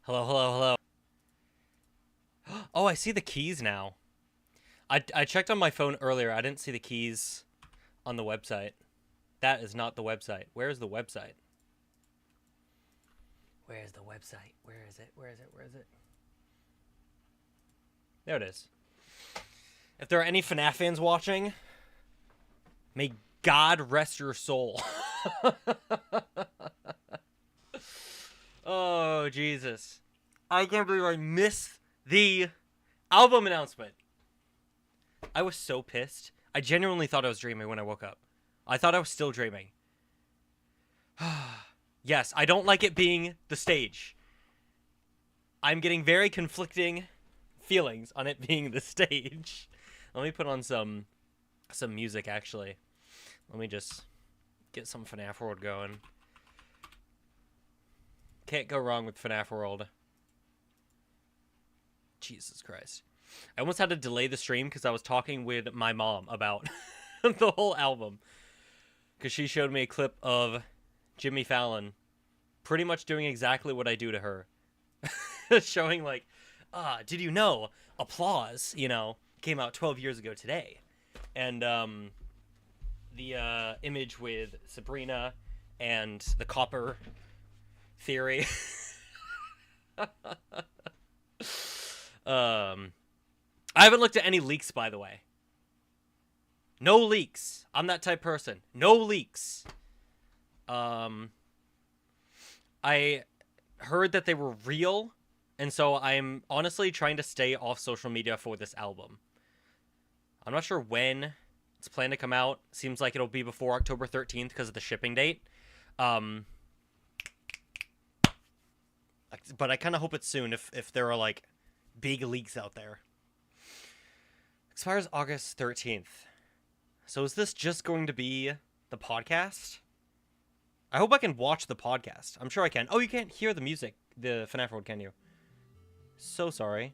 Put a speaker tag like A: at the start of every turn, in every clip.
A: Hello, hello, hello. Oh, I see the keys now. I checked on my phone earlier. I didn't see the keys on the website. That is not the website. Where's the website? Where's the website? Where is it? Where is it? Where is it? There it is. If there are any FNAF fans watching, may God rest your soul. Oh, Jesus. I can't believe I missed the album announcement. I was so pissed. I genuinely thought I was dreaming when I woke up. I thought I was still dreaming. Yes, I don't like it being the stage. I'm getting very conflicting feelings on it being the stage. Let me put on some music, actually. Let me just get some FNAF World going. Can't go wrong with FNAF World. Jesus Christ. I almost had to delay the stream because I was talking with my mom about the whole album. Because she showed me a clip of Jimmy Fallon pretty much doing exactly what I do to her. Showing like, did you know Applause, came out 12 years ago today. And the image with Sabrina and the copper theory. I haven't looked at any leaks, by the way. No leaks. I'm that type of person. No leaks. I heard that they were real, and so I'm honestly trying to stay off social media for this album. I'm not sure when it's planned to come out. Seems like it'll be before October 13th because of the shipping date. But I kind of hope it's soon if there are, like, big leaks out there. Expires August 13th. So is this just going to be the podcast? I hope I can watch the podcast. I'm sure I can. Oh, you can't hear the music, the FNAF World, can you? So sorry.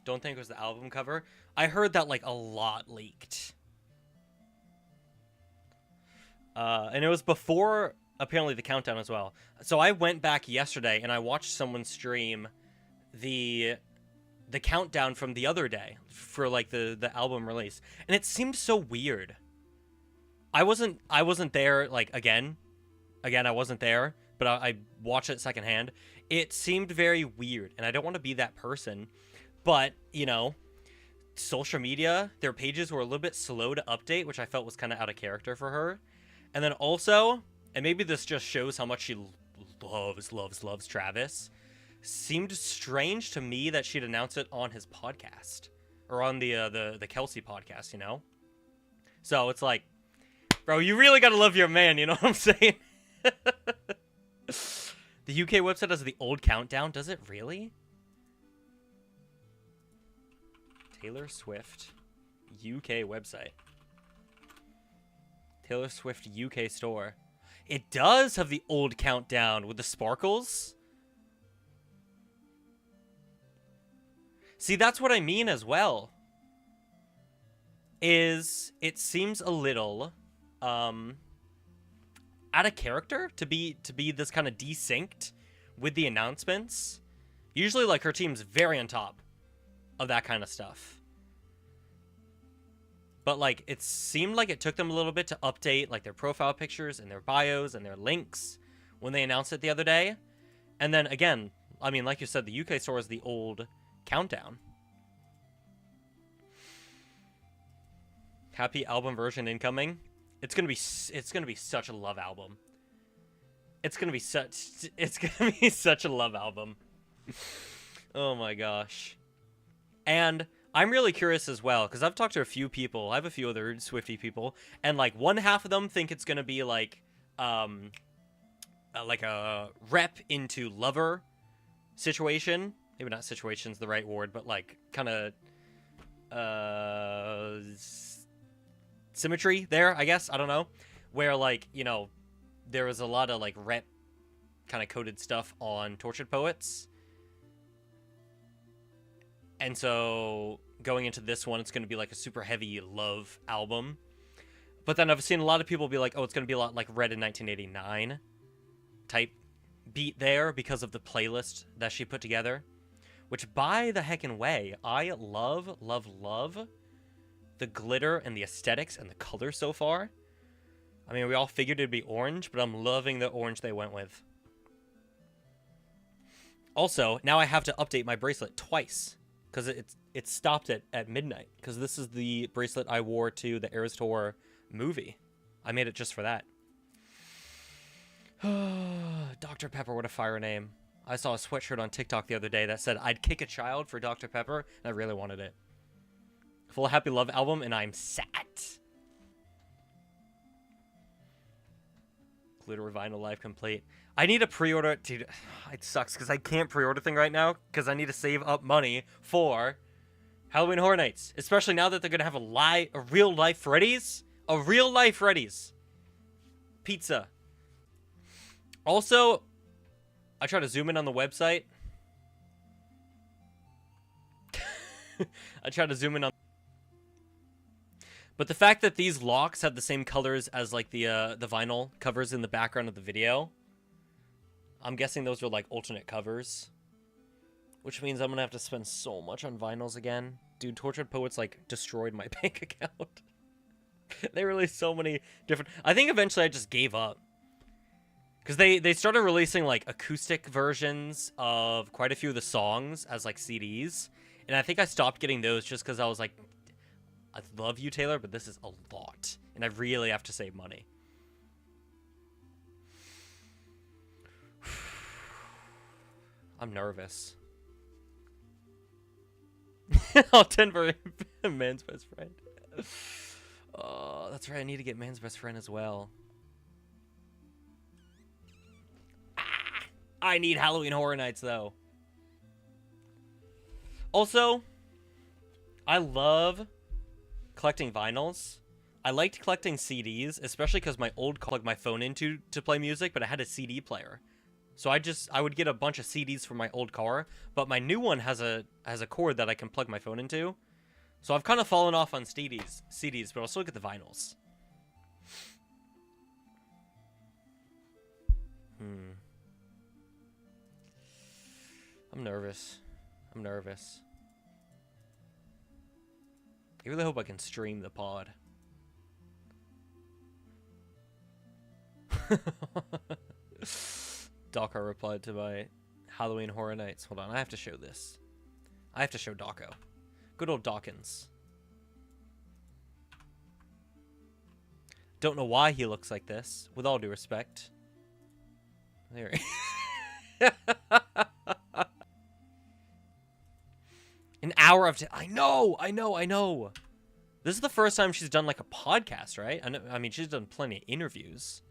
A: Don't think it was the album cover. I heard that, like, a lot leaked. And it was before, apparently, the countdown as well. So I went back yesterday and I watched someone stream the countdown from the other day for, like, the album release, and it seemed so weird. I wasn't there, like, again I wasn't there, but I watched it secondhand. It seemed very weird, and I don't want to be that person, but social media, their pages were a little bit slow to update, which I felt was kind of out of character for her. And then also, and maybe this just shows how much she loves Travis, seemed strange to me that she'd announce it on his podcast, or on the Kelsey podcast, So it's like, bro, you really gotta love your man, you know what I'm saying? The UK website has the old countdown. Does it really? Taylor Swift UK website. Taylor Swift UK store. It does have the old countdown with the sparkles. See, that's what I mean as well. Is it seems a little out of character to be this kind of desynced with the announcements. Usually, like, her team's very on top of that kind of stuff. But, like, it seemed like it took them a little bit to update, like, their profile pictures and their bios and their links when they announced it the other day. And then, again, I mean, like you said, the UK store is the old countdown. Happy album version incoming. It's gonna be such a love album. It's gonna be such a love album. Oh my gosh. And I'm really curious as well, because I've talked to a few people. I have a few other Swiftie people, and, like, one half of them think it's gonna be like a rep into lover situation. Maybe not situation's the right word, but, like, kind of symmetry there, I guess. I don't know. Where, like, there was a lot of, like, rep kind of coded stuff on Tortured Poets. And so going into this one, it's going to be like a super heavy love album. But then I've seen a lot of people be like, oh, it's going to be a lot like Red in 1989 type beat there because of the playlist that she put together. Which, by the heckin' way, I love, love, love the glitter and the aesthetics and the color so far. I mean, we all figured it'd be orange, but I'm loving the orange they went with. Also, now I have to update my bracelet twice because it stopped at midnight because this is the bracelet I wore to the Eras Tour movie. I made it just for that. Dr. Pepper, what a fire name. I saw a sweatshirt on TikTok the other day that said, I'd kick a child for Dr. Pepper, and I really wanted it. Full Happy Love album, and I'm sat. Glitter Vinyl Life Complete. I need a pre-order. Dude, it sucks because I can't pre-order thing right now because I need to save up money for Halloween Horror Nights. Especially now that they're going to have a real-life Freddys. A real-life Freddys. Pizza. Also, I try to zoom in on the website. I try to zoom in on... But the fact that these locks have the same colors as, like, the vinyl covers in the background of the video, I'm guessing those are, like, alternate covers. Which means I'm gonna have to spend so much on vinyls again. Dude, Tortured Poets, like, destroyed my bank account. They released so many different... I think eventually I just gave up. Because they started releasing, like, acoustic versions of quite a few of the songs as, like, CDs. And I think I stopped getting those just because I was like, I love you, Taylor, but this is a lot. And I really have to save money. I'm nervous. Oh, 10 for man's best friend. Oh, that's right. I need to get man's best friend as well. I need Halloween Horror Nights, though. Also, I love collecting vinyls. I liked collecting CDs, especially because my old car I plugged my phone into to play music, but it had a CD player. So I would get a bunch of CDs from my old car, but my new one has a cord that I can plug my phone into. So I've kind of fallen off on CDs, but I'll still get the vinyls. I'm nervous. I'm nervous. I really hope I can stream the pod. Dawko replied to my Halloween Horror Nights. Hold on, I have to show this. I have to show Dawko. Good old Dawkins. Don't know why he looks like this, with all due respect. There he An hour of... I know! This is the first time she's done, like, a podcast, right? I mean, she's done plenty of interviews.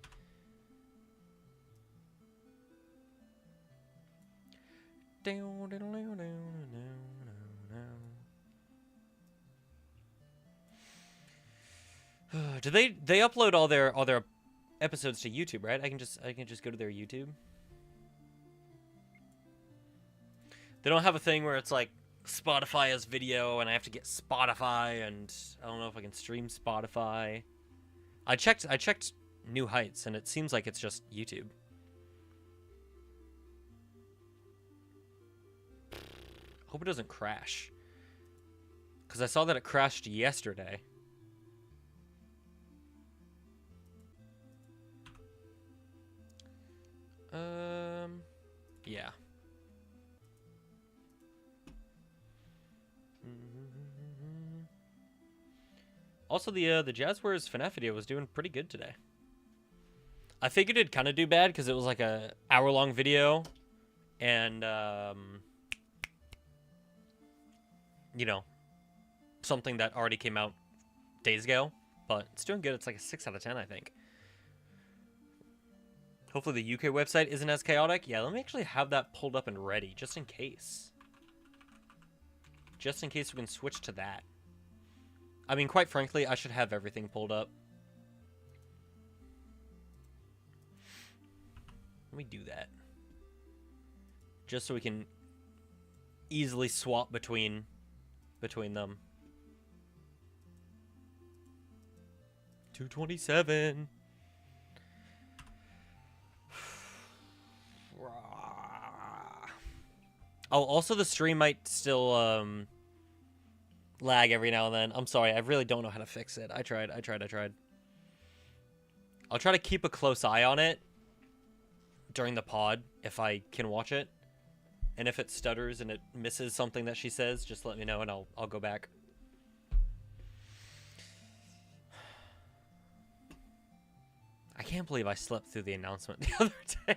A: Do they upload all their episodes to YouTube, right? I can just go to their YouTube. They don't have a thing where it's like Spotify has video and I have to get Spotify, and I don't know if I can stream Spotify. I checked New Heights and it seems like it's just YouTube. Hope it doesn't crash. Because I saw that it crashed yesterday. Yeah. Also, the Jazzwares FNAF video was doing pretty good today. I figured it'd kind of do bad because it was like a hour-long video, and you know, something that already came out days ago. But it's doing good. It's like a 6 out of 10, I think. Hopefully the UK website isn't as chaotic. Yeah, let me actually have that pulled up and ready, just in case. Just in case we can switch to that. I mean, quite frankly, I should have everything pulled up. Let me do that. Just so we can easily swap between them. 2:27. Oh, also the stream might still lag every now and then. I'm sorry, I really don't know how to fix it. I tried. I'll try to keep a close eye on it during the pod if I can watch it. And if it stutters and it misses something that she says, just let me know and I'll go back. I can't believe I slept through the announcement the other day.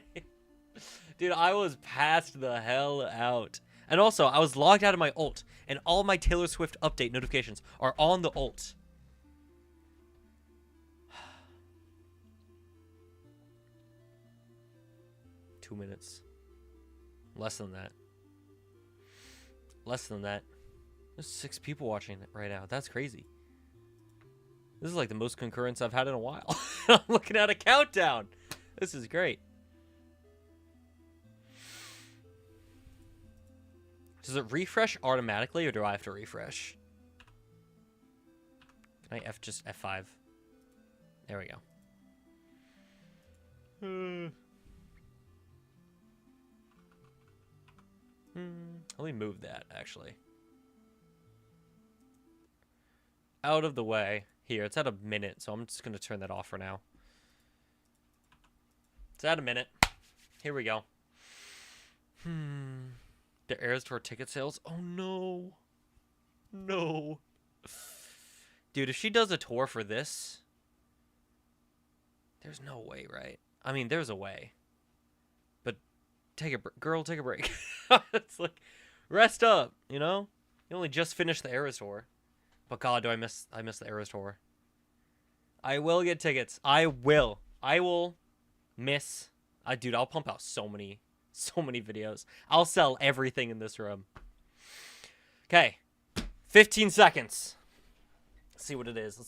A: Dude, I was passed the hell out. And also, I was logged out of my ult, and all my Taylor Swift update notifications are on the ult. 2 minutes. Less than that. Less than that. There's 6 people watching it right now. That's crazy. This is like the most concurrence I've had in a while. I'm looking at a countdown. This is great. Does it refresh automatically, or do I have to refresh? Can I just F5? There we go. Let me move that, actually. Out of the way. Here, it's at a minute, so I'm just going to turn that off for now. It's at a minute. Here we go. The Eras Tour ticket sales? Oh, no. No. Dude, if she does a tour for this, there's no way, right? I mean, there's a way. But girl, take a break. It's like, rest up, you know? You only just finished the Eras Tour. But God, do I miss the Eras Tour. I will get tickets. I will miss. Dude, I'll pump out so many videos. I'll sell everything in this room. Okay. 15 seconds. Let's see what it is.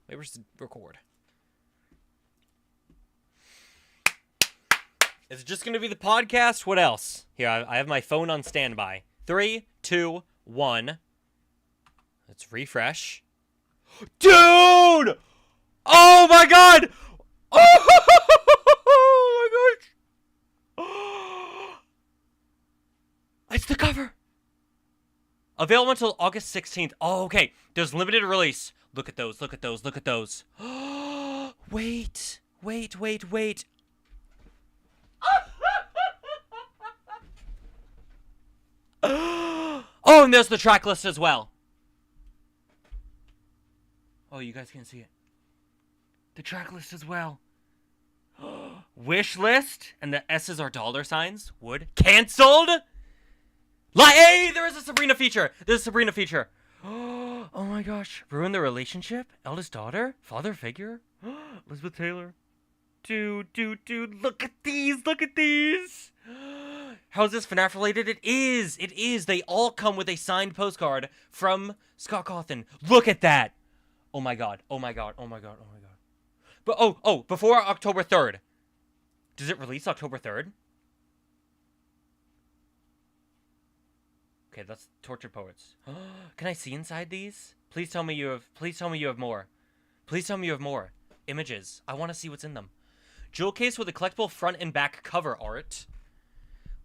A: Maybe we should record. Is it just going to be the podcast? What else? Here, I have my phone on standby. 3, 2, 1. Let's refresh. Dude! Oh my God! Oh my gosh! It's the cover! Available until August 16th. Oh, okay. There's limited release. Look at those. Wait. Oh, and there's the track list as well. Oh, you guys can't see it. The track list as well. Wish list, and the S's are dollar signs. Would. Cancelled? Hey, there is a Sabrina feature. Oh my gosh. Ruin the relationship? Eldest daughter? Father figure? Elizabeth Taylor. Dude. Look at these. How is this FNAF related? It is. They all come with a signed postcard from Scott Cawthon. Look at that. Oh my god. But before October 3rd. Does it release October 3rd? Okay, that's Tortured Poets. Can I see inside these? Please tell me you have more. Images. I want to see what's in them. Jewel case with a collectible front and back cover art.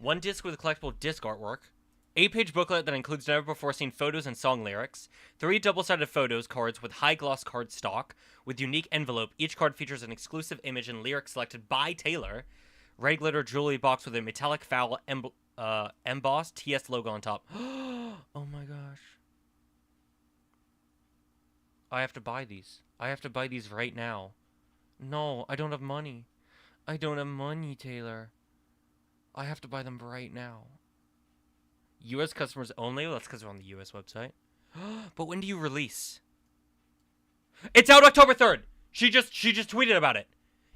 A: 1 disc with a collectible disc artwork. 8-page booklet that includes never-before-seen photos and song lyrics. 3 double-sided photos cards with high-gloss card stock with unique envelope. Each card features an exclusive image and lyric selected by Taylor. Red glitter jewelry box with a metallic foul embossed TS logo on top. Oh my gosh. I have to buy these. Right now. No, I don't have money. Taylor. I have to buy them right now. U.S. customers only? Well, that's because we're on the U.S. website. But when do you release? It's out October 3rd! She just tweeted about it.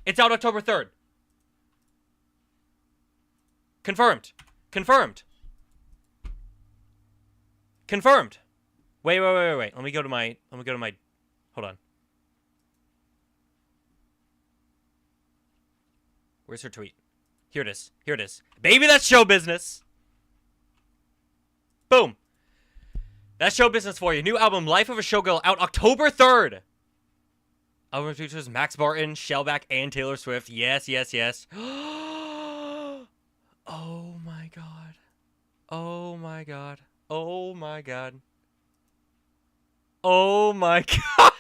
A: It's out October 3rd. Confirmed. Wait. Let me go to my... Hold on. Where's her tweet? Here it is. Baby, that's show business. Boom. That's show business for you. New album, Life of a Showgirl, out October 3rd. Album features Max Barton, Shellback, and Taylor Swift. Yes, yes, yes. Oh my god. Oh my god. Oh my god. Oh my god,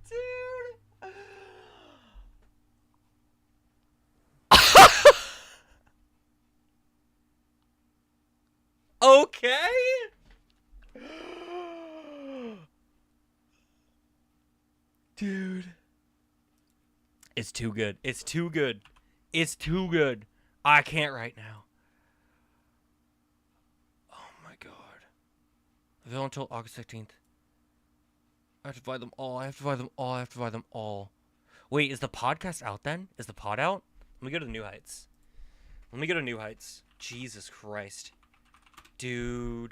A: dude. Okay. Dude. It's too good. It's too good. It's too good. I can't right now. Oh my god. Available until August 15th. I have to buy them all. I have to buy them all. I have to buy them all. Wait, is the podcast out then? Is the pod out? Let me go to New Heights. Let me go to New Heights. Jesus Christ. Dude.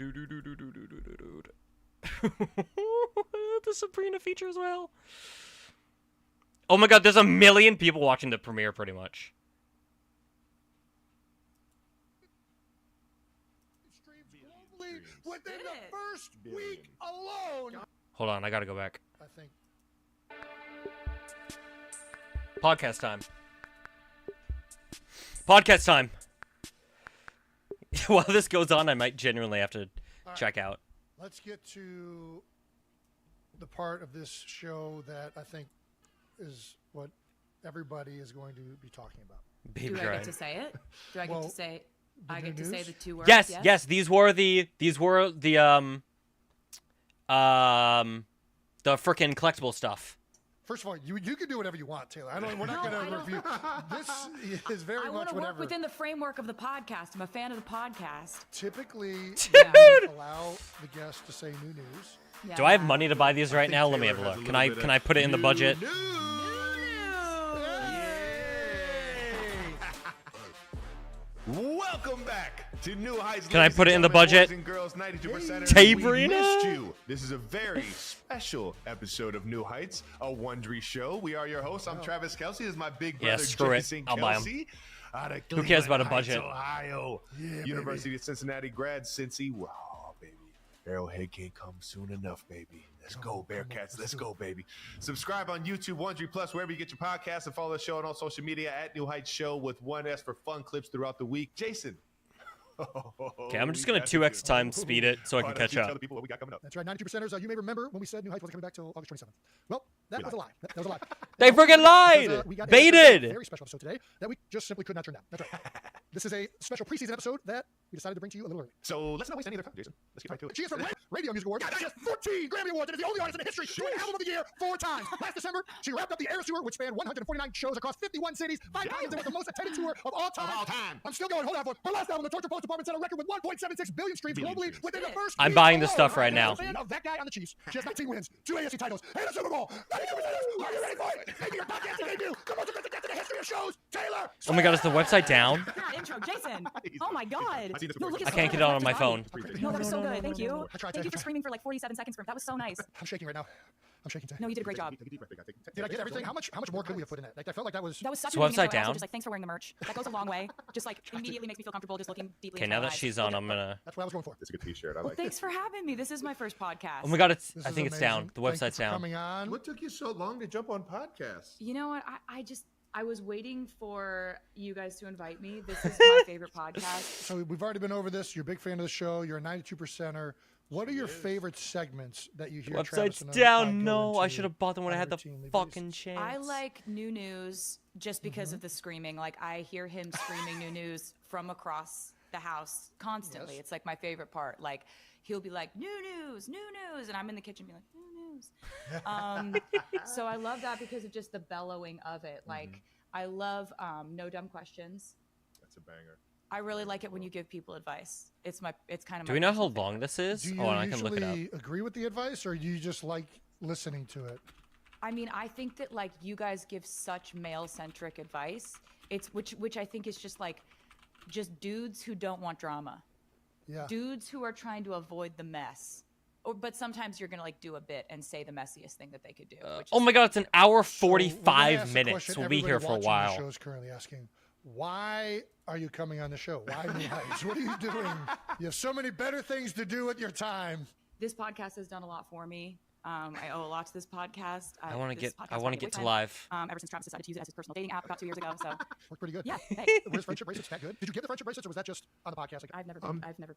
A: The Sabrina feature as well. Oh my god, there's a million people watching the premiere pretty much.
B: Within the first week alone.
A: Hold on, I gotta go back.
B: I think.
A: Podcast time. Podcast time. While this goes on, I might genuinely have to check out.
B: Let's get to the part of this show that I think is what everybody is going to be talking about.
A: Baby
C: Do I
A: crying.
C: get to say it? Do I get to say? I get to say the 2 words.
A: Yes. These were the frickin' collectible stuff.
B: First of all, you can do whatever you want, Taylor. We're not going to review. This is very
C: I
B: much
C: want to
B: whatever.
C: work within the framework of the podcast. I'm a fan of the podcast.
B: Typically,
A: Dude!
B: we allow the guest to say new news.
C: Yeah.
A: Do I have money to buy these right now? Let me have a look. Can I put it in the budget?
D: Welcome back to New Heights.
A: Can I put it in the budget?
D: Boys and girls, 92%ers.
A: Tabrina?
D: We missed you. This is a very special episode of New Heights, a Wondery show. We are your hosts. I'm Travis Kelsey. This is my big brother,
A: Yeah, screw it.
D: Jason
A: I'll buy 'em.
D: Kelsey. Out of
A: Who cares about a
D: Cleveland Heights,
A: budget?
D: Ohio.
B: Yeah,
D: University of Cincinnati grad, Cincy. Wow, baby. Arrowhead can't come soon enough, baby. Let's go, Bearcats. Let's go, baby. Subscribe on YouTube, Wondery Plus, wherever you get your podcasts, and follow the show on all social media at New Heights Show with 1S for fun clips throughout the week. Jason.
A: Okay, I'm just gonna 2x time speed it so I can catch
D: Tell
A: up.
D: the people what we got coming up.
B: That's right, 92%ers. You may remember when we said New Heights wasn't coming back till August 27th. Well, that was a lie. That was a lie.
A: They freaking lied!
B: We got a
A: Baited!
B: very special episode today that we just simply could not turn down. That's right. This is a special preseason episode that we decided to bring to you a little early.
D: So let's not waste any other time, Jason. Let's get right to it.
B: She is from Radio Music Awards. She has 14 Grammy Awards and is the only artist in the history to win Album of the Year 4 times. Last December, she wrapped up the Air Tour, which spanned 149 shows across 51 cities, 5 times, and was the most attended tour of all time. I'm still going. Hold on. Her last album, The Torture Post Department, set a record with 1.76 billion streams globally within the first
A: I'm
B: week
A: buying this
B: alone.
A: stuff right now.
B: I'm a fan of that guy on the Chiefs. She has 19 wins, 2 AFC titles, and a Super Bowl. 92%ers. Are you ready for it? Maybe your podcasting debut. The most aggressive guest in the history of shows, Taylor.
A: Oh my god, is the website down?
C: God, intro, Jason. Oh my God. No, look at
A: I can't get it on my phone.
C: No, that was so good. Thank you.
B: I tried
C: Thank
B: to.
C: you for screaming for like 47 seconds. That was so nice.
B: I'm shaking right now. I'm shaking.
C: No, you did a great job.
B: Did I get everything? How much more could we have put in that? Like, I felt like that was.
C: That was such
A: Is
C: a
A: the
C: meaningful
A: website
C: answer,
A: down?
C: Just like, thanks for wearing the merch. That goes a long way. Just like immediately makes me feel comfortable just looking deeply
A: Okay,
C: into
A: now
C: my
A: that
C: eyes.
A: she's on, I'm gonna.
B: That's what I was going for.
D: It's a good t-shirt. I
C: Well,
D: like
C: thanks for having me. This is my first podcast.
A: Oh my god, I
B: This
A: think
B: is
A: it's down.
B: amazing.
A: The
B: Thank you
A: website's
B: for
A: down.
B: coming on.
D: What took you so long to jump on podcasts?
C: You know what? I was waiting for you guys to invite me. This is my favorite podcast.
B: So we've already been over this. You're a big fan of the show. You're a 92%er. What are your favorite segments that you hear? Travis
A: Website's
B: and I
A: down.
B: go
A: No, I
B: into
A: should have bought them when I
B: on a
A: had the
B: routinely
A: fucking
B: basis?
A: chance.
C: I like new news just because of the screaming. Like I hear him screaming new news from across the house constantly.
B: Yes.
C: It's like my favorite part. Like he'll be like new news, and I'm in the kitchen being like new news. So I love that because of just the bellowing of it. Like I love no dumb questions.
D: That's a banger.
C: I really like it when you give people advice. It's kind of.
A: Do
C: my
A: we know how
C: personal favorite.
A: long this is?
B: Do you
A: Oh, and I can look it up.
B: usually agree with the advice, or you just like listening to it?
C: I mean, I think that like you guys give such male-centric advice. It's which I think is just dudes who don't want drama.
B: Yeah.
C: Dudes who are trying to avoid the mess. But sometimes you're gonna like do a bit and say the messiest thing that they could do. Which
A: Oh
C: is-
A: my god, it's an hour
B: So we're gonna
A: 45
B: ask the
A: minutes.
B: question
A: We'll be here
B: everybody
A: for a
B: watching the
A: while.
B: show is currently asking, why are you coming on the show? Why New Heights? What are you doing? You have so many better things to do with your time.
C: This podcast has done a lot for me. I owe a lot to this podcast.
A: I want to
C: this
A: get.
C: podcast
A: I
C: is
A: want
C: my
A: to get to
C: boyfriend.
A: live.
C: Ever since Travis decided to use it as his personal dating app about 2 years ago. So
B: Worked pretty good.
C: yeah, hey,
B: Where's friendship bracelets that good? Did you get the friendship bracelets, or was that just on the podcast? Like,
C: I've never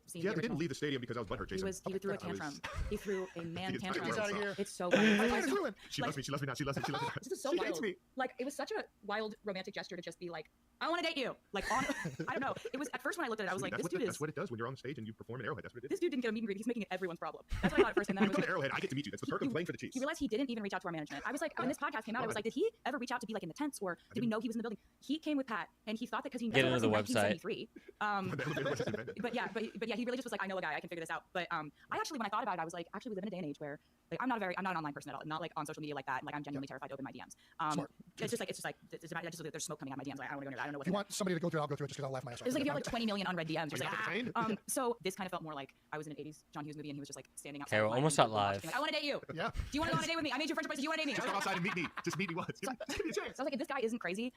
C: seen.
D: Yeah,
C: the
D: they didn't
C: original.
D: leave the stadium because I was butthurt, Jason.
C: He threw a tantrum. He threw a man
D: Get
C: tantrum.
B: He's out of here.
C: It's so
B: I'm
C: wild.
B: playing fluent.
D: She
C: like-
D: loves me. She loves me now. She loves me. She loves me.
C: This is so
D: She
C: wild.
D: hates me.
C: Like it was such a wild romantic gesture to just be like, I want to date you. Like on, I don't know. It was at first when I looked at it, I was like, this dude
D: that's
C: is.
D: what it does when you're on the stage and you perform at Arrowhead. That's what it is.
C: This dude didn't get a meet and greet. He's making it everyone's problem. That's what I thought at first, and then I
D: When
C: was
D: you come
C: like,
D: to Arrowhead, I get to meet you. That's the perk of playing for the Chiefs.
C: you realize he didn't even reach out to our management. I was like, when this podcast came out, I was like, did he ever reach out to be like in the tents, or did we know he was in the building? He came with Pat, and he thought that because he
A: Get
C: met
A: into
C: us
A: the
C: in
A: website.
C: 1973.
D: But that was just invented.
C: But yeah, he really just was like, I know a guy, I can figure this out. But I actually, when I thought about it, I was like, actually, we live in a day and age where like I'm not an online person at all. I'm not like on social media like that. Like I'm genuinely terrified to open my DMs.
B: Smart.
C: It's just like there's smoke coming out of my DMs. Like, I don't want to go near that. I don't know what.
B: If you want somebody to go through it, I'll go through it just because I'll laugh my ass off.
C: It's like if you have like 20 million unread DMs. You're
D: Are you
C: like,
D: entertained?
C: so this kind of felt more like I was in an 80s John Hughes movie and he was just like standing outside.
A: Okay, we're
C: of
A: almost
C: and
A: at live.
C: being like, I want to date you.
B: Yeah.
C: Do you want to go on a date with me? I made you a friendship bracelet. Do you want to date me?
D: Just come outside and meet me. Just meet me once. Give me a chance.
C: So I was like, if this guy isn't crazy,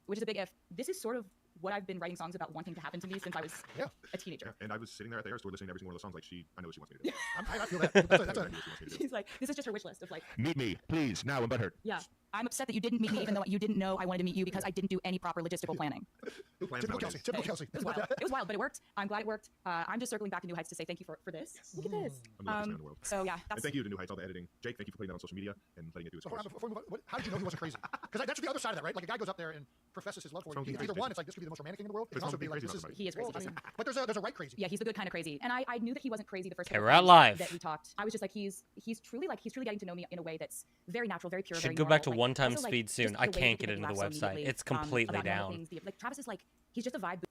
C: which is a big if, this is sort of what I've been writing songs about wanting to happen to me since I was
B: Yeah.
C: a teenager.
D: Yeah, and I was sitting there at the hair store listening to every single one of the songs. Like I know what she wants me to do.
B: I feel that. That's a,
D: I know what she wants me to do.
C: She's like, this is just her wish list of like,
D: Meet me, please. Now I'm butthurt.
C: yeah, I'm upset that you didn't meet me even though you didn't know I wanted to meet you because I didn't do any proper logistical planning.
D: Who plans
B: typical
D: nowadays?
B: Kelsey. Typical Kelsey.
C: It was wild. It was wild, but it worked. I'm glad it worked. I'm just circling back to New Heights to say thank you for this. Look at this.
D: I'm the luckiest man in the world.
C: So yeah,
D: And
C: that's
D: thank you to New Heights, all the editing. Jake, thank you for putting that on social media and letting it do its course.
B: Before we move on, how did you know he wasn't crazy? Because that's the other side of that, right? Like a guy goes up there and professes his love for you.
D: Sounds
B: Either
D: crazy.
B: one, it's like this could be the most romantic thing in the world. It
D: But
B: can also
D: sounds
B: be like
D: crazy
B: this is.
D: about
C: he is crazy.
B: Well, I
C: Jason.
B: mean, but there's a right crazy.
C: Yeah, he's the good kind of crazy. And I knew that he wasn't crazy the first
A: Okay,
C: couple
A: we're at
C: times
A: live.
C: that we talked. I was just like, he's truly getting to know me in a way that's very natural, very pure.
A: Should
C: very
A: go
C: normal.
A: back to
C: Like,
A: one-time
C: also, like,
A: speed soon.
C: just
A: I
C: the way
A: can't
C: he
A: get
C: could
A: into
C: make
A: the
C: me laugh so
A: website.
C: immediately,
A: It's completely
C: about normal
A: down.
C: things. Like Travis is like, he's just a vibe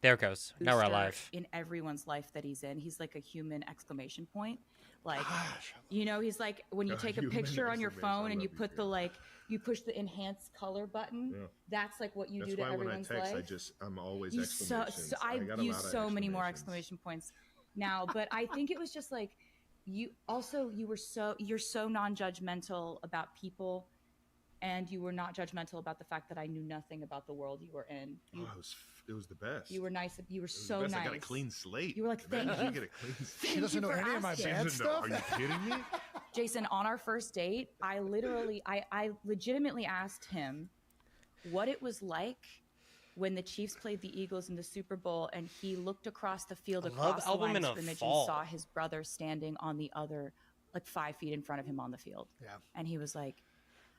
A: There it goes. Now we're
C: booster
A: live.
C: in everyone's life that he's in. He's like a human exclamation point. Like, you know, he's like when you
D: A
C: take a
D: human
C: picture on your
D: exclamation.
C: phone
D: I
C: and you
D: love you,
C: put the
D: dude.
C: like, you push the enhance color button.
D: Yeah.
C: That's like what you
D: That's
C: do to
D: why when I
C: everyone's
D: text,
C: life.
D: I'm always
C: You so,
D: exclamations.
C: so I
D: got a
C: use
D: lot of
C: so many more
D: exclamations.
C: exclamation points now, but I think it was just like you're so non-judgmental about people, and you were not judgmental about the fact that I knew nothing about the world you were in. You,
D: Oh, it was the best.
C: you were nice. You were
D: It was the
C: so
D: best.
C: nice.
D: I got a clean slate.
C: You were like,
D: Imagine
C: thank
D: if
C: you.
D: Get a clean slate.
B: She
C: Thank
B: doesn't
C: you
B: know
C: for
B: any of my
C: asking.
B: bad
D: Jason,
B: stuff.
D: Are you kidding me?
C: Jason, on our first date, I legitimately asked him what it was like when the Chiefs played the Eagles in the Super Bowl, and he looked across the field
A: I love
C: across the
A: album
C: line
A: in
C: of
A: a
C: scrimmage
A: fall.
C: and saw his brother standing on the other, like 5 feet in front of him on the field.
B: Yeah.
C: And he was like,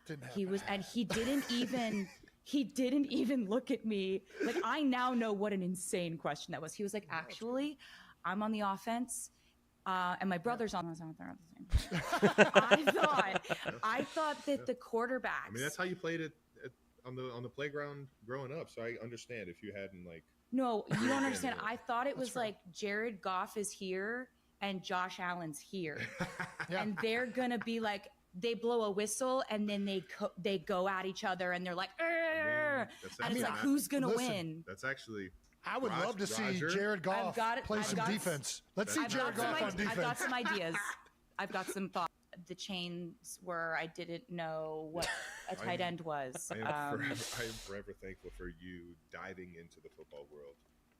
B: Didn't happen.
C: he didn't even look at me. Like, I now know what an insane question that was. He was like, actually, I'm on the offense. And my brother's on the same. I thought that the quarterbacks.
D: I mean, that's how you played it on the playground growing up. So I understand if you hadn't like.
C: No, you don't understand.
D: Yeah.
C: I thought it was
B: fair.
C: like Jared Goff is here and Josh Allen's here,
B: Yeah.
C: and they're gonna be like, they blow a whistle and then they go at each other and they're like, "Arr!"
D: That's
C: and it's
D: actually
C: like,
D: not-
C: who's gonna
B: listen,
C: win?
D: That's actually.
B: I would love to see
D: Roger?
B: Jared Goff
C: got it-
B: play
C: I've
B: some
C: got-
B: defense. Let's see
C: I've
B: Jared
C: got,
B: Goff on
C: I've got
B: defense.
C: some ideas. I've got some thoughts. The chains were I didn't know what a tight end was.
D: I am forever thankful for you diving into the football world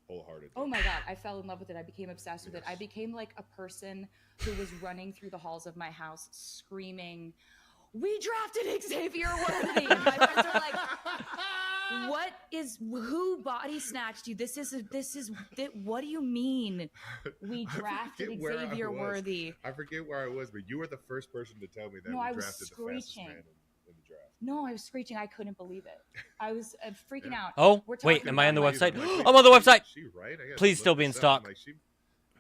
D: wholeheartedly.
C: Oh my God, I fell in love with it. I became obsessed with it. I
D: Yes.
C: became like a person who was running through the halls of my house screaming, "We drafted Xavier Worthy!" And my friends are like, who body snatched you? What do you mean we
D: I
C: drafted
D: forget where I
C: Xavier
D: was.
C: Worthy?
D: I forget where I was, but you were the first person to tell me that
C: No,
D: we
C: I was
D: drafted the fastest
C: screeching.
D: man in the draft.
C: No, I was screeching. I couldn't believe it. I was freaking
D: Yeah.
C: out.
A: Oh,
C: We're
A: wait,
C: talking
A: am I on the
C: about,
A: website?
D: Like,
A: I'm on the website.
D: She right? I gotta
A: Please
D: look
A: still be in
D: this up.
A: stock.
D: Like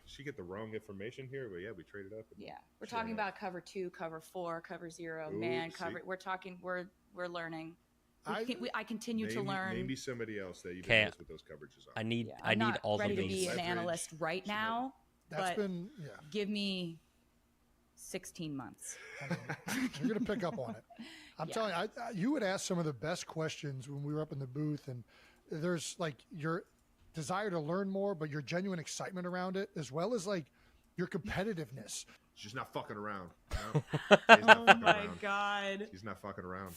D: she get the wrong information here, but yeah, we traded up. And
C: Yeah, we're
D: Sure
C: talking
D: enough.
C: about cover 2, cover 4, cover 0,
D: Ooh,
C: man,
D: see?
C: cover. We're learning.
B: I-
C: I continue to learn.
D: Maybe somebody else that you
A: Okay.
D: didn't miss what those coverages are.
A: I need
C: Yeah,
A: I
C: I'm
A: need
C: not
A: all
C: ready
A: of
C: to be
A: these.
C: an
D: Leverage.
C: analyst right
D: She might-
C: now.
B: That's
C: but
B: been, yeah.
C: give me 16 months.
B: I mean, you're going to pick up on it. I'm
C: Yeah.
B: telling you, you would ask some of the best questions when we were up in the booth, and there's like your desire to learn more, but your genuine excitement around it, as well as like your competitiveness.
D: She's not fucking around. No. She's not
C: Oh
D: fucking
C: my
D: around.
C: God.
D: She's not fucking around.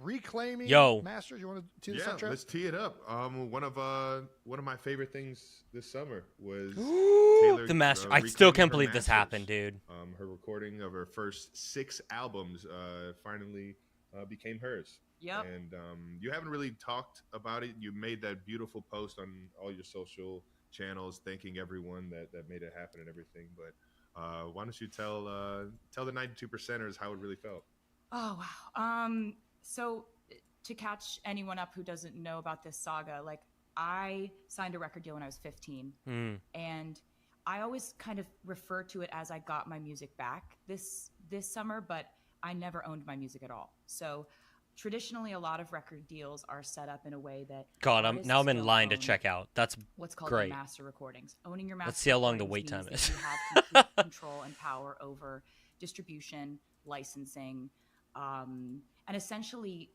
B: reclaiming
A: Yo.
B: masters. You want to tee this
D: Yeah,
B: up, Trev?
D: let's tee it up. One of my favorite things this summer was
A: The master. I still
D: reclaiming
A: can't
D: her
A: believe this
D: masters.
A: happened, dude.
D: Her recording of her first 6 albums finally became hers.
C: Yep.
D: And you haven't really talked about it. You made that beautiful post on all your social channels, thanking everyone that made it happen and everything. But why don't you tell the 92%ers how it really felt?
C: Oh wow. So to catch anyone up who doesn't know about this saga, like I signed a record deal when I was 15, and I always kind of refer to it as I got my music back this summer, but I never owned my music at all. So traditionally, a lot of record deals are set up in a way that
A: God,
C: artists
A: I'm in
C: don't
A: line to
C: own
A: check out. That's
C: what's called
A: great.
C: master recordings. Owning your master
A: Let's see how long the
C: recordings
A: wait time
C: means
A: is.
C: that you have complete control and power over distribution, licensing, and essentially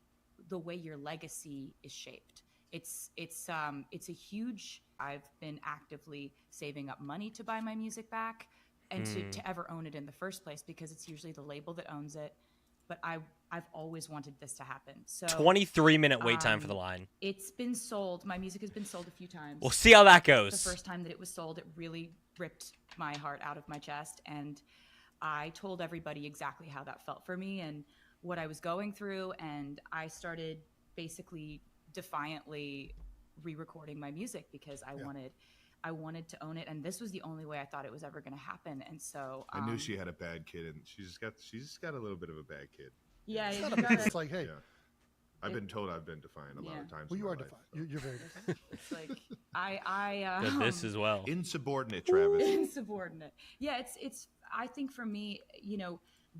C: the way your legacy is shaped. It's a huge. I've been actively saving up money to buy my music back and to ever own it in the first place, because it's usually the label that owns it. But I've always wanted this to happen. So
A: 23-minute wait time for the line.
C: It's been sold. My music has been sold a few times.
A: We'll see how that
C: The
A: goes.
C: first time that it was sold, it really ripped my heart out of my chest, and I told everybody exactly how that felt for me and what I was going through, and I started basically defiantly re-recording my music because I wanted to own it, and this was the only way I thought it was ever going to happen. And so
D: I knew she had a bad kid, and she's got a little bit of a bad kid.
C: Yeah,
B: It's
C: you
B: not a big-
C: gotta-
B: it's like, hey,
D: Yeah. I've been told I've been defiant a lot of times.
B: well,
D: in
B: you
D: my
B: are
D: life,
B: defiant.
D: so.
B: You're very defiant.
C: it's like I
A: Did this as well.
D: Insubordinate, Travis.
C: insubordinate. Yeah, it's I think for me,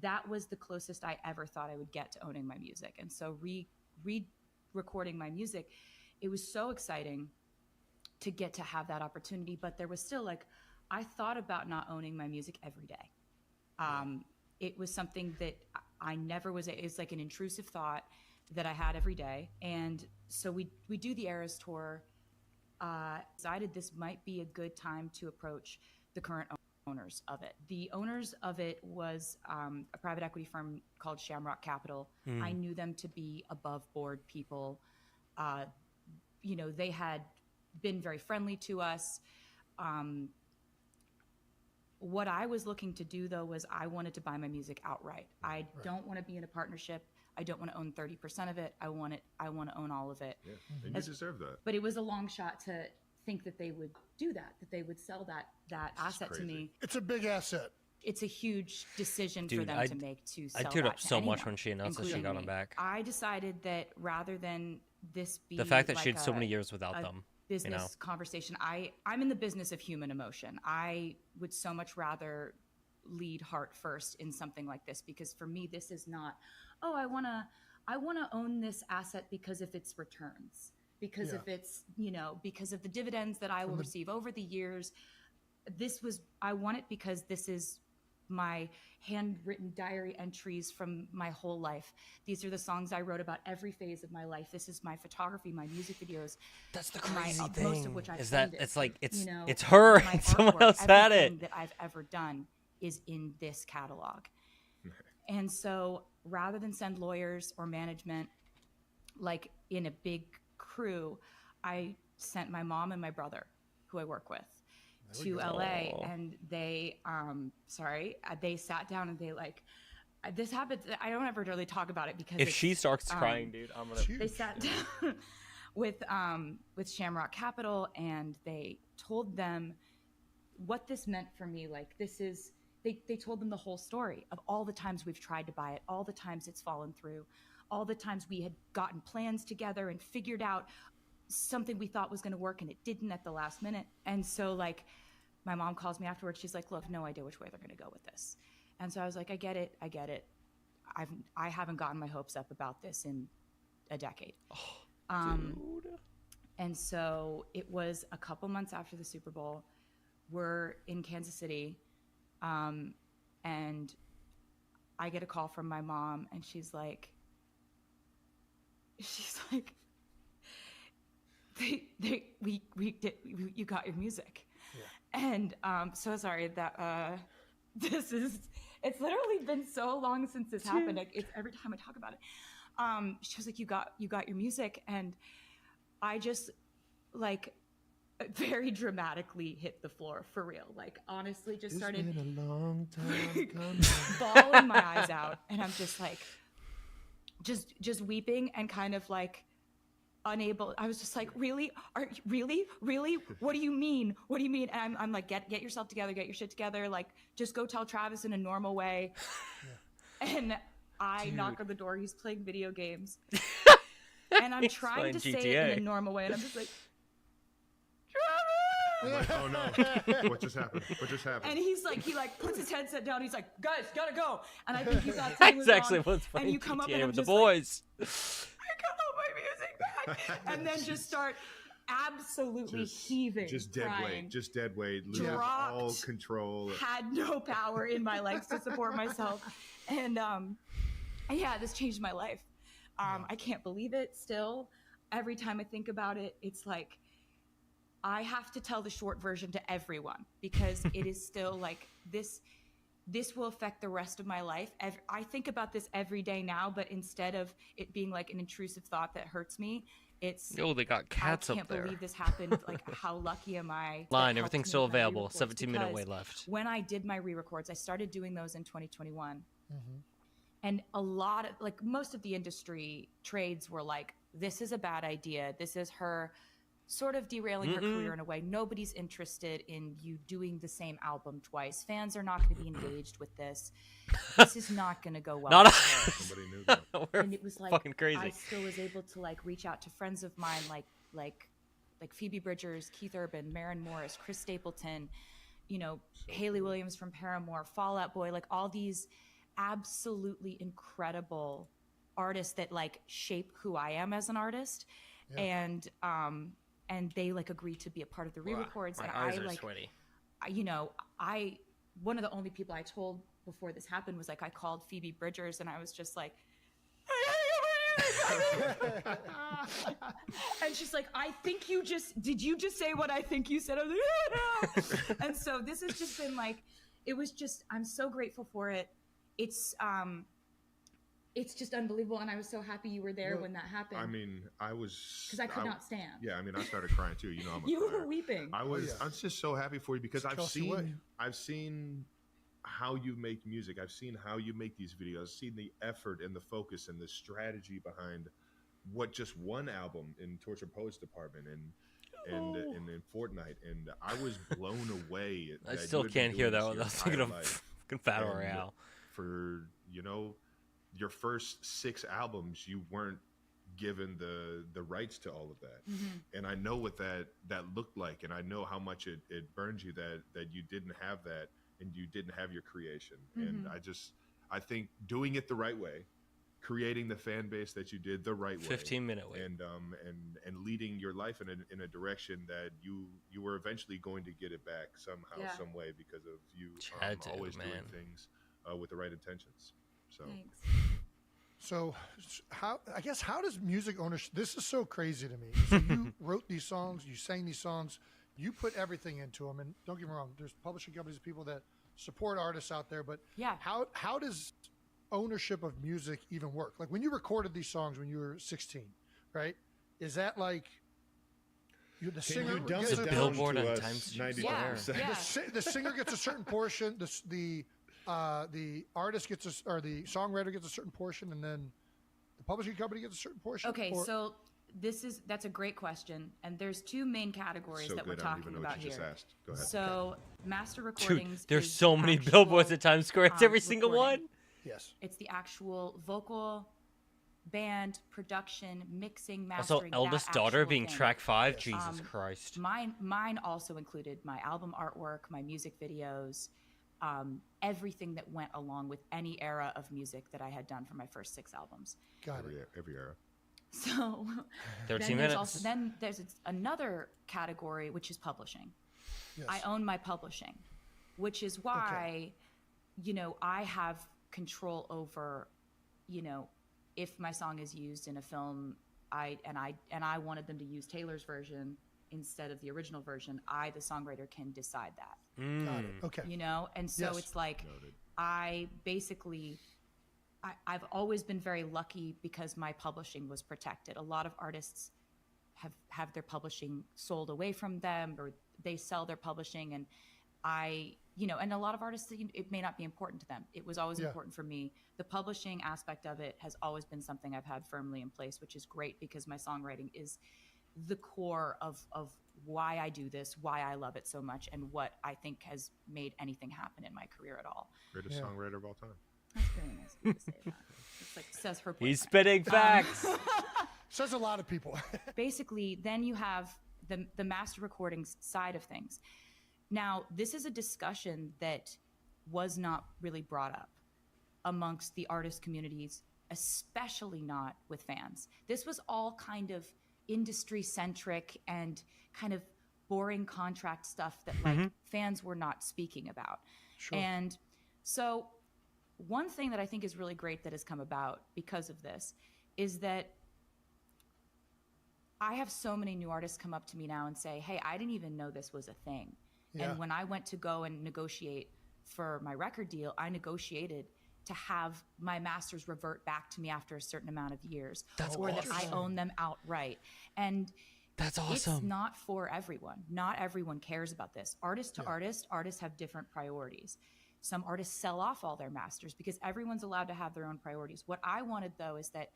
C: that was the closest I ever thought I would get to owning my music. And so re-recording my music, it was so exciting to get to have that opportunity, but there was still I thought about not owning my music every day. It was something that I never was. It's like an intrusive thought that I had every day. And so we do the Eras tour. Decided this might be a good time to approach the current owners of it. The owners of it was a private equity firm called Shamrock Capital. I knew them to be above board people. They had been very friendly to us. What I was looking to do, though, was I wanted to buy my music outright. I don't want to be in a partnership. I don't want to own 30% of it. I want to own all of it.
D: Yeah, and you deserve that.
C: But it was a long shot to think that they would do that they would sell that asset to me.
B: It's a big asset.
C: It's a huge decision for
A: Dude,
C: them to make, to sell
A: I teared
C: that
A: up
C: to
A: so much
C: anyone,
A: when she announced that she
C: including
A: got them
C: me.
A: back.
C: I decided that rather than this be
A: The fact that she
C: like
A: had so
C: a-
A: many years without
C: a
A: them.
C: business conversation, I'm in the business of human emotion. I would so much rather lead heart first in something like this, because for me this is not, I want to own this asset because of its returns, because if it's because of the dividends that I will receive over the years. I want it because this is my handwritten diary entries from my whole life. These are the songs I wrote about every phase of my life. This is my photography, my music videos.
A: That's the
C: my-
A: crazy
C: most
A: thing.
C: of which I've
A: Is that
C: funded,
A: it's like it's
C: you know,
A: it's her
C: my
A: and someone
C: artwork,
A: else had
C: everything
A: it.
C: that I've ever done is in this catalog. And so rather than send lawyers or management like in a big crew, I sent my mom and my brother, who I work with, to LA,
A: Aw.
C: and they they sat down and they this happens. I don't ever really talk about it because
A: If
C: it's,
A: she starts crying, dude, I'm gonna.
C: they sat down with Shamrock Capital, and they told them what this meant for me. Like, this is, they told them the whole story of all the times we've tried to buy it, all the times it's fallen through, all the times we had gotten plans together and figured out something we thought was going to work and it didn't at the last minute. And so my mom calls me afterwards. She's like, look, no idea which way they're going to go with this. And so I was like, I get it. I haven't gotten my hopes up about this in a decade.
A: Dude.
C: And so it was a couple months after the Super Bowl. We're in Kansas City, and I get a call from my mom, and she's like, you got your music. Yeah. And so sorry that it's literally been so long since this happened. It's every time I talk about it. she was like, you got your music. And I just like very dramatically hit the floor for real. Like honestly, just started
D: It's been a long time coming.
C: bawling my eyes out. And I'm just like, just weeping and kind of like unable. I was just like, really? Really? What do you mean? And I'm like, get yourself together, get your shit together. Like, just go tell Travis in a normal way. And I knock on the door. He's playing video games. And I'm trying to say it in a normal way. And I'm just like, Travis!
D: I'm like, oh no, what just happened?
C: And he's like, he like puts his headset down. He's like, guys, gotta go. And I think he thought something was
A: That's actually
C: wrong.
A: what's playing
C: And you come up
A: GTA
C: and I'm
A: with the
C: just
A: boys.
C: like, I got all my music back. And then just start absolutely heaving,
D: just dead
C: crying.
D: weight, just dead weight, losing
C: Dropped.
D: all control.
C: Had no power in my legs to support myself. And yeah, this changed my life. I can't believe it still. Every time I think about it, it's like I have to tell the short version to everyone because it is still like this will affect the rest of my life. I think about this every day now, but instead of it being like an intrusive thought that hurts me, it's
A: They got cats
C: I
A: up
C: can't
A: there.
C: believe this happened. Like, how lucky am I? that
A: Line,
C: helped
A: everything's
C: make
A: still
C: my
A: available.
C: re-records,
A: 17-minute
C: because
A: wait left.
C: When I did my re-records, I started doing those in 2021.
B: Mm-hmm.
C: And a lot of, like, most of the industry trades were like, this is a bad idea. This is her sort of derailing her career in a way. Nobody's interested in you doing the same album twice. Fans are not going to be engaged with this. This is not going to go well.
A: Not
C: for her.
D: Somebody knew that.
A: We're
C: And it was like,
A: fucking crazy.
C: I still was able to like reach out to friends of mine, like Phoebe Bridgers, Keith Urban, Maren Morris, Chris Stapleton, Haley Williams from Paramore, Fall Out Boy, like all these absolutely incredible artists that like shape who I am as an artist.
B: Yeah.
C: And they like agreed to be a part of the re-records.
A: My
C: And
A: eyes
C: I
A: are
C: like,
A: sweaty.
C: one of the only people I told before this happened was like, I called Phoebe Bridgers and I was just like, and she's like, did you just say what I think you said? I was like, yeah. And so this has just been like, I'm so grateful for it. It's just unbelievable. And I was so happy you were there when that happened.
D: I mean, I was
C: because I could not stand.
D: Yeah, I mean, I started crying too. I'm a
C: You
D: crier.
C: were weeping.
D: I was just so happy for you because I've
B: Chelsea Way.
D: seen how you make music. I've seen how you make these videos. I've seen the effort and the focus and the strategy behind what just one album in Torture Poets Department and in Fortnite, and I was blown away.
A: I
D: that
A: still
D: you had been
A: can't hear
D: doing
A: that
D: this
A: without
D: your
A: thinking
D: entire
A: of
D: life.
A: fucking Fat
D: And
A: Royale.
D: For your first 6 albums, you weren't given the rights to all of that. And I know what that looked like, and I know how much it burned you that you didn't have that and you didn't have your creation. And I think doing it the right way, creating the fan base that you did the right way,
A: 15-minute wait,
D: and leading your life in a direction that you were eventually going to get it back somehow, some way, because of you always doing things with the right intentions. So
C: Thanks.
B: So how does music ownership, this is so crazy to me. So you wrote these songs, you sang these songs, you put everything into them, and don't get me wrong, there's publishing companies, people that support artists out there, but how does ownership of music even work? Like when you recorded these songs when you were 16, right? Is that like the singer gets
A: a billboard on Times
D: 95%?
B: The singer gets a certain portion, the artist gets or the songwriter gets a certain portion, and then the publishing company gets a certain portion?
C: Okay, so that's a great question, and there's 2 main categories that we're talking about here.
D: Go ahead.
C: So master recordings.
A: Dude, there's
C: is
A: so many
C: actual,
A: billboards at Times Square. It's every single
C: recording.
A: one.
B: Yes.
C: It's the actual vocal, band, production, mixing,
A: Also,
C: mastering.
A: eldest
C: that
A: daughter
C: actual
A: being
C: thing.
A: track 5. Jesus Christ.
C: Mine also included my album artwork, my music videos, everything that went along with any era of music that I had done for my first 6 albums.
B: Got it.
D: Every era.
C: So
A: 13 minutes.
C: Then there's another category, which is publishing.
B: Yes.
C: I own my publishing, which is why, I have control over, if my song is used in a film, I wanted them to use Taylor's version instead of the original version, I, the songwriter, can decide that.
B: Got it. Okay.
C: And so
B: Yes.
C: it's like,
D: Noted.
C: I basically I've always been very lucky because my publishing was protected. A lot of artists have their publishing sold away from them, or they sell their publishing, and and a lot of artists, it may not be important to them. It was always important for me. The publishing aspect of it has always been something I've had firmly in place, which is great because my songwriting is the core of why I do this, why I love it so much, and what I think has made anything happen in my career at all.
D: Greatest songwriter of all time.
C: That's very nice of you to say that. It's like says her boyfriend.
A: He's spitting facts.
B: Says a lot of people.
C: Basically, then you have the master recordings side of things. Now, this is a discussion that was not really brought up amongst the artist communities, especially not with fans. This was all kind of industry centric and kind of boring contract stuff that like fans were not speaking about.
B: Sure.
C: And so one thing that I think is really great that has come about because of this is that I have so many new artists come up to me now and say, hey, I didn't even know this was a thing. Yeah. And when I went to go and negotiate for my record deal, I negotiated to have my masters revert back to me after a certain amount of years.
A: That's
C: or
A: awesome.
C: that I own them outright. And
A: that's awesome.
C: It's not for everyone. Not everyone cares about this. Artist to artist, artists have different priorities. Some artists sell off all their masters because everyone's allowed to have their own priorities. What I wanted, though, is that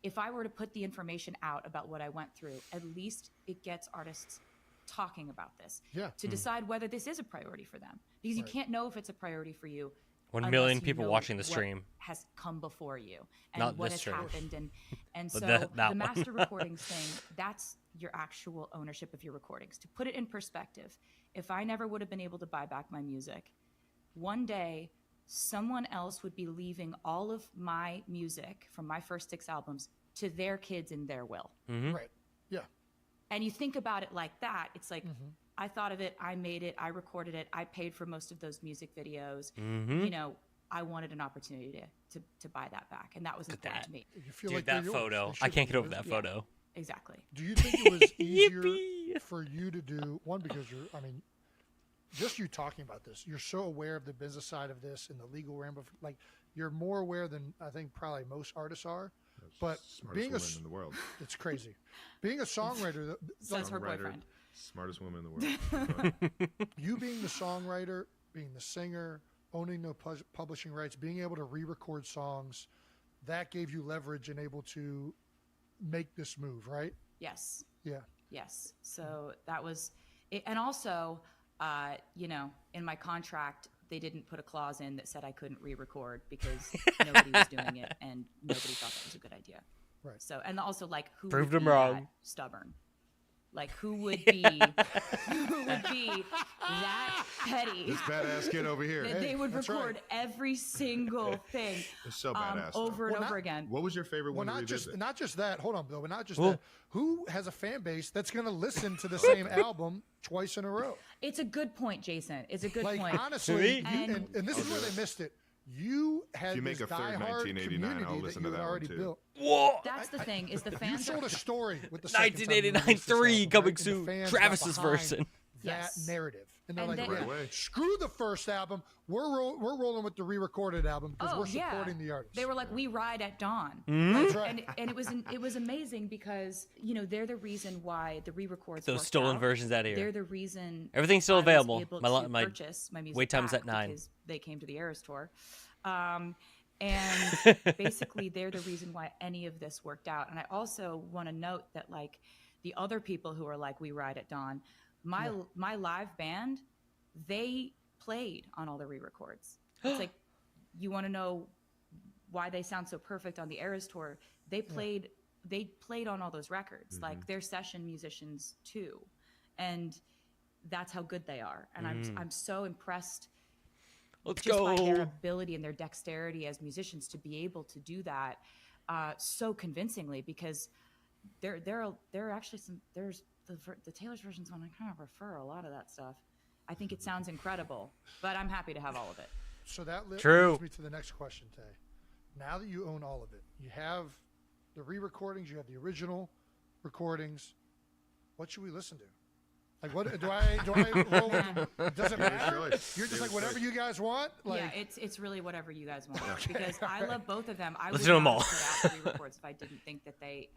C: if I were to put the information out about what I went through, at least it gets artists talking about this to decide whether this is a priority for them. Because you can't know if it's a priority for you.
A: 1 million people watching the stream.
C: What has come before you and
A: Not
C: what
A: this
C: has
A: stream.
C: happened. And so
A: that
C: the
A: one.
C: master recordings thing, that's your actual ownership of your recordings. To put it in perspective, if I never would have been able to buy back my music, one day someone else would be leaving all of my music from my first 6 albums to their kids in their will.
A: Mm-hmm.
B: Right. Yeah.
C: And you think about it like that, it's like, I thought of it, I made it, I recorded it, I paid for most of those music videos. You know, I wanted an opportunity to buy that back, and that was important to me.
B: You feel
A: Dude,
B: like
A: that
B: they're yours.
A: photo.
B: They
A: I
B: should
A: can't
B: be
A: get over
B: yours.
A: that photo.
C: Exactly.
B: Do you think it was easier
A: Yippee.
B: for you to do, one, because just you talking about this, you're so aware of the business side of this and the legal like you're more aware than I think probably most artists are. But being
D: woman in the world.
B: It's crazy. Being a songwriter,
C: Says her boyfriend.
D: Smartest woman in the world.
B: You being the songwriter, being the singer, owning the publishing rights, being able to re-record songs, that gave you leverage and able to make this move, right?
C: Yes.
B: Yeah.
C: Yes. So that was it. And also, in my contract, they didn't put a clause in that said I couldn't re-record because nobody was doing it and nobody thought that was a good idea.
B: Right.
C: So, and also like who
A: Proved
C: would
A: them
C: be
A: wrong.
C: that stubborn? Like who would be that petty?
D: This badass kid over here.
C: That they would
B: that's
C: record
B: right.
C: every single thing
D: It's so badass. though.
C: over and over again.
D: What was your favorite
B: Well,
D: one to
B: not
D: revisit?
B: just that. Hold on, though. But not just
A: Well-
B: that. Who has a fan base that's going to listen to the same album twice in a row?
C: It's a good point, Jason. It's a good
B: Like
C: point.
B: honestly,
C: And-
B: and this is where they missed it. You had
D: If you make
B: this
D: a third
B: diehard
D: 1989, I'll
B: community
D: listen
B: that
D: to
B: you had
D: that one
B: already
D: too.
B: built.
A: Whoa!
C: That's the thing is the
B: You
C: fans
B: sold
C: are,
B: a story with the second time you
A: 1989
B: released this
A: 3
B: album,
A: coming
B: right? And the
A: soon.
B: fans got
A: Travis's
B: behind
A: version.
B: that
C: Yes.
B: narrative, and they're
C: And
B: like,
C: they-
D: Right away.
B: screw the first album. We're rolling with the re-recorded album because we're supporting the artist.
C: They were like, we ride at dawn.
B: That's right.
C: And it was amazing because they're the reason why the re-records
A: Those
C: worked
A: stolen
C: out.
A: versions out of here.
C: They're the reason
A: Everyth's still
C: I was
A: available.
C: able
A: My
C: to
A: my
C: purchase my music
A: wait time's
C: back
A: at 9.
C: because they came to the Eras tour, and basically they're the reason why any of this worked out. And I also want to note that like the other people who are like we ride at dawn, my live band, they played on all the re-records. It's like, you want to know why they sound so perfect on the Eras tour? They played on all those records. Like they're session musicians too, and that's how good they are. And I'm so impressed
A: Let's
C: just by their
A: go.
C: ability and their dexterity as musicians to be able to do that so convincingly, because there are actually there's the Taylor's versions one. I kind of prefer a lot of that stuff. I think it sounds incredible, but I'm happy to have all of it.
B: So that
A: True.
B: leads me to the next question, Tay. Now that you own all of it, you have the re-recordings, you have the original recordings. What should we listen to? Like, what do I roll with? Does it matter?
D: choice.
B: You're just
D: Your
B: like whatever
D: choice.
B: you guys want. Like,
C: Yeah, it's really whatever you guys want because I love both of them. I
A: Let's
C: would
A: do 'em
C: not
A: all.
C: have put out the re-records if I didn't think that they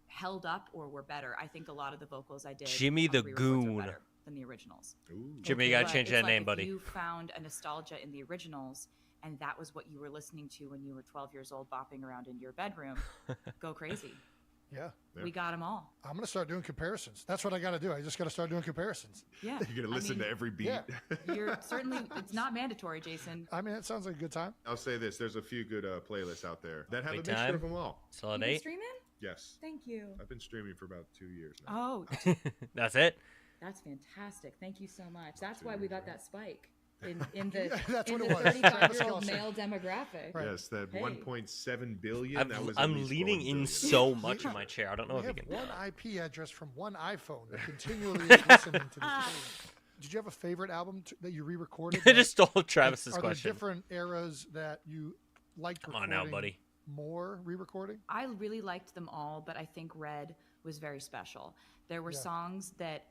C: held up or were better. I think a lot of the vocals I did,
A: Jimmy
C: on
A: the
C: re-records are
A: Goon.
C: better than the originals.
D: Ooh.
A: Jimmy, you gotta
C: But
A: change
C: it's
A: that
C: like
A: name,
C: if
A: buddy.
C: You found a nostalgia in the originals, and that was what you were listening to when you were 12 years old, bopping around in your bedroom. Go crazy.
B: yeah,
C: We got them all.
B: I'm gonna start doing comparisons. That's what I got to do. I just got to start doing comparisons.
C: Yeah,
D: You're gonna listen to every beat.
B: yeah.
C: You're certainly. It's not mandatory, Jason.
B: I mean, it sounds like a good time.
D: I'll say this: there's a few good playlists out there that have
A: Wait,
D: a mixture
A: time?
D: of them all.
A: Still
C: You
A: at
C: been
A: 8.
C: streaming?
D: Yes,
C: Thank you.
D: I've been streaming for about 2 years now.
C: Oh,
A: That's it.
C: that's fantastic. Thank you so much. That's
D: Two
C: why we
D: years,
C: got
D: right?
C: that spike in the
B: Yeah, that's
C: in
B: what
C: the
B: it was.
C: 35-year-old male demographic.
B: Right.
D: Yes, that
C: Hey.
D: 1.7 billion. that was at
A: I'm
D: least
A: leaning
D: 1
A: in
D: billion.
A: so much in my chair. I don't know
B: We
A: if you
B: have
A: can.
B: one IP address from one iPhone that continually is listening to the stream. Did you have a favorite album that you re-recorded?
A: I
B: that-
A: just stole
B: like,
A: Travis's
B: are
A: question.
B: there different eras that you liked
A: Come on
B: recording
A: now, buddy.
B: more re-recording?
C: I really liked them all, but I think Red was very special. There were
B: Yeah.
C: songs that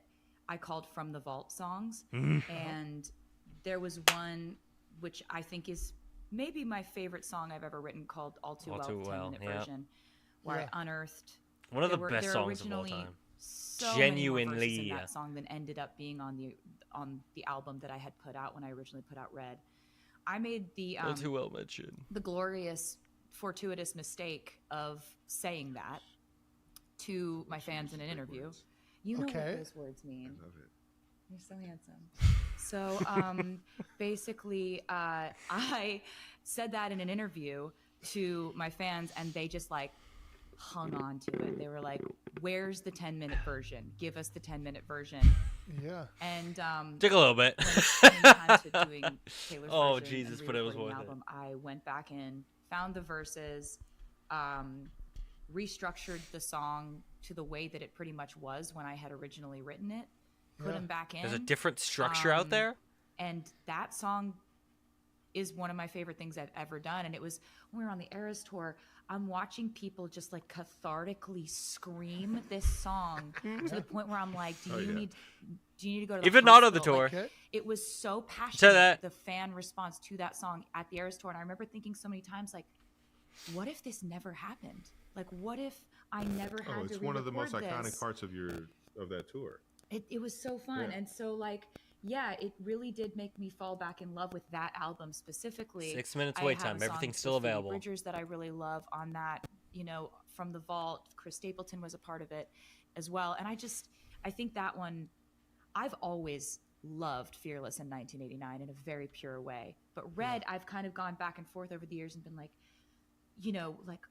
C: I called From the Vault songs,
A: Mm-hmm.
C: and there was one which I think is maybe my favorite song I've ever written called All Too
A: All
C: Well,
A: Too
C: the
A: Well,
C: 10-minute
A: yeah.
C: version, where
B: Yeah.
C: I unearthed
A: One of the
C: there were-
A: best
C: there
A: songs of all
C: originally
A: time.
C: so many more verses
A: Genuinely.
C: in that song than ended up being on the album that I had put out when I originally put out Red. I made the
A: All too well mentioned.
C: the glorious fortuitous mistake of saying that to my fans in an interview. You know
B: Okay.
C: what those words mean.
D: Love it.
C: You're so handsome. So basically, I said that in an interview to my fans, and they just like hung on to it. They were like, "Where's the 10-minute version? Give us the 10-minute version."
B: Yeah.
C: And
A: Took a little bit.
C: when it came time to doing Taylor's
A: Oh,
C: version
A: Jesus,
C: and
A: but it was
C: re-recording the
A: worth it.
C: album, I went back in, found the verses, restructured the song to the way that it pretty much was when I had originally written it, put
B: Yeah.
C: them back in.
A: There's a different structure out there.
C: And that song is one of my favorite things I've ever done. And it was when we were on the Eras tour, I'm watching people just like cathartically scream this song to the point where I'm like, do
D: Oh,
C: you
D: yeah.
C: need to go to the
A: Even not on the
C: hospital?
A: tour.
C: Like,
B: Okay.
C: it was so
A: Say
C: passionate,
A: that.
C: the fan response to that song at the Eras tour. And I remember thinking so many times, like, what if this never happened? Like, what if I never had
D: Oh,
C: to
D: it's one of the most
C: re-record
D: iconic
C: this?
D: parts of that tour.
C: It was so fun.
D: Yeah.
C: And so, like, yeah, it really did make me fall back in love with that album specifically.
A: 6 minutes
C: I
A: wait
C: have
A: time.
C: a song
A: Everything's
C: with
A: still
C: Phoebe
A: available.
C: Bridgers that I really love on that, you know, From the Vault. Chris Stapleton was a part of it as well. And I think that one, I've always loved Fearless in 1989 in a very pure way. But Red, I've kind of gone back and forth over the years and been like, you know, like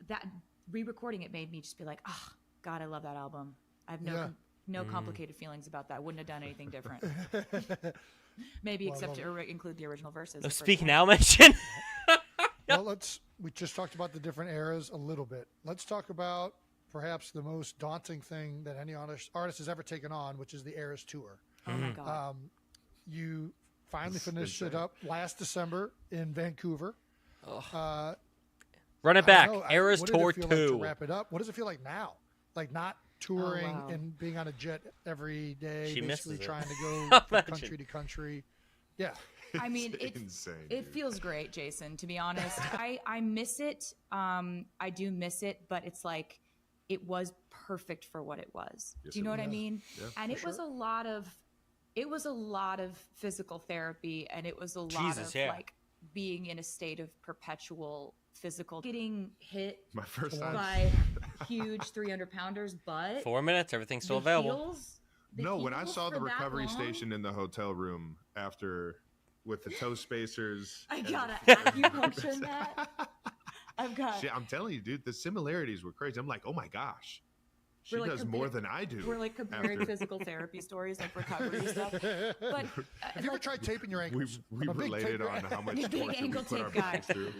C: that re-recording it made me just be like, oh, God, I love that album. I have
B: Yeah.
C: no complicated feelings about that. Wouldn't have done anything different. Maybe
B: Well, I
C: except
B: love
C: to include the original verses.
A: Oh,
C: the first
A: speak
C: one.
A: now mention.
B: Well, we just talked about the different eras a little bit. Let's talk about perhaps the most daunting thing that any artist has ever taken on, which is the Eras Tour.
C: Oh my God.
B: You finally
D: It's
B: finished it
D: insane.
B: up last December in Vancouver.
A: Run it
B: I
A: back.
B: don't know,
A: Eras
B: what did it
A: Tour
B: feel like to
A: 2.
B: wrap it up. What does it feel like now? Like not touring
C: wow.
B: and being on a jet every day,
A: She misses
B: basically
A: it.
B: trying to go from
A: Imagine.
B: country to country. Yeah.
C: I mean,
D: It's
C: it
D: insane.
C: it
D: dude.
C: feels great, Jason. To be honest, I miss it. I do miss it, but it's like it was perfect for what it was.
D: Yes,
C: Do you know
D: it
C: what I
B: was.
C: mean?
D: Yeah,
C: And
B: for
C: it was
B: sure.
C: a lot of physical therapy, and it was a lot
A: Jesus,
C: of
A: yeah.
C: like being in a state of perpetual physical getting hit
D: My first time.
C: by huge 300-pounders, but
A: 4 minutes. Everything's still
C: the
A: available.
C: heels- the
D: No, when I
C: heels
D: saw the
C: for that
D: recovery
C: long-
D: station in the hotel room after with the toe spacers.
C: I
D: and
C: gotta
D: the-
C: acupuncture that. I've got.
D: Shit, I'm telling you, dude, the similarities were crazy. I'm like, oh my gosh, she
C: We're, like,
D: does more than I do.
C: We're like comparing
D: after-
C: physical therapy stories, like recovery stuff. But
B: Have you ever tried taping your ankles?
D: we
B: I'm a big
D: related
B: taper.
D: on how much
C: Big
D: torture we
C: ankle
D: put our
C: tape guy.
D: bodies through.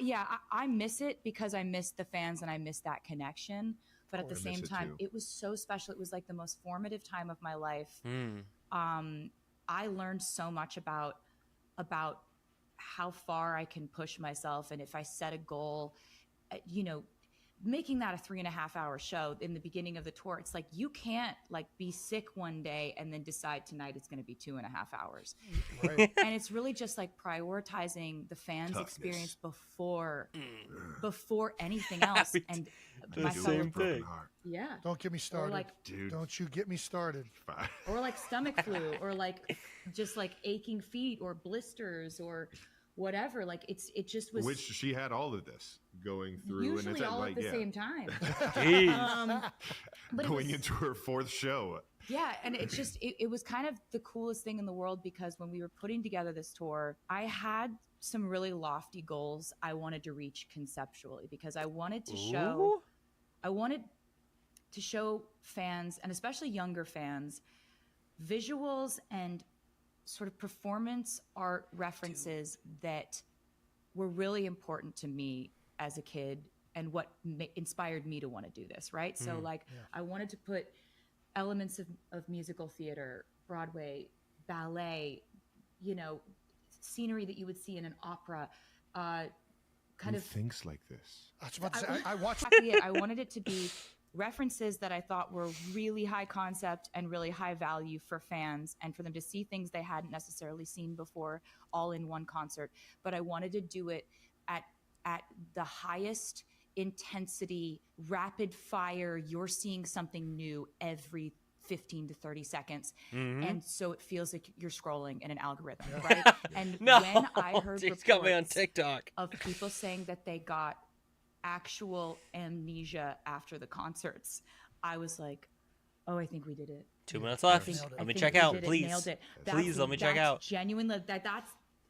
B: Yeah.
C: I miss it because I miss the fans and I miss that connection. But at the
D: I miss
C: same
D: it
C: time,
D: too.
C: it was so special. It was like the most formative time of my life.
A: Mm.
C: I learned so much about how far I can push myself, and if I set a goal, you know, making that a 3.5-hour show in the beginning of the tour, it's like you can't like be sick one day and then decide tonight it's going to be 2.5 hours.
B: Right.
C: And it's really just like prioritizing the fans'
D: Toughness.
C: experience before anything else. And my
A: the
C: fellow
A: same thing.
C: yeah,
B: Don't get me started.
C: like
D: Dude.
B: Don't you get me started.
D: Fine.
C: or like stomach flu or like just like aching feet or blisters or whatever. Like it just was
D: Which she had all of this going through, and
C: usually
D: it's
C: all
D: like,
C: at the
D: yeah,
C: same time.
A: Jeez.
C: But it
D: going
C: was-
D: into her 4th show.
C: Yeah, and it's just it was kind of the coolest thing in the world because when we were putting together this tour, I had some really lofty goals I wanted to reach conceptually because I wanted to show fans, and especially younger fans, visuals and sort of performance art references that were really important to me as a kid and what inspired me to want to do this, right? So like I wanted to put elements of musical theater, Broadway, ballet, you know, scenery that you would see in an opera, kind
D: Who
C: of
D: thinks like this?
B: I was about to say, I watched.
C: exactly it. I wanted it to be references that I thought were really high concept and really high value for fans and for them to see things they hadn't necessarily seen before all in one concert. But I wanted to do it at the highest intensity, rapid fire. You're seeing something new every 15 to 30 seconds. And so it feels like you're scrolling in an algorithm, right? And
A: No,
C: when I heard
A: she's got me on
C: reports
A: TikTok.
C: of people saying that they got actual amnesia after the concerts, I was like, oh, I think we did it.
A: 2 minutes
C: I
A: left.
C: think-
A: Let
C: I
A: me
C: think
A: check
C: we
A: out,
C: did it,
A: please.
C: nailed it.
A: Please let me check out.
C: Genuinely, that's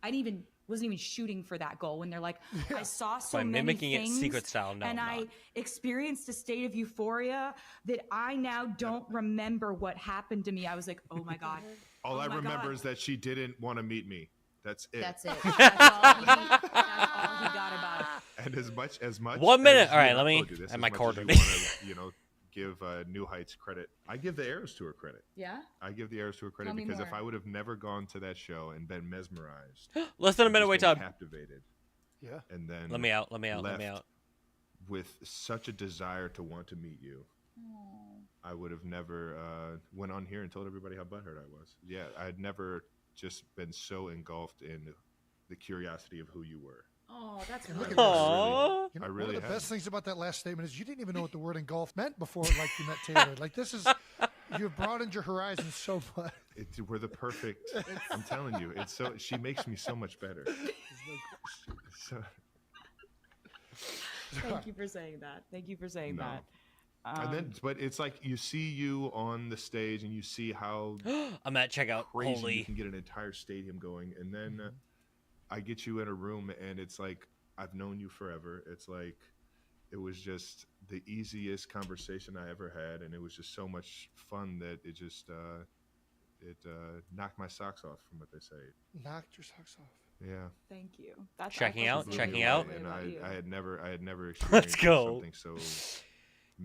C: I didn't even wasn't even shooting for that goal when they're like, I saw so
A: By
C: many
A: mimicking it
C: things
A: secret style, no,
C: and
A: I'm
C: I
A: not.
C: experienced a state of euphoria that I now don't remember what happened to me. I was like, oh my god.
D: All
C: Oh
D: I
C: my
D: remember
C: God.
D: is that she didn't want to meet me. That's it.
C: That's it. That's all he got about it.
D: And as much
A: 1 minute.
D: as
A: All right,
D: you-
A: let
D: I've
A: me-
D: told you this,
A: at
D: as
A: my
D: much
A: quarter.
D: as you wanna, give New Heights credit. I give the Eras Tour credit.
C: Yeah.
D: I give the Eras Tour credit
C: Tell me
D: because if
C: more.
D: I would have never gone to that show and been mesmerized,
A: Less than a minute
D: just
A: wait
D: been
A: time.
D: captivated,
B: Yeah.
D: and then
A: Let me out. Let me out. Let me
D: left
A: out.
D: with such a desire to want to meet you, I would have never went on here and told everybody how butthurt I was. Yeah, I had never just been so engulfed in the curiosity of who you were.
C: Oh, that's
B: Look
C: really
B: at
C: cool.
A: Aww.
B: You know,
D: I
B: one
D: really
B: of the
D: have.
B: best things about that last statement is you didn't even know what the word engulf meant before, like you met Taylor. Like this is, you've broadened your horizons so much.
D: We're the perfect. I'm telling you, it's so. She makes me so much better. So,
C: Thank you for saying that. Thank you for saying
D: No.
C: that.
D: and then, but it's like you see you on the stage, and you see how
A: I'm at checkout.
D: crazy you
A: Holy.
D: can get an entire stadium going, and then I get you in a room, and it's like I've known you forever. It's like it was just the easiest conversation I ever had, and it was just so much fun that it just knocked my socks off, from what they say.
B: Knocked your socks off.
D: Yeah.
C: Thank you. That's
A: Checking
C: I felt
A: out,
C: the same
A: checking
C: way
A: out.
C: about
D: And
C: you.
D: I had never experienced
A: go.
D: something so.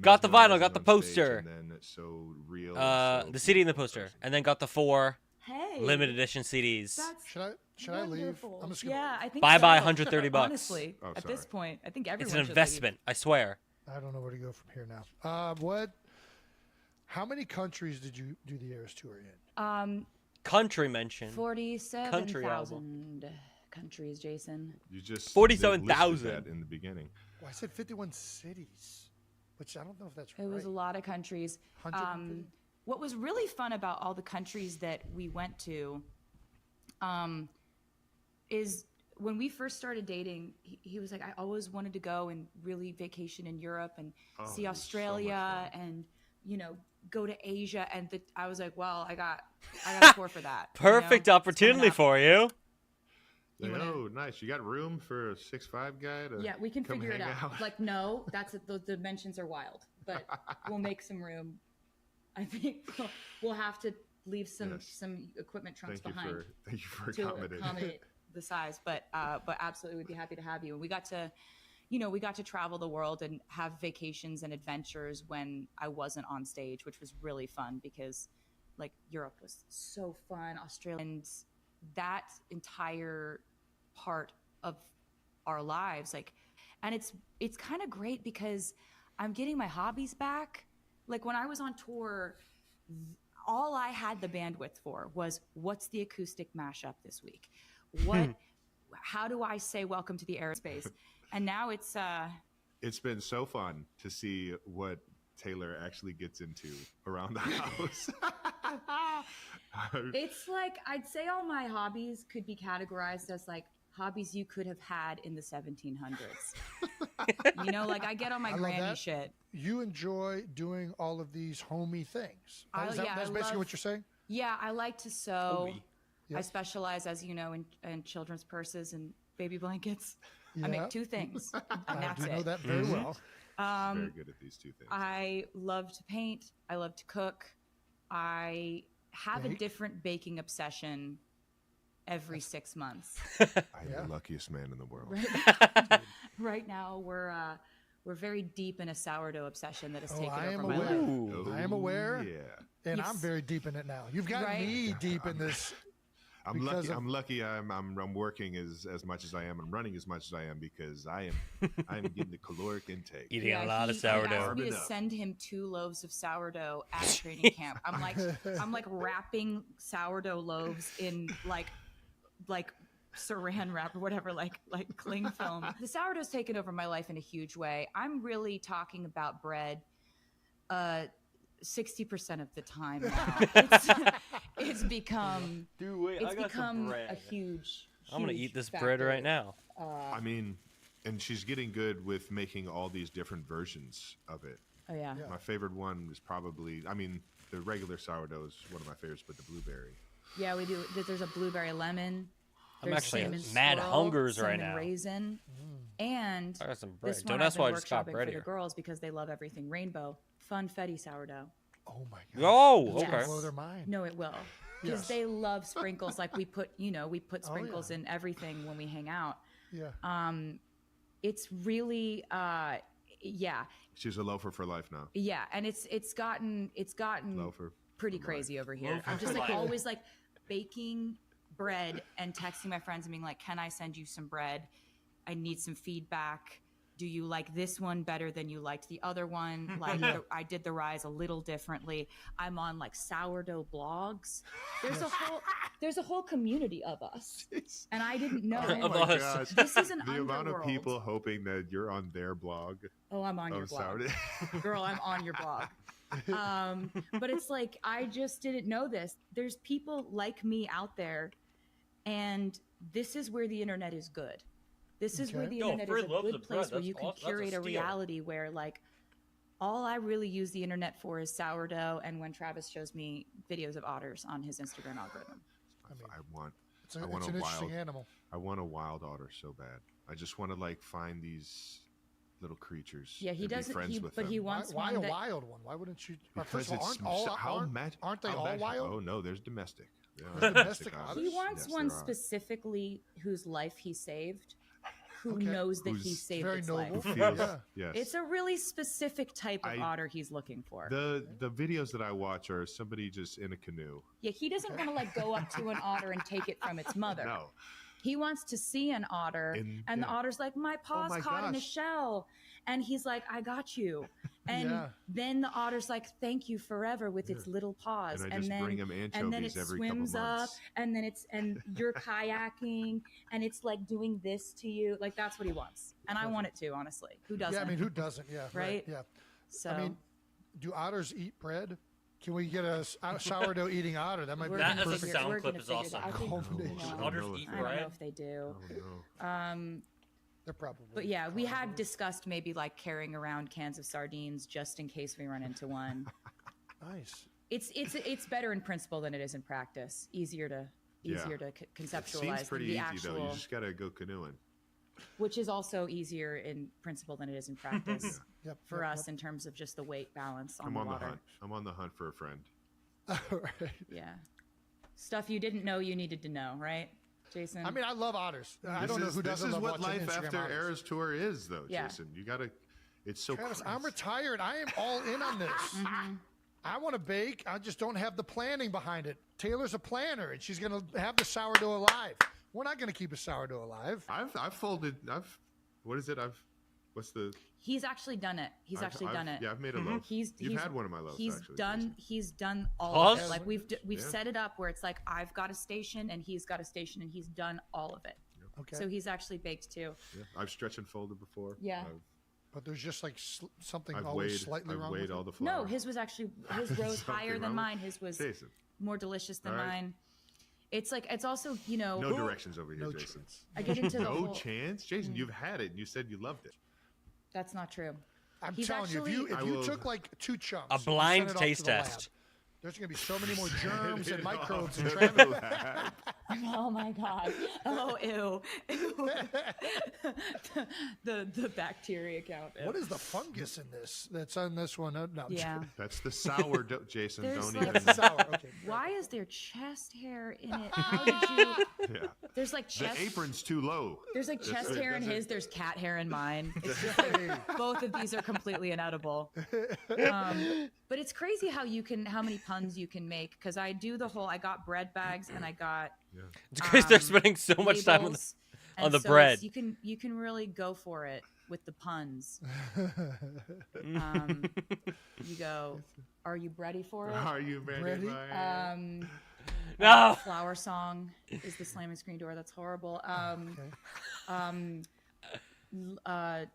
A: Got the vinyl, got
D: mesmerizing
A: the
D: on stage,
A: poster.
D: and then so real. and so
A: The CD and the
D: beautiful in
A: poster,
D: person.
A: and then got the 4
C: Hey,
A: limited edition CDs.
C: That's
B: Should I leave?
C: wonderful.
B: I'm just gonna.
C: Yeah, I think
A: Bye
C: so.
A: bye, 130 bucks.
C: Honestly,
D: Oh,
C: at this
D: sorry.
C: point, I think everyone
A: It's an
C: should leave.
A: investment. I swear.
B: I don't know where to go from here now. How many countries did you do the Eras tour in?
A: Country mention.
C: 47,000 countries, Jason.
D: You just
A: 47,000.
D: listed that in the beginning.
B: Well, I said 51 cities, which I don't know if that's
C: It
B: right.
C: was a lot of countries.
B: 150?
C: What was really fun about all the countries that we went to is when we first started dating, he was like, I always wanted to go and really vacation in Europe and
D: Oh,
C: see
D: it was so much
C: Australia
D: fun.
C: and, you know, go to Asia. And I was like, well, I got a tour for that. you know?
A: Perfect
C: It's coming
A: opportunity
C: up.
A: for you.
C: You
D: Like,
C: wanna-
D: oh, nice. You got room for a 6'5" guy to
C: Yeah, we can
D: come
C: figure it
D: hang
C: out. Like, no, the dimensions are wild, but we'll make some room. I think we'll have to leave some
D: Yes.
C: equipment trunks
D: thank
C: behind
D: you for
C: to
D: accommodating.
C: accommodate the size. But absolutely, we'd be happy to have you. And we got to, we got to travel the world and have vacations and adventures when I wasn't on stage, which was really fun because, like, Europe was so fun, Australia, and that entire part of our lives, like, And it's kind of great because I'm getting my hobbies back. Like when I was on tour, all I had the bandwidth for was what's the acoustic mashup this week? How do I say welcome to the aerospace? And now it's
D: been so fun to see what Taylor actually gets into around the house.
C: it's like I'd say all my hobbies could be categorized as like hobbies you could have had in the 1700s. You know, like I get on my granny shit.
B: You enjoy doing all of these homey things. That's basically what you're saying?
C: Yeah, I like to sew.
B: Yep.
C: I specialize, as you know, in children's purses and baby blankets.
B: Yeah.
C: I make 2 things, and that's
B: I do
C: it.
B: know that very well.
D: Very good at these 2 things.
C: I love to paint. I love to cook. I have a different baking obsession every 6 months.
D: I'm the luckiest man in the world.
C: Right now, we're very deep in a sourdough obsession that has taken
B: I am
C: over my
B: aware.
C: life.
B: I am aware.
D: Yeah.
B: And I'm very deep in it now. You've got me deep in this.
D: I'm lucky. I'm working as much as I am and running as much as I am because I'm getting the caloric intake.
A: Eating a lot of sourdough.
C: He asked me to send him 2 loaves of sourdough at training camp. I'm like wrapping sourdough loaves in like saran wrap or whatever, like cling film. The sourdough's taken over my life in a huge way. I'm really talking about bread 60% of the time now. It's become a huge
A: I'm gonna eat this
C: factor.
A: bread right now.
D: I mean, and she's getting good with making all these different versions of it.
C: Oh yeah.
D: My favorite one is probably, I mean, the regular sourdough is one of my favorites, but the blueberry.
C: Yeah, we do. There's a blueberry lemon.
A: I'm
C: There's
A: actually
C: cinnamon
A: mad
C: swirl,
A: hungers right
C: cinnamon
A: now.
C: Raisin, and
A: I got some bread.
C: this
A: Don't
C: one
A: ask
C: I've
A: why I
C: been
A: just got
C: workshopping
A: bread
C: for
A: here.
C: the girls because they love everything rainbow. Funfetti sourdough.
B: Oh my god.
A: Oh,
C: Yes.
A: okay.
B: Blow their mind.
C: No, it will. Because
B: Yes.
C: they love sprinkles. Like we put sprinkles in everything when we hang out.
B: Yeah.
C: It's really, yeah.
D: She's a loafer for life now.
C: Yeah. And it's gotten
D: Loafer.
C: pretty crazy over here. I'm just like always like baking bread and texting my friends and being like, can I send you some bread? I need some feedback. Do you like this one better than you liked the other one? Like I did the rise a little differently. I'm on like sourdough blogs. There's a whole community of us, and I didn't know.
D: Oh my
A: us.
D: gosh.
C: This is an
D: The amount of
C: underworld.
D: people hoping that you're on their blog.
C: Oh, I'm on your
D: of
C: blog,
D: sourdough.
C: girl. I'm on your blog. But it's like I just didn't know this. There's people like me out there, and this is where the internet is good. This is where the internet is a good place where you can curate a reality where like all I really use the internet for is sourdough and when Travis shows me videos of otters on his Instagram algorithm.
D: I want
B: It's
D: an
B: a interesting
D: wild
B: animal.
D: I want a wild otter so bad. I just want to like find these little creatures.
C: Yeah, he
D: and be
C: doesn't.
D: friends with
C: But
D: them.
C: he wants
B: Why
C: one
B: a
C: that,
B: wild one? Why wouldn't you?
D: Because
B: First of all,
D: it's
B: aren't they all wild?
D: Oh no, there's domestic. Yeah,
B: There's domestic
D: otters.
C: he wants
D: Yes,
C: one
D: there are.
C: specifically whose life he saved, who
B: Okay.
C: knows that he
D: Who's
C: saved
B: very
C: its
B: noble.
C: life.
D: Who feels-
B: Yeah.
D: Yes.
C: It's a really specific type of otter he's looking for.
D: The videos that I watch are somebody just in a canoe.
C: Yeah, he doesn't want to like go up to an otter and take it from its mother.
D: No.
C: He wants to see an otter, and the otter's like, my paw's
D: my
C: caught in a
D: gosh.
C: shell. And he's like, I got you. And
B: Yeah.
C: then the otter's like, thank you forever with its little paws.
D: And I just
C: then,
D: bring him
C: and then
D: anchovies
C: it
D: every couple
C: swims up,
D: months.
C: and then and you're kayaking, and it's like doing this to you. Like, that's what he wants. And I want it too, honestly. Who doesn't?
B: Yeah, I mean, who doesn't? Yeah.
C: Right?
B: Yeah.
C: So,
B: I mean, do otters eat bread? Can we get a sourdough eating otter? That might be
A: That
B: the
A: as a
B: perfect
A: sound
C: we're
A: clip
C: gonna
A: is
C: figure
A: awesome.
C: that out. I think,
B: combination.
C: you know,
D: don't
A: Otters
D: know if
A: eat
C: I don't
A: bread?
C: know if they do.
D: Oh, no.
B: They're probably.
C: But yeah, we have discussed maybe like carrying around cans of sardines just in case we run into one.
B: Nice.
C: It's better in principle than it is in practice. Easier to
D: It
C: conceptualize
D: seems
C: than
D: pretty
C: the
D: easy
C: actual,
D: though. You just gotta go canoeing.
C: which is also easier in principle than it is in practice
B: Yep.
C: for
B: yep,
C: us in terms of just the weight balance on
D: I'm
C: the
D: on the
C: water.
D: hunt. I'm on the hunt for a friend.
B: Yep. All right.
C: Yeah, stuff you didn't know you needed to know, right, Jason?
B: I mean, I love otters. I don't know who doesn't
D: This is
B: love
D: what
B: watching
D: life
B: Instagram
D: after
B: otters.
D: Eras Tour is, though,
C: Yeah.
D: Jason. You gotta. It's so.
B: Travis,
D: crazy.
B: I'm retired. I am all in on this.
C: Mm-hmm.
B: I want to bake. I just don't have the planning behind it. Taylor's a planner, and she's going to have the sourdough alive. We're not going to keep a sourdough alive.
D: I've folded. What is it? I've What's the?
C: He's actually done it. He's actually done it.
D: Yeah, I've made a loaf. You've had one of my loaves.
C: He's
D: actually,
C: done.
D: Jason.
C: He's done all
A: Pause?
C: of it. Like we've set it up where it's like I've got a station and he's got a station and he's done all of it.
B: Okay.
C: So he's actually baked too.
D: Yeah, I've stretched and folded before.
C: Yeah.
B: But there's just like something
D: I've
B: always
D: weighed,
B: slightly
D: I've
B: wrong.
D: weighed
B: with
D: all
B: it.
D: the flour.
C: No, his rose higher than mine. His was
D: Jason.
C: more delicious than
D: All right.
C: mine. It's like it's also
D: No directions over here,
B: No
D: Jason.
B: chance.
C: I get into the
D: No
C: whole,
D: chance, Jason. You've had it and you said you loved it.
C: That's not true.
B: I'm
C: He's
B: telling you, if
D: I
B: you
D: will-
B: took like 2 chunks,
A: A
B: and
A: blind
B: sent it off
A: taste
B: to the lab,
A: test.
B: there's going to be so many more germs and
D: It
B: microbes
D: off
B: and
D: to
B: travel.
D: the lab.
C: Oh my god. Oh ew. Ew. the bacteria count.
B: What is the fungus in this? That's on this one. No.
C: Yeah.
D: That's the sourdough, Jason.
C: There's
D: Don't
C: like-
D: even.
B: Sour. Okay.
C: Why is there chest hair in it? How did you?
D: Yeah.
C: There's like
D: The
C: chest.
D: apron's too low.
C: There's like
D: That's
C: chest
D: it,
C: hair in
D: that's it.
C: his. There's cat hair in mine. It's just like, both of these are completely inedible. But it's crazy how many puns you can make. Because I do the whole. I got bread bags and I got.
A: It's because they're spending so much time on
C: labels,
A: on
C: and
A: the
C: so
A: bread.
C: You can really go for it with the puns. You go. Are you ready for it?
D: Are you ready?
B: Ready?
D: Ryan?
A: No.
C: Flower song is the slamming screen door. That's horrible.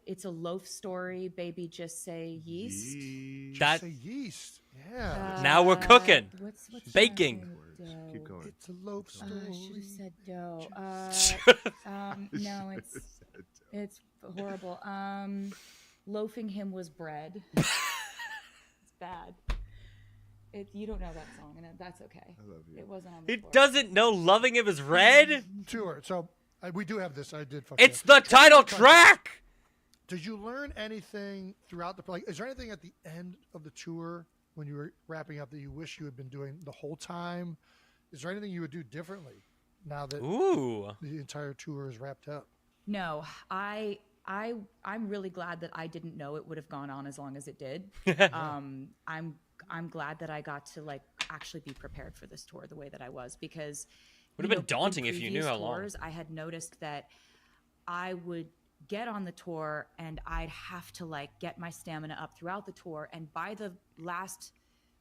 C: It's a loaf story. Baby, just say yeast.
D: Yeesh.
A: That-
B: Say yeast. Yeah.
A: Now we're cooking.
C: What's
A: Baking.
C: Dough.
D: Keep going.
B: It's a loaf story.
C: I should have said dough. No, it's horrible. Loafing him was bread. It's bad. You don't know that song, and that's okay.
D: I love you.
C: It wasn't on the
A: He
C: floor.
A: doesn't know loving him is red.
B: Tour. So we do have this. I did. Fuck
A: It's
B: that.
A: the title track.
B: Did you learn anything throughout the? Like, is there anything at the end of the tour when you were wrapping up that you wish you had been doing the whole time? Is there anything you would do differently now that
A: Ooh.
B: the entire tour is wrapped up?
C: No, I'm really glad that I didn't know it would have gone on as long as it did. I'm glad that I got to like actually be prepared for this tour the way that I was, because
A: Would have
C: you
A: been
C: know, in
A: daunting if you knew
C: previous
A: how long.
C: tours, I had noticed that I would get on the tour and I'd have to like get my stamina up throughout the tour, and by the last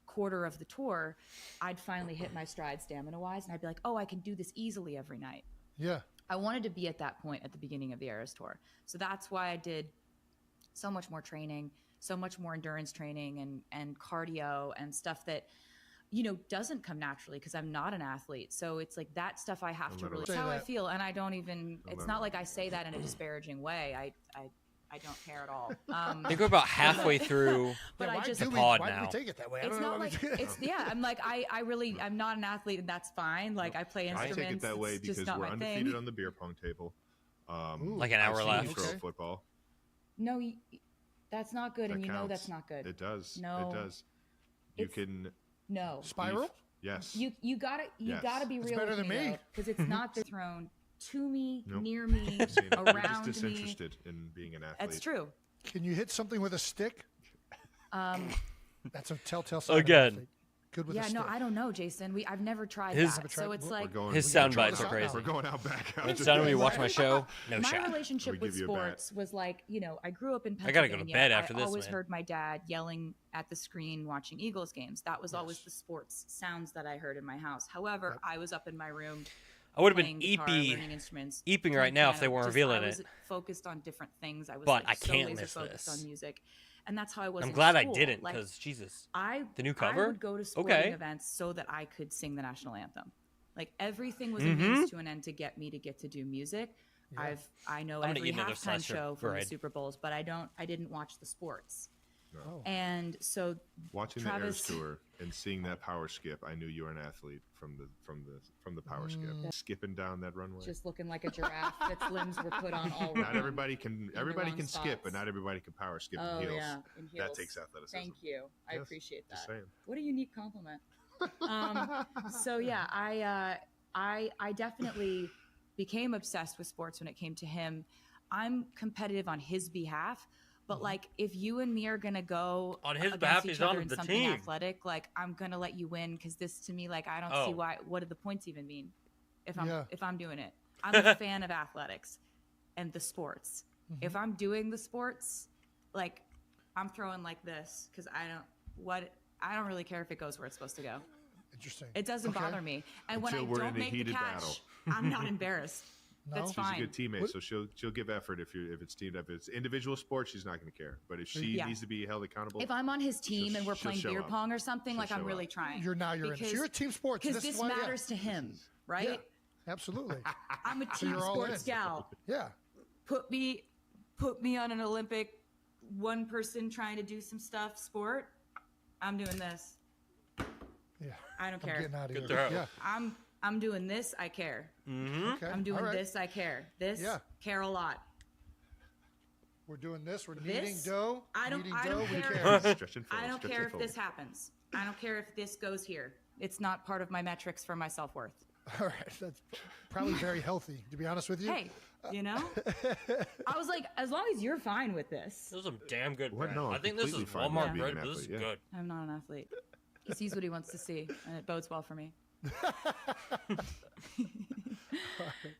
C: quarter of the tour, I'd finally hit my stride stamina wise, and I'd be like, oh, I can do this easily every night.
B: Yeah.
C: I wanted to be at that point at the beginning of the Eras tour. So that's why I did so much more training, so much more endurance training and cardio and stuff that, you know, doesn't come naturally because I'm not an athlete. So it's like that stuff I have to really,
B: Say
C: that's how I
B: that.
C: feel. And I don't even, it's not like I say that in a disparaging way. I don't care at all.
A: I think we're about halfway through.
C: But
B: Yeah,
C: I
B: why
C: just,
B: do we,
A: pod
B: why do we
A: now.
B: take it that way? I
C: it's
B: don't know
C: not
B: why
C: like,
B: we do-
C: it's, yeah, I'm like, I'm not an athlete and that's fine. Like I play
D: I
C: instruments.
D: take it that way
C: it's just
D: because
C: not
D: we're
C: my
D: undefeated
C: thing.
D: on the beer pong table.
B: Ooh.
A: Like an hour
D: I've seen
A: left.
D: you throw
B: Okay.
D: a football.
C: No, that's not good.
D: That
C: And you know
D: counts.
C: that's not good.
D: It does.
C: No.
D: It does. You
C: It's-
D: can.
C: No.
B: Spiral?
D: Yes.
C: You gotta
D: Yes.
C: be
B: It's
C: real
B: better
C: with
B: than me.
C: because it's not thrown to me,
D: Nope.
C: near me,
D: I've seen it. You're
C: around
D: just
C: me.
D: disinterested in being an athlete.
C: That's true.
B: Can you hit something with a stick? That's a telltale sign. of an
A: Again.
B: athlete. Good with a
C: Yeah,
B: stick.
C: no, I don't know, Jason. I've never tried
A: His-
C: that.
B: Never
C: So
B: tried-
C: it's
B: we're
C: like
D: Going,
A: His
B: We
A: sound
B: gotta
A: bites
B: try
A: are
B: this out
A: crazy.
D: We're going out back. out.
A: Next time we watch my show, no
C: my
A: shot.
C: relationship
D: We
C: with
D: give you a bat.
C: sports was like, you know, I grew up in
A: I
C: Pennsylvania.
A: gotta go to bed after
C: I
A: this,
C: always
A: man.
C: heard my dad yelling at the screen watching Eagles games. That was always the sports sounds that I heard in my house. However, I was up in my room
A: I would have been
C: playing guitar,
A: eeping
C: learning instruments,
A: right
C: playing
A: now if they
C: piano.
A: weren't
C: Just,
A: revealing
C: I was
A: it.
C: focused on different things. I was
A: But
C: like,
A: I can't
C: so laser
A: miss
C: focused
A: this.
C: on music, and that's how I was.
A: I'm
C: in
A: glad I
C: school.
A: didn't
C: Like,
A: because Jesus.
C: I
A: The new
C: I
A: cover?
C: would go to sporting
A: Okay.
C: events so that I could sing the national anthem. Like everything was a means to an end to get me to get to do music.
B: Yeah.
C: I know
A: I'm gonna
C: every
A: eat another
C: halftime
A: slice for
C: show from the
A: bread.
C: Super Bowls, but I didn't watch the sports.
B: Oh.
C: And so
D: Watching
C: Travis-
D: the Eras tour and seeing that power skip, I knew you were an athlete from the power skip, skipping down that runway.
C: just looking like a giraffe, its limbs were put on all
D: Not
C: wrong.
D: everybody can.
C: the
D: Everybody
C: wrong
D: can skip, but
C: spots.
D: not everybody can power skip
C: Oh
D: in heels.
C: yeah, in heels.
D: That takes athleticism.
C: Thank you. I
D: Yes,
C: appreciate that.
D: Just saying.
C: What a unique compliment. So yeah, I definitely became obsessed with sports when it came to him. I'm competitive on his behalf, but like if you and me are gonna go
A: On his
C: against
A: behalf,
C: each
A: he's
C: other
A: on
C: in
A: the
C: something
A: team.
C: athletic, like I'm gonna let you win because this to me, like I don't see
A: Oh.
C: why. What do the points even mean?
B: Yeah.
C: If I'm doing it, I'm a fan of athletics and the sports. If I'm doing the sports, like I'm throwing like this because I don't really care if it goes where it's supposed to go.
B: Interesting.
C: It doesn't bother me. And
D: Until
C: when
D: we're
C: I
D: in
C: don't
D: a
C: make the
D: heated
C: catch,
D: battle.
C: I'm not embarrassed. That's
B: She's
C: fine.
D: She's a good teammate, so she'll give effort if it's teamed up. If it's individual sports, she's not going to care. But if she needs to be held accountable,
C: If I'm on his team and we're
D: she'll
C: playing
D: show
C: beer
D: up.
C: pong or something,
D: She'll
C: like I'm
D: show
C: really
D: up.
C: trying.
B: You're in. So you're a team sports.
C: Because this matters to him, right?
B: Yeah, absolutely.
C: I'm a team
B: you're all
C: sports
B: in.
C: gal.
B: Yeah.
C: Put me on an Olympic one person trying to do some stuff sport. I'm doing this.
B: Yeah.
C: I don't
B: I'm
C: care.
B: getting out of
A: Good
B: here.
A: throw.
B: Yeah.
C: I'm doing this. I care.
B: Okay.
C: I'm doing
B: all right.
C: this. I care. This care a lot.
B: We're doing this. We're kneading
C: This,
B: dough.
C: I don't
B: Kneading dough. We
C: care.
B: care.
D: Stretch and fold,
C: I don't
D: stretch
C: care
D: and
C: if
D: fold.
C: this happens. I don't care if this goes here. It's not part of my metrics for my self-worth.
B: All right. That's probably very healthy, to be honest with you.
C: Hey, you know? I was like, as long as you're fine with this.
A: This is some damn good
D: What?
A: bread.
D: No,
A: I think this is
D: completely fine with
A: Walmart
D: being
A: bread,
D: an
A: but this is
D: athlete, yeah.
A: good.
C: I'm not an athlete. He sees what he wants to see, and it bodes well for me.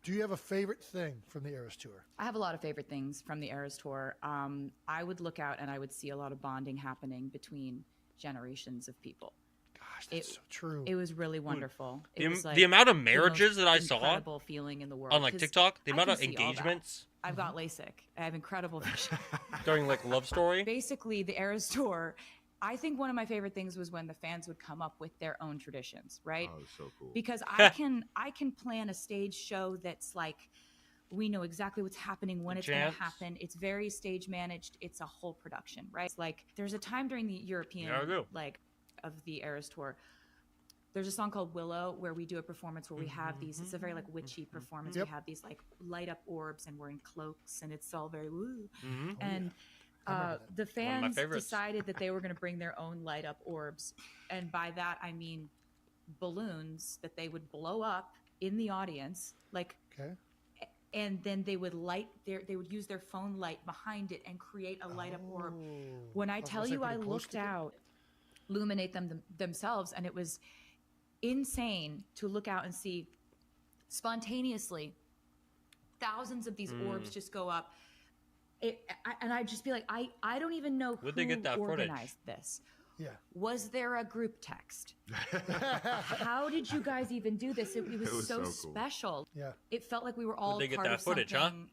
B: Do you have a favorite thing from the Eras Tour?
C: I have a lot of favorite things from the Eras Tour. I would look out and I would see a lot of bonding happening between generations of people.
B: Gosh, that's so true.
C: It was really wonderful. It
A: The,
C: was like
A: the amount of
C: the
A: marriages
C: most
A: that I saw
C: incredible feeling in the world
A: on like
C: 'cause
A: TikTok, the
C: I
A: amount
C: can
A: of
C: see all that.
A: engagements
C: I've got LASIK. I have incredible vision.
A: during like Love Story.
C: Basically, the Eras Tour. I think one of my favorite things was when the fans would come up with their own traditions, right?
D: Oh, so cool.
C: Because I can plan a stage show that's like we know exactly what's happening when it's going to
A: Chance.
C: happen. It's very stage managed. It's a whole production, right? It's like there's a time during the European
A: Yeah, I do.
C: like of the Eras Tour. There's a song called Willow where we do a performance where we have these. It's a very like witchy performance.
B: Yep.
C: We have these like light up orbs and we're in cloaks and it's all very woo.
A: Mhm.
C: And
B: remember
C: the
A: One of my
C: fans
A: favorites.
C: decided that they were going to bring their own light up orbs, and by that I mean balloons that they would blow up in the audience, like,
B: Okay.
C: and then they would they would use their phone light behind it and create a light up orb. When I
B: was
C: tell
B: gonna say
C: you, I
B: pretty close
C: looked
B: to it.
C: out, illuminate themselves, and it was insane to look out and see spontaneously thousands of these orbs just go up. And I'd just be like, I don't even know
A: Where'd
C: who
A: they get that footage?
C: organized this.
B: Yeah.
C: Was there a group text? How did you guys even do this? It was,
D: was
C: so,
D: so cool.
C: special.
B: Yeah.
C: It felt like we were all
A: they get
C: part
A: that
C: of
A: footage, huh?
C: something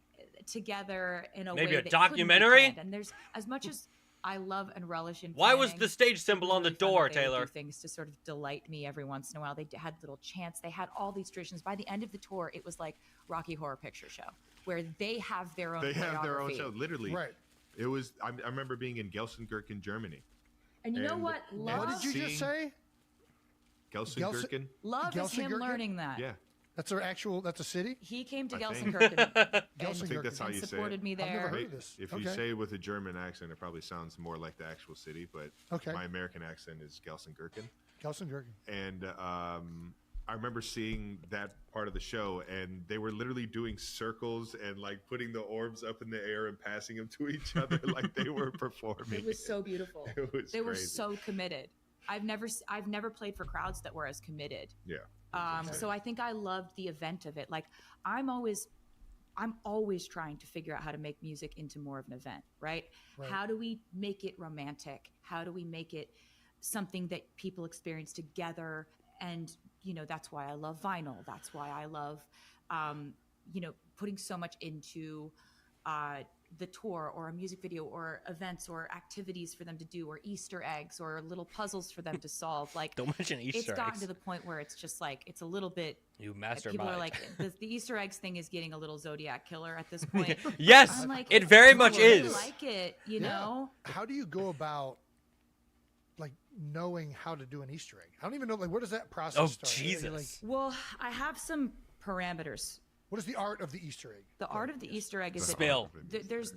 C: together in a
A: Maybe
C: way
A: a
C: that couldn't be
A: documentary?
C: planned. And there's as much as I love and relish in
A: Why was
C: planning,
A: the stage
C: it
A: symbol
C: was
A: on the
C: really fun
A: door,
C: that they would do
A: Taylor?
C: things to sort of delight me every once in a while. They had little chants. They had all these traditions. By the end of the tour, it was like Rocky Horror Picture Show, where they have their own.
D: They have their own
C: choreography.
D: show. Literally,
B: Right.
D: It was. I remember being in Gelsenkirchen, Germany.
C: And you know
D: And-
C: what?
D: and
C: Love,
B: What did you
D: Seeing-
B: just say?
D: Gelsenkirchen.
C: love is him
B: Gelsenkirchen?
C: learning that.
D: Yeah,
B: That's that's a city?
C: He came to
D: I think.
C: Gelsenkirchen
D: I
B: Gelsenkirchen.
D: think that's how
C: and
D: you say
C: supported
D: it.
C: me
B: I've never
C: there.
B: heard
D: Hey,
B: of this.
D: if you
B: Okay.
D: say it with a German accent, it probably sounds more like the actual city. But
B: Okay.
D: my American accent is Gelsenkirchen.
B: Gelsenkirchen.
D: And I remember seeing that part of the show, and they were literally doing circles and like putting the orbs up in the air and passing them to each other like they were performing.
C: It was so beautiful.
D: It was
C: They were
D: crazy.
C: so committed. I've never played for crowds that were as committed.
D: Yeah.
C: So I think I loved the event of it. Like I'm always trying to figure out how to make music into more of an event, right?
B: Right.
C: How do we make it romantic? How do we make it something that people experience together? And that's why I love vinyl. That's why I love putting so much into the tour or a music video or events or activities for them to do or Easter eggs or little puzzles for them to solve. Like
A: Don't mention Easter
C: it's gotten
A: eggs.
C: to the point where it's just like it's a little bit
A: You master
C: people are
A: mind.
C: like the Easter eggs thing is getting a little Zodiac killer at this point.
A: Yes,
C: I'm like,
A: it very
C: I
A: much
C: really
A: is.
C: like it, you know.
B: How do you go about like knowing how to do an Easter egg? I don't even know, like, where does that process
A: Oh,
B: start?
A: Jesus.
B: Like,
C: Well, I have some parameters.
B: what is the art of the Easter egg?
C: The art of the Easter egg is that
A: Spill.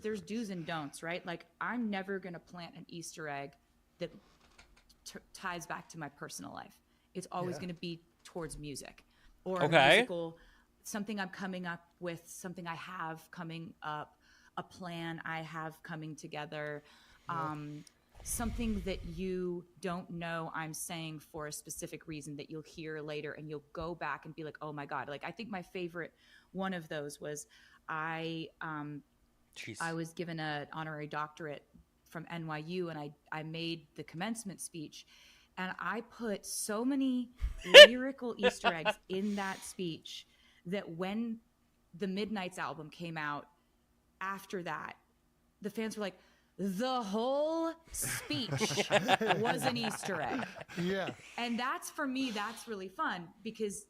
C: there's do's and don'ts, right? Like I'm never gonna plant an Easter egg that ties back to my personal life. It's always
B: Yeah.
C: gonna be towards music or
A: Okay.
C: a musical, something I'm coming up with, something I have coming up, a plan I have coming together, something that you don't know I'm saying for a specific reason that you'll hear later and you'll go back and be like, oh my God. Like I think my favorite one of those was I
A: Jeez.
C: I was given an honorary doctorate from NYU, and I made the commencement speech, and I put so many lyrical Easter eggs in that speech that when the Midnight's album came out after that, the fans were like, the whole speech was an Easter egg.
B: Yeah,
C: And that's, for me, that's really fun because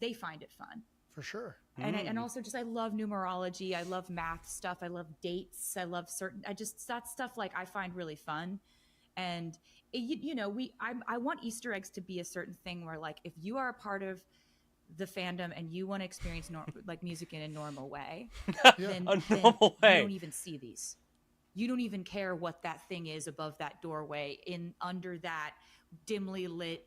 C: they find it fun.
B: for sure.
C: And also just, I love numerology. I love math stuff. I love dates. I love that stuff like I find really fun. And I want Easter eggs to be a certain thing where, like, if you are a part of the fandom and you want to experience like music in a normal way, then you don't even see these. You don't even care what that thing is above that doorway under that dimly lit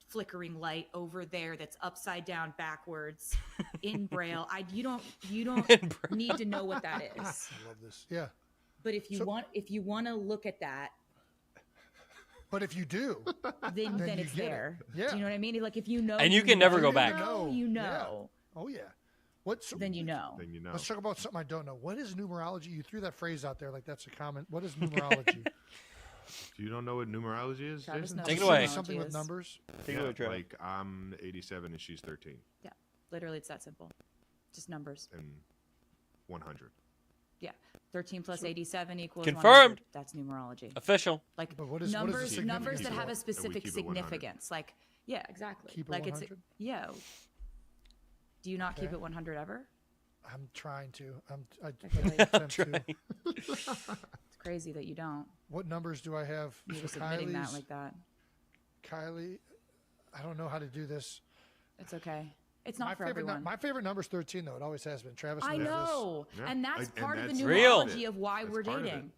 C: flickering light over there that's upside down backwards in Braille. You don't need to know what that is.
B: I love this. Yeah.
C: But if you want to look at that,
B: but if you do,
C: then it's there.
B: Yeah.
C: Do you know what I mean? Like, if you know,
A: And you can never go back.
C: You know.
B: Yeah. Oh yeah.
C: Then you know.
B: Let's talk about something I don't know. What is numerology? You threw that phrase out there like that's a comment. What is numerology?
D: You don't know what numerology is,
C: Travis
D: Jason?
C: knows
A: Take it
C: what
A: away.
C: numerology
B: Something with
C: is.
B: numbers.
A: Take it away, Travis.
D: Like I'm 87 and she's 13
C: Yeah, literally, it's that simple. Just numbers.
D: and 100.
C: Yeah, 13 plus 87 equals
A: Confirmed.
C: 100. That's numerology.
A: Official.
C: Like
B: But what is the
C: numbers
B: significance
C: that
B: of
C: have
B: it?
C: a specific
D: keep it 100.
C: significance. Like, yeah, exactly.
B: Keep it
C: like
B: 100?
C: yeah. Do you not keep
B: Okay.
C: it 100 ever?
B: I'm trying to. I
C: feel like-
B: attempt to.
A: Trying.
C: It's crazy that you don't.
B: What numbers do I have
C: You're
B: for
C: just admitting that
B: Kylie's?
C: like that.
B: Kylie, I don't know how to do this.
C: It's okay. It's not for everyone.
B: My favorite number is 13, though. It always has been. Travis
C: I
B: knows
C: know,
D: Yeah.
C: and that's
D: And
C: part of the
D: that's
A: real.
C: numerology of why
D: That's
C: we're
D: part of it.
C: dating.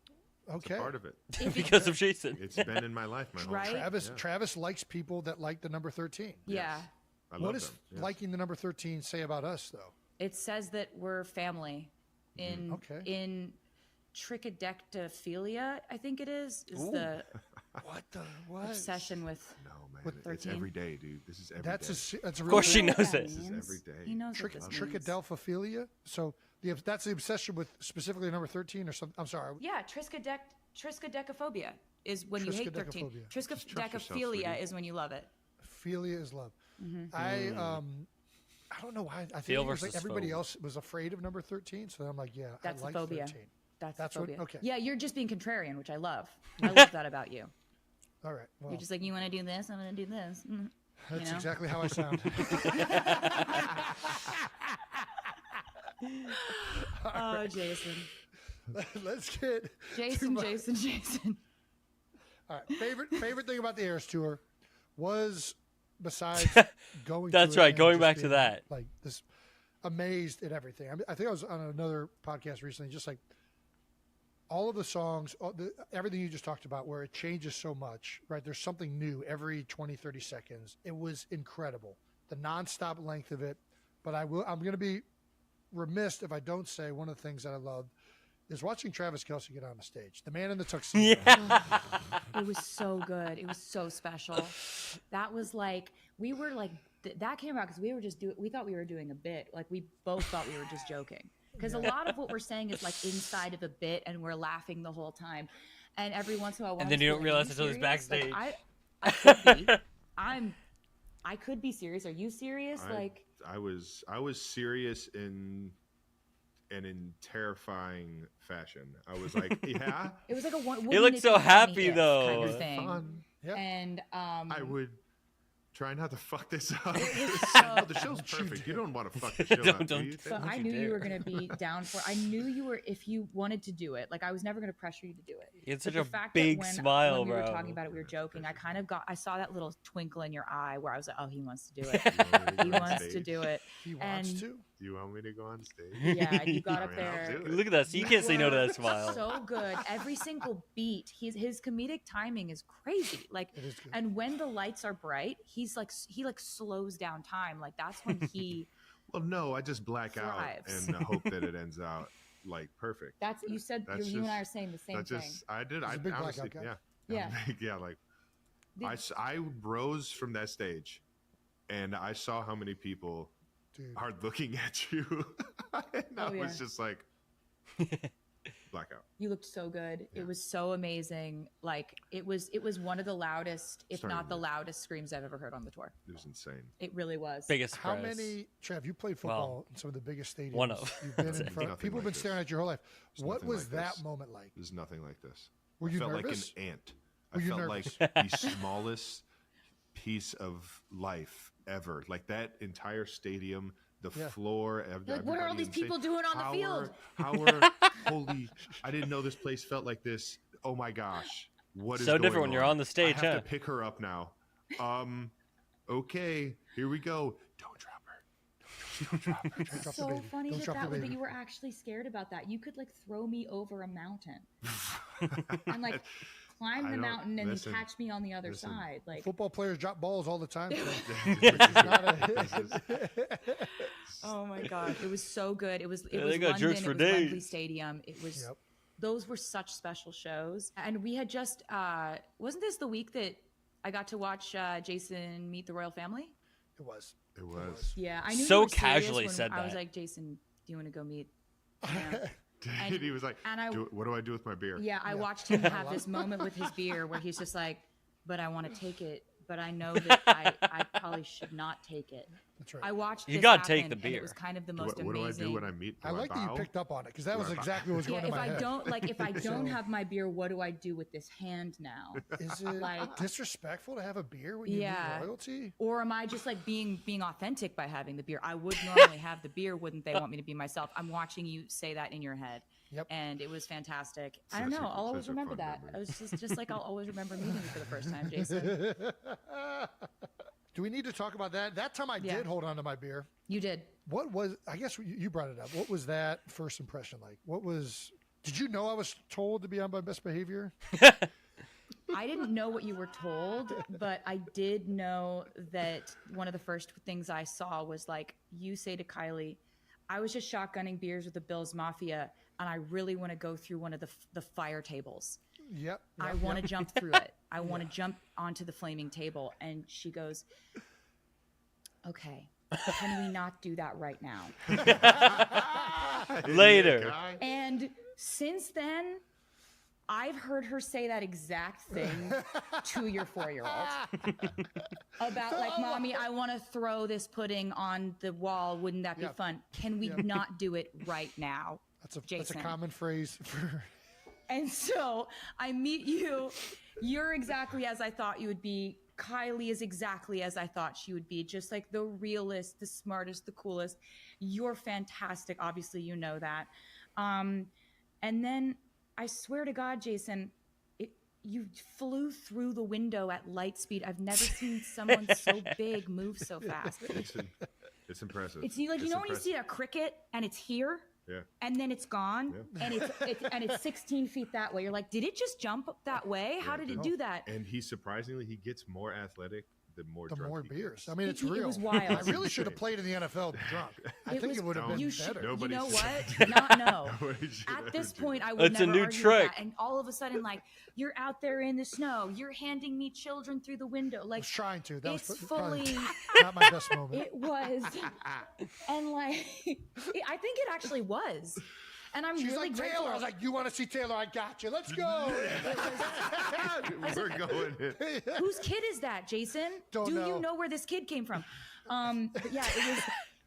B: this.
D: It's
B: Okay.
D: a part of it.
A: Because of Jason.
D: It's been in my life my whole
C: Right?
D: life.
B: Travis likes people that like the number 13.
C: Yeah.
D: I
B: What
D: love
B: does
D: them. Yes.
B: liking the number 13 say about us, though?
C: It says that we're family in
B: Okay.
C: in trichodectophilia, I think it is
A: Ooh.
C: the
B: What?
C: obsession with.
D: No, man.
B: With
D: It's
C: 13.
D: every day, dude. This is every day.
B: That's a
A: Of
B: real
A: course she
B: thing.
C: knows
A: knows
C: that
A: it.
D: This is
C: means.
D: every day.
C: He knows what this means.
B: Trichodelphophilia. So that's the obsession with specifically number 13 or something. I'm sorry.
C: Yeah, triskaidekaphobia is when you hate 13.
B: Triskaidekaphobia.
D: Just trust yourself,
C: Triskophilia
D: sweetie.
C: is when you love it.
B: Philia is love.
C: Mm-hmm.
B: I don't know why. I think
A: Feel
B: it was like
A: versus
B: everybody
A: phobe.
B: else was afraid of number 13. So I'm like, yeah,
C: That's
B: I
C: the
B: like
C: phobia.
B: 13.
C: That's
B: That's
C: the
B: what-
C: phobia.
B: okay.
C: Yeah, you're just being contrarian, which I love. I love that about you.
B: All right. Well,
C: You're just like, you want to do this, I'm going to do this.
B: that's
C: know?
B: exactly how I sound.
C: Oh, Jason.
B: Let's get
C: Jason,
B: my-
C: Jason.
B: All right. Favorite thing about the Eras tour was besides going.
A: That's
B: to it
A: right,
B: and
A: going
B: just
A: back to
B: being,
A: that.
B: Like this, amazed at everything. I think I was on another podcast recently, just like all of the songs, everything you just talked about, where it changes so much. Right, there's something new every 20, 30 seconds. It was incredible. The nonstop length of it. But I'm going to be remiss if I don't say one of the things that I loved is watching Travis Kelce get on the stage. The man in the tuxedo.
A: Yeah.
C: It was so good. It was so special. That was like, we were like, that came out because we thought we were doing a bit. Like, we both thought we were just joking. Because a lot of what we're saying is like inside of a bit and we're laughing the whole time. And every once in a while,
A: And then you don't realize until he's backstage.
C: Like, I could be. I could be serious. Are you serious?
D: I was serious in terrifying fashion. I was like, yeah,
C: it was like a one.
A: He looked so happy, though.
C: Kind of thing.
D: fun.
B: Yep.
C: And
D: I would try not to fuck this up.
C: so-
D: The show's perfect. You don't want to fuck the show up.
A: Don't-
D: do you?
C: So
A: Don't
C: I
A: you
C: knew you
A: dare.
C: were going to be down for. I knew you were if you wanted to do it. Like, I was never going to pressure you to do it.
A: He had
C: But
A: such
C: the
A: a
C: fact
A: big
C: that
A: smile,
C: when we were
A: bro.
C: talking about it, we were joking. I saw that little twinkle in your eye where I was like, oh, he wants to do it.
D: You want me to
C: He
D: go on
C: wants to
D: stage?
C: do it.
B: He wants
C: And-
B: to.
D: Do you want me to go on stage?
C: Yeah, you got
D: I
C: up
D: mean, I'll
C: there.
D: do it.
A: Look at that. So you can't say no to that smile.
C: So good. Every single beat. His comedic timing is crazy. Like,
B: It is good.
C: and when the lights are bright, he slows down time. Like, that's when he.
D: Well, no, I just black out
C: Thrives.
D: and hope that it ends out like perfect.
C: That's you said.
D: That's
C: You and I
D: just-
C: are saying the same
D: That's
C: thing.
D: just I did.
B: He's
D: I
B: a big
D: honestly,
B: blackout
D: yeah,
C: Yeah.
D: I'm big, yeah. Like I rose from that stage, and I saw how many people
B: Dude.
D: are looking at you, and I
C: Oh, yeah.
D: was just like, Blackout.
C: You looked so good.
D: Yeah.
C: It was so amazing. Like it was one of the loudest, if
D: Starting
C: not the
D: with-
C: loudest screams I've ever heard on the tour.
D: It was insane.
C: It really was.
A: Biggest
B: How
A: surprise.
B: many, Trev, you played football in some of the biggest stadiums.
A: One of.
B: You've been
A: That's
B: in
A: it.
B: front.
D: Nothing
B: People have
D: like
B: been staring
D: this.
B: at your whole life.
D: There's
B: What
D: nothing
B: was
D: like
B: that
D: this.
B: moment like?
D: There's nothing like this.
B: Were you
D: I felt
B: nervous?
D: like an ant.
B: Were
D: I
B: you
D: felt
B: nervous?
D: like the smallest piece of life ever. Like that entire stadium, the
B: Yeah.
D: floor.
C: Like, what are all these people doing on the field?
D: Holy! I didn't know this place felt like this. Oh my gosh! What is
A: So
D: going
A: different when you're on the stage,
D: I have
A: huh?
D: to pick her up now. Okay, here we go. Don't drop her. Don't drop her.
B: Don't drop the
C: So
B: baby.
C: funny
B: Don't
C: that
B: drop the
C: that
B: baby.
C: you were actually scared about that. You could like throw me over a mountain and like climb
D: I
C: the
D: don't-
C: mountain and
D: listen,
C: catch me on the other
D: listen.
C: side. Like,
B: Football players drop balls all the time. So
D: This is-
B: not a-
C: oh my god, it was so good. It was
A: Yeah,
C: was
A: they got
C: London,
A: jokes for
C: it was Wembley
A: days.
C: Stadium. It was
B: Yep.
C: those were such special shows. And we had just wasn't this the week that I got to watch Jason meet the royal family?
B: It was.
D: It was.
C: Yeah, I knew
A: So
C: you were serious
A: casually
C: when
A: said
C: I was
A: that.
C: like, Jason, do you want to go meet? Yeah.
D: And he was like,
C: and I-
D: "What do I do with my beer?"
C: Yeah, I
B: Yeah.
C: watched him have this moment with his beer where he's just like, but I want to take it, but I know that I probably should not take it.
B: That's right.
C: I watched
A: You
C: this
A: gotta take
C: happen,
A: the
C: and it
A: beer.
C: was kind of the
D: Do
C: most
D: I- what do I
C: amazing.
D: do when I meet? Do
B: I like that you
D: bow?
B: picked up on it because that
D: Do
B: was
D: I bow?
B: exactly what was
C: Yeah,
B: going
C: if
B: in my
C: I
B: head.
C: don't like, if I don't
B: So-
C: have my beer, what do I do with this hand now?
B: Is it
C: like-
B: disrespectful to have a beer when you
C: Yeah.
B: meet royalty?
C: Or am I just like being authentic by having the beer? I would normally have the beer, wouldn't they want me to be myself? I'm watching you say that in your head.
B: Yep.
C: And it was fantastic. I
D: Such
C: don't know.
D: a-
C: I'll always
D: such a
C: remember
D: fun
C: that.
D: memory.
C: I was just like I'll always remember meeting you for the first time, Jason.
B: Do we need to talk about that? That time I
C: Yeah.
B: did hold on to my beer.
C: You did.
B: What was, I guess you brought it up. What was that first impression like? Did you know I was told to be on my best behavior?
C: I didn't know what you were told, but I did know that one of the first things I saw was like you say to Kylie, I was just shotgunning beers with the Bills Mafia, and I really want to go through one of the fire tables.
B: Yep.
C: I want to jump through it. I want to jump onto the flaming table. And she goes, okay, can we not do that right now?
A: Later.
D: Guy.
C: And since then, I've heard her say that exact thing to your 4-year-old about like, mommy, I want to throw this pudding on the wall. Wouldn't that be
B: Yeah.
C: fun? Can we not do it right now?
B: That's a
C: Jason.
B: common phrase for.
C: And so I meet you. You're exactly as I thought you would be. Kylie is exactly as I thought she would be. Just like the realest, the smartest, the coolest. You're fantastic. Obviously, you know that. And then I swear to God, Jason, you flew through the window at light speed. I've never seen someone so big move so fast.
D: It's impressive.
C: It's like, you
D: It's
C: know when you
D: impressive.
C: see a cricket and it's here?
D: Yeah.
C: And then it's gone,
D: Yeah.
C: and it's 16 feet that way. You're like, did it just jump up that way? How did it do that?
D: And he surprisingly he gets more athletic the more
B: The
D: drunk
B: more
D: he
B: beers.
D: gets.
B: I mean, it's
C: It
B: real.
C: was wild.
B: I really should have played in the NFL drunk. I
C: It
B: think
C: was-
B: it would have
D: Don't.
B: been
C: You should,
B: better.
C: you
D: Nobody
C: know
D: should.
C: what? No.
D: Nobody should
C: At
D: ever
C: this
D: do
C: point,
D: that.
C: I would
A: It's a
C: never
A: new
C: argue with
A: trick.
C: that. And all of a sudden, like, you're out there in the snow. You're handing me children through the window.
B: I
C: Like,
B: was trying to. That
C: it's
B: was probably
C: fully.
B: not my best moment.
C: It was, and like, I think it actually was. And I'm
B: She's
C: really
B: like,
C: grateful.
B: Taylor. I was like, you want to see Taylor? I got you. Let's go.
D: We're going in.
C: Whose kid is that, Jason?
B: Don't
C: Do
B: know.
C: you know where this kid came from? But yeah, it was.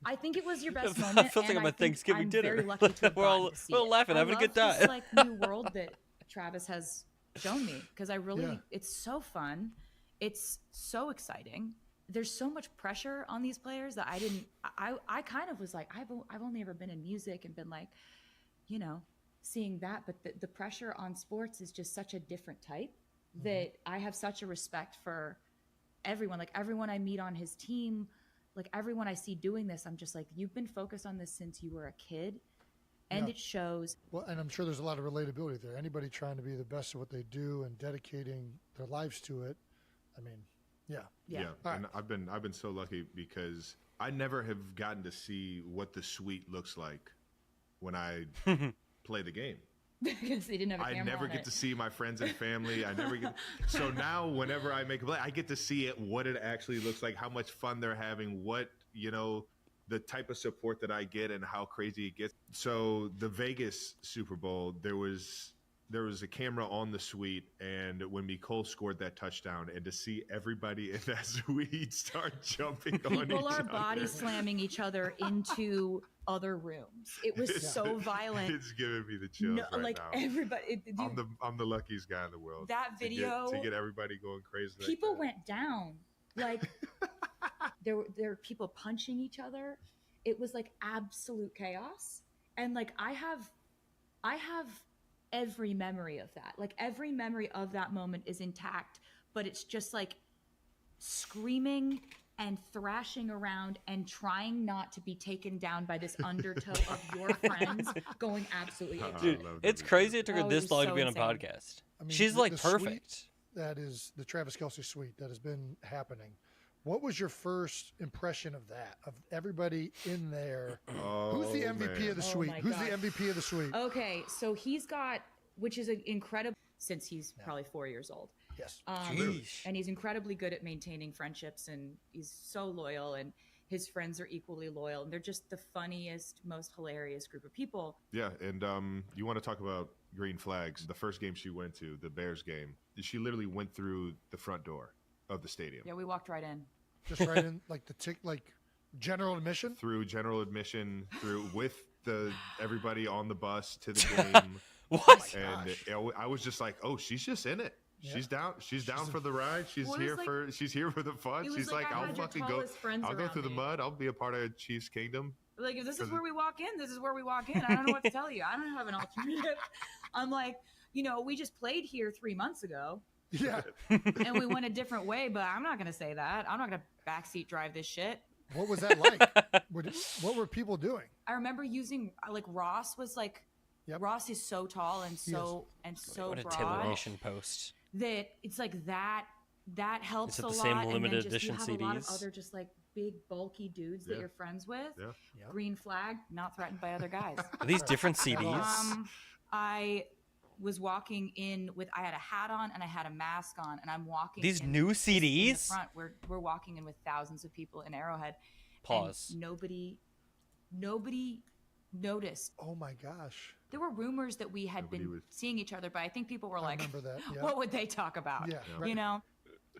C: I think it was your best
A: I
C: moment.
A: felt like
C: and
A: I'm
C: I
A: at
C: think
A: Thanksgiving
C: I'm
A: dinner.
C: Very lucky to have
A: We're all-
C: gotten to see
A: we're all
C: it.
A: laughing,
C: I
A: having a
C: love
A: good time.
C: This, like new world that Travis has shown me because I really,
B: Yeah.
C: it's so fun. It's so exciting. There's so much pressure on these players that I didn't. I kind of was like, I've only ever been in music and been like, you know, seeing that, but the pressure on sports is just such a different type that I have such a respect for everyone. Like everyone I meet on his team, like everyone I see doing this, I'm just like, you've been focused on this since you were a kid, and
B: Yeah.
C: it shows.
B: Well, and I'm sure there's a lot of relatability there. Anybody trying to be the best at what they do and dedicating their lives to it. I mean, yeah.
C: Yeah.
B: All
D: And I've been so lucky because I never have gotten to see what the suite looks like when I play the game.
C: Because they didn't have a
D: I
C: camera
D: never
C: on
D: get
C: it.
D: to see my friends and family. I never get. So now, whenever I make a play, I get to see it, what it actually looks like, how much fun they're having, what the type of support that I get and how crazy it gets. So the Vegas Super Bowl, there was a camera on the suite, and when Nicole scored that touchdown, and to see everybody in that suite start jumping on each other.
C: People are body slamming each other into other rooms. It was so violent.
D: It's giving me the chills right
C: like
D: now.
C: everybody.
D: I'm the luckiest guy in the world.
C: That video
D: to get everybody going crazy.
C: People
D: like that.
C: went down. Like there were people punching each other. It was like absolute chaos. And like I have every memory of that. Like every memory of that moment is intact, but it's just like screaming and thrashing around and trying not to be taken down by this undertow of your friends going absolutely
A: Dude, it's crazy it took her this long to be on a podcast.
B: I mean,
A: She's like perfect.
B: Suite that is the Travis Kelce suite that has been happening. What was your first impression of that? Of everybody in there? Who's the MVP of the suite? Who's the MVP of the suite?
C: Okay, so he's got, which is an incredible, since he's probably 4 years old.
B: Yes.
C: And he's incredibly good at maintaining friendships, and he's so loyal, and his friends are equally loyal, and they're just the funniest, most hilarious group of people.
D: Yeah, and you want to talk about green flags? The first game she went to, the Bears game, she literally went through the front door of the stadium.
C: Yeah, we walked right in.
B: Just right in, like general admission?
D: Through general admission, with everybody on the bus to the game.
A: What?
D: And I was just like, oh, she's just in it. Yeah. She's down for the ride. She's here for the fun. She's like, I'll fucking go. I'll go through the mud. I'll be a part of Chiefs Kingdom.
C: Like, if this is where we walk in, this is where we walk in. I don't know what to tell you. I don't have an alternative. I'm like, we just played here 3 months ago.
B: Yeah.
C: And we went a different way, but I'm not going to say that. I'm not going to backseat drive this shit.
B: What was that like? What were people doing?
C: I remember using, like, Ross was like, Ross is so tall and so
A: what a
C: broad.
A: Taylor Nation post.
C: That it's like that helps
A: Is it
C: a
A: the
C: lot.
A: same limited
C: and then
A: edition
C: you have a lot of
A: CDs?
C: other just like big bulky dudes that you're friends with.
D: Yeah.
C: Green flag, not threatened by other guys.
A: Are these different CDs?
C: I was walking in with, I had a hat on and I had a mask on, and I'm walking.
A: These
C: in,
A: new
C: in the
A: CDs?
C: front. We're walking in with thousands of people in Arrowhead.
A: Pause.
C: And nobody noticed.
B: Oh my gosh.
C: There were rumors that we had been seeing each other, but I think people were like, what would they talk about?
B: Yeah, right.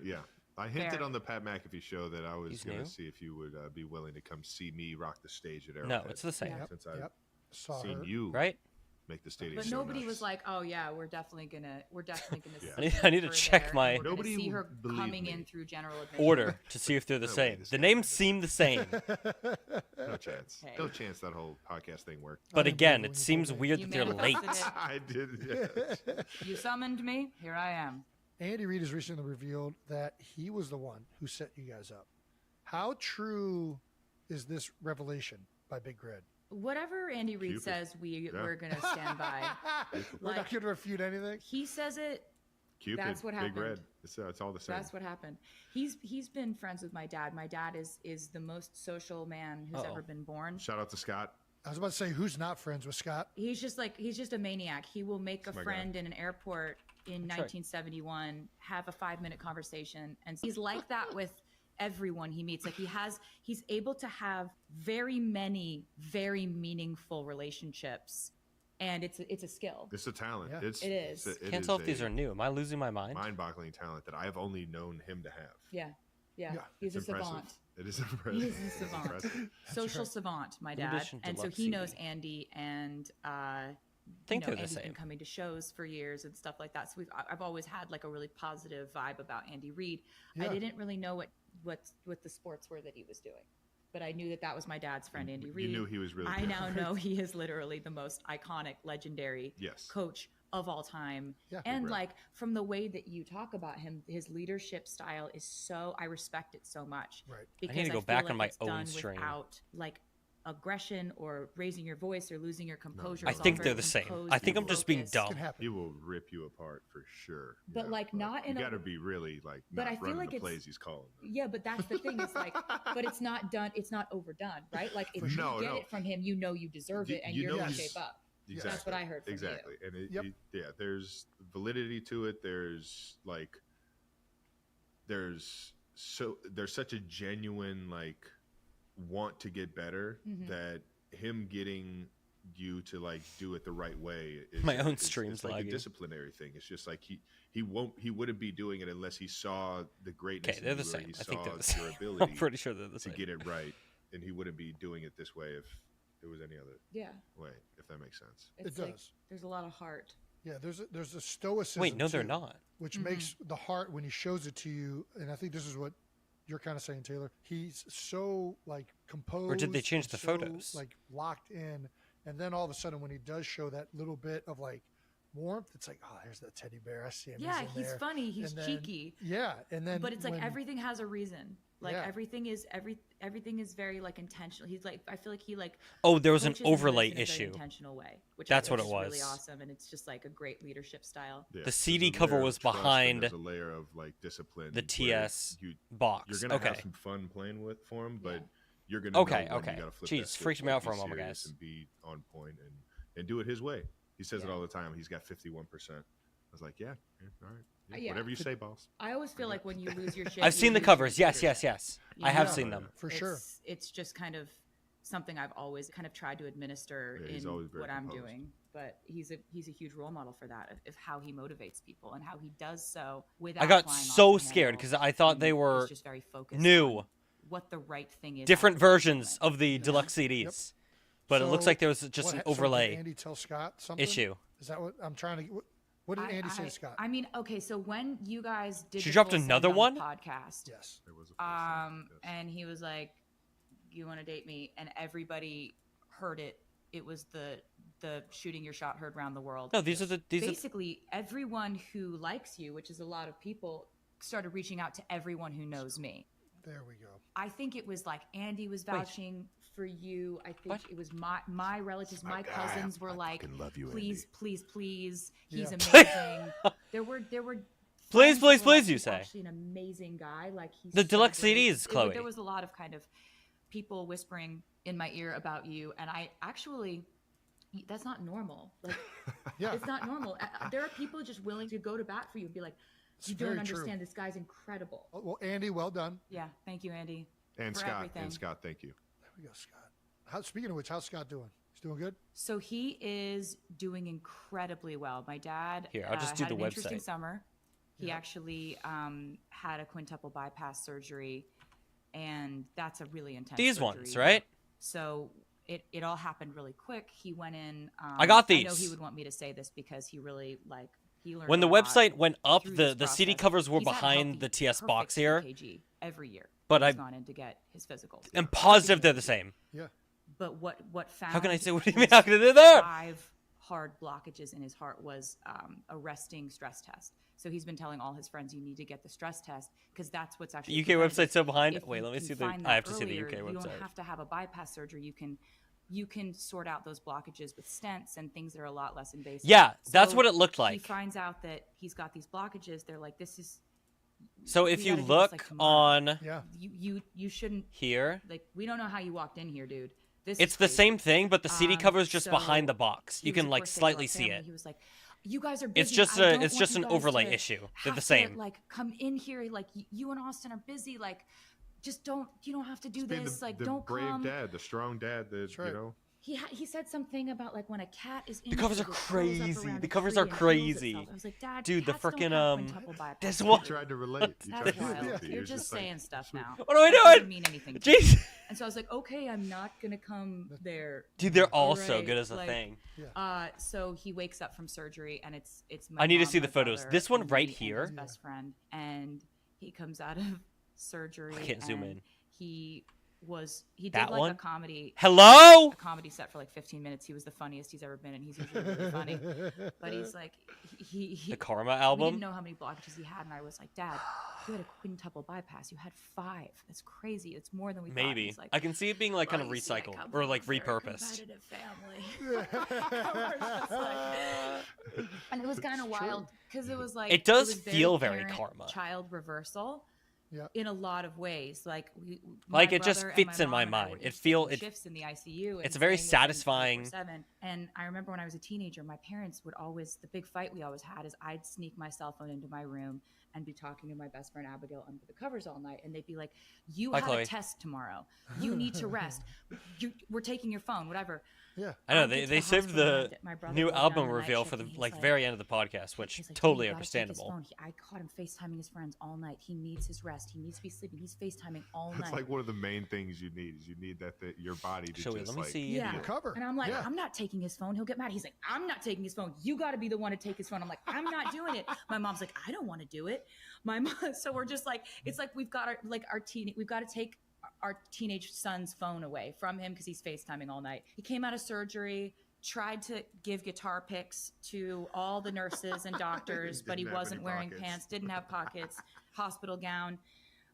D: Yeah. I hinted on the Pat McAfee show that I was going to see if you would be willing to come see me rock the stage at Arrowhead.
A: No, it's the same.
D: Since I've seen you make the stadium.
C: But nobody was like, "Oh yeah, we're definitely gonna see."
A: I need to check my
C: nobody see her coming in through general admission.
A: order to see if they're the same. The names seem the same.
D: No chance. Hey. No chance that whole podcast thing worked.
A: But again, it seems weird that they're late.
D: I did. Yes.
C: You summoned me. Here I am.
B: Andy Reid has recently revealed that he was the one who set you guys up. How true is this revelation by Big Grid?
C: Whatever Andy Reid says, we're going to stand by.
B: We're not going to refute anything.
C: He says it.
D: Cupid,
C: that's what happened.
D: Big Red. It's all the same.
C: That's what happened. He's been friends with my dad. My dad is the most social man who's ever been born.
D: Shout out to Scott.
B: I was about to say, who's not friends with Scott?
C: He's just a maniac. He will make a friend in an airport in 1971, have a 5-minute conversation, and he's like that with everyone he meets. Like he's able to have very many very meaningful relationships, and it's a skill.
D: It's a talent.
B: Yeah.
C: It is.
A: Can't tell if these are new. Am I losing my mind?
D: Mind-boggling talent that I've only known him to have.
C: Yeah. He's a savant.
D: It is impressive.
C: He's a savant. Social savant, my dad. And so he knows Andy, and Andy's been coming to shows for years and stuff like that. So I've always had like a really positive vibe about Andy Reid. I didn't really know what the sports were that he was doing, but I knew that was my dad's friend, Andy Reid.
D: You knew he was really
C: I now know he is literally the most iconic, legendary coach of all time.
B: Yeah.
C: And like from the way that you talk about him, his leadership style is so, I respect it so much.
B: Right.
C: Because
A: I need to go back on my own stream.
C: Without like aggression or raising your voice or losing your composure.
A: I think they're the same. I think I'm just being dumb.
D: He will rip you apart for sure.
C: But like not in
D: you got to be really like
C: but
D: not
C: I feel
D: running
C: like
D: the plays he's calling.
C: Yeah, but that's the thing. It's like, but it's not done. It's not overdone, right? Like if you get it from him, you know you deserve it, and you're going to shape up.
D: Exactly.
C: That's what I heard from
D: exactly.
C: you.
D: And there's validity to it. There's such a genuine like want to get better, that him getting you to like do it the right way is
A: My own
D: it's
A: stream's
D: like
A: lagging.
D: a disciplinary thing. It's just like he wouldn't be doing it unless he saw the greatness
A: Okay, they're
D: in
A: the
D: you, or
A: same.
D: he
A: I think they're
D: saw
A: the same.
D: your ability
A: I'm pretty sure they're the
D: to
A: same.
D: get it right, and he wouldn't be doing it this way if it was any other
C: Yeah,
D: way, if that makes sense.
C: it's
B: It
C: like,
B: does.
C: there's a lot of heart.
B: Yeah, there's a stoicism.
A: Wait, no, they're
B: too,
A: not.
B: Which makes the heart when he shows it to you, and I think this is what you're kind of saying, Taylor. He's so like composed.
A: Or did they change
B: and
A: the
B: so,
A: photos?
B: Like locked in, and then all of a sudden when he does show that little bit of like warmth, it's like, oh, there's that teddy bear. I see him.
C: Yeah,
B: in
C: he's
B: there.
C: funny. He's
B: And then-
C: cheeky.
B: Yeah, and then
C: But it's like
B: when-
C: everything has a reason. Like
B: Yeah.
C: everything is everything is very like intentional. He's like, I feel like he like
A: Oh, there was an
C: coaches and
A: overlay
C: lives in a very
A: issue.
C: intentional way, which
A: That's
C: I
A: what
C: think
A: it
C: is really
A: was.
C: awesome, and it's just like a great leadership style.
D: Yeah,
A: The
D: there's
A: CD
D: a
A: cover
D: layer of
A: was
D: trust and
A: behind
D: there's a layer of like discipline.
A: the
D: where
A: TS
D: you're
A: box.
D: gonna
A: Okay.
D: have some fun playing for him, but
C: Yeah.
D: you're gonna
A: Okay,
D: know when
A: okay.
D: you gotta flip
A: Jeez,
D: that switch
A: freaked me
D: and
A: out for
D: be
A: a moment,
D: serious
A: guys.
D: and be on point and do it his way. He says it
C: Yeah.
D: all the time. He's got 51%. I was like, yeah, all right,
C: Yeah.
D: whatever you say, boss.
C: I always feel like when you lose your shit,
A: I've
C: you
A: seen the
C: lose
A: covers.
C: your
A: Yes, yes,
C: leadership.
A: yes.
C: You
A: I have
C: know?
A: seen them.
B: for sure.
C: It's just kind of something I've always kind of tried to administer
D: Yeah, he's
C: in
D: always very
C: what I'm
D: composed.
C: doing. But he's a huge role model for that of how he motivates people and how he does so without.
A: I got
C: flying off
A: so
C: the
A: scared
C: handle,
A: because I thought
C: and
A: they
C: is
A: were
C: just very focused
A: new.
C: on what the right thing is.
A: different
C: at the
A: versions
C: moment.
A: of the deluxe CDs. But it looks
B: So
A: like there was just an
B: so did
A: overlay
B: Andy tell Scott something?
A: issue.
B: Is that what I'm trying to? What did Andy say to Scott?
C: I mean, okay, so when you guys did
A: She
C: the
A: dropped
C: full
A: another
C: Send
A: one?
C: podcast,
B: Yes.
D: There was a first time, yes.
C: and he was like, "You want to date me?" And everybody heard it. It was the shooting your shot heard round the world.
A: No, these are
C: Basically, everyone who likes you, which is a lot of people, started reaching out to everyone who knows me.
B: There we go.
C: I think it was like Andy was vouching for you. I think
A: What?
C: it was my relatives, my cousins were like,
D: fucking love you,
C: please,
D: Andy."
C: please, please. He's
B: Yeah.
C: amazing. there were
A: Please,
C: friends
A: please,
C: who were like,
A: please, you
C: "He's
A: say."
C: actually an amazing guy. Like he's
A: The
C: so
A: deluxe
C: great."
A: CDs, Chloe.
C: There was a lot of kind of people whispering in my ear about you, and I actually. That's not normal. Like,
B: Yeah.
C: it's not normal. There are people just willing to go to bat for you and be like,
B: It's
C: you don't
B: very true.
C: understand. This guy's incredible.
B: Oh, well, Andy, well done.
C: Yeah. Thank you, Andy.
D: And
C: for
D: Scott,
C: everything.
D: and Scott, thank you.
B: There we go, Scott. Speaking of which, how's Scott doing? He's doing good.
C: So he is doing incredibly well. My dad
A: Here, I'll just do
C: had
A: the
C: an interesting
A: website.
C: summer. He
B: Yeah.
C: actually had a quintuple bypass surgery, and that's a really intense
A: These
C: surgery.
A: ones, right?
C: So it all happened really quick. He went in.
A: I got
C: I know
A: these.
C: he would want me to say this because he really he learned
A: When the
C: a lot
A: website went up,
C: through
A: the
C: this
A: CD
C: process.
A: covers were
C: He's at a
A: behind
C: healthy,
A: the TS
C: perfect
A: box here.
C: EKG every year.
A: But
C: he's
A: I-
C: gone in to get his physical.
A: I'm positive they're the same.
B: Yeah.
C: But what found?
A: How can I say what do you
C: his
A: mean? How can I do that?
C: 5 hard blockages in his heart was a resting stress test. So he's been telling all his friends, you need to get the stress test because that's what's actually.
A: UK
C: prevented
A: website's so behind.
C: If
A: Wait,
C: you
A: let me
C: can
A: see the.
C: find
A: I
C: that
A: have to see the
C: earlier,
A: UK
C: You
A: website.
C: don't have to have a bypass surgery. You can sort out those blockages with stents and things that are a lot less invasive.
A: Yeah, that's
C: So
A: what it looked
C: He
A: like.
C: finds out that he's got these blockages. They're like, this is.
A: So
C: we
A: if you
C: gotta do this,
A: look
C: like, tomorrow.
A: on
B: Yeah.
C: You shouldn't
A: here,
C: like. We don't know how you walked in here, dude. This
A: it's
C: is
A: the
C: crazy.
A: same thing, but the CD cover is just
C: so
A: behind the box.
C: he
A: You
C: was,
A: can
C: of
A: like
C: course, saying to
A: slightly
C: our
A: see
C: family,
A: it.
C: He was like, "You guys are busy.
A: It's just
C: I
A: a
C: don't
A: it's just
C: want
A: an
C: you guys
A: overlay
C: to
A: issue. They're
C: have
A: the
C: to,
A: same.
C: like, come in here. Like, you and Austin are busy. Like, just don't. You don't have to do
D: Just being
C: this. Like,
D: the
C: don't
D: brave
C: come."
D: dad, the strong dad,
B: That's right.
D: you know.
C: He said something about like when a cat is in
A: The covers
C: here,
A: are
C: it curls up
A: crazy.
C: around
A: The
C: a
A: covers
C: tree
A: are
C: and heals
A: crazy.
C: itself. I was like, Dad,
A: Dude, the
C: cats don't
A: frickin',
C: have quintuple bypass
A: this
C: surgery."
A: one-
D: He tried to relate. He tried
C: That's
D: to relate
C: wild.
D: to you.
C: You're
D: It's
C: just
D: like,
C: saying stuff now.
A: What am I
C: That doesn't
A: doing?
C: mean anything to me.
A: Jeez,
C: And so I was like, okay, I'm not gonna come there.
A: dude, they're all so
C: Alright,
A: good as a
C: like,
A: thing.
C: So he wakes up from surgery, and it's
A: I need to
C: mom,
A: see the
C: my
A: photos.
C: brother,
A: This one
C: and
A: right
C: me and
A: here.
C: his best friend, and he comes out of surgery.
A: I can't zoom
C: and
A: in.
C: He did
A: That
C: like
A: one?
C: a comedy
A: Hello.
C: set for like 15 minutes. He was the funniest he's ever been, and he's usually really funny. But he's like, he
A: The Karma
C: we didn't
A: album.
C: know how many blockages he had, and I was like, Dad, you had a quintuple bypass. You had 5. That's crazy. It's more than we thought. And
A: Maybe
C: he's like,
A: I can see it being like kind of
C: "Well, you see, I
A: recycled
C: come
A: or
C: from
A: like
C: a very
A: repurposed.
C: competitive family." We're just like- and it was kind of wild because it was like
A: It does
C: was
A: feel very
C: parent-
A: karma.
C: child reversal.
B: Yeah.
C: In a lot of ways, like
A: Like, it just fits in my mind. It
C: feel
A: it-
C: shifts in the ICU.
A: it's
C: and
A: very
C: staying with him
A: satisfying
C: 24/7 And I remember when I was a teenager, my parents would always, the big fight we always had is I'd sneak my cell phone into my room and be talking to my best friend Abigail under the covers all night. And they'd be like, you
A: Hi,
C: have
A: Chloe.
C: a test tomorrow. You need to rest. We're taking your phone, whatever.
B: Yeah.
A: I know
C: I'd get
A: they
C: to the
A: saved
C: hospital
A: the
C: and my brother
A: new
C: rolled down
A: album
C: the night
A: reveal
C: shift
A: for the
C: and he's
A: like
C: like-
A: very end of the podcast, which
C: He's like,
A: totally
C: "Dude, you gotta take his
A: understandable.
C: phone." I caught him FaceTiming his friends all night. He needs his rest. He needs to be sleeping. He's FaceTiming all
D: It's
C: night.
D: like one of the main things you need is you need that your body to
A: Show me,
D: just
A: let me
D: like
A: see.
C: Yeah.
A: Heal.
B: Recover.
C: And I'm like,
B: Yeah.
C: I'm not taking his phone. He'll get mad. He's like, I'm not taking his phone. You got to be the one to take his phone. I'm like, I'm not doing it. My mom's like, I don't want to do it. My mom. So we're just like, it's like we've got we've got to take our teenage son's phone away from him because he's FaceTiming all night. He came out of surgery, tried to give guitar picks to all the nurses and doctors, but he
D: Didn't have
C: wasn't
D: any
C: wearing
D: pockets.
C: pants, didn't have pockets, hospital gown.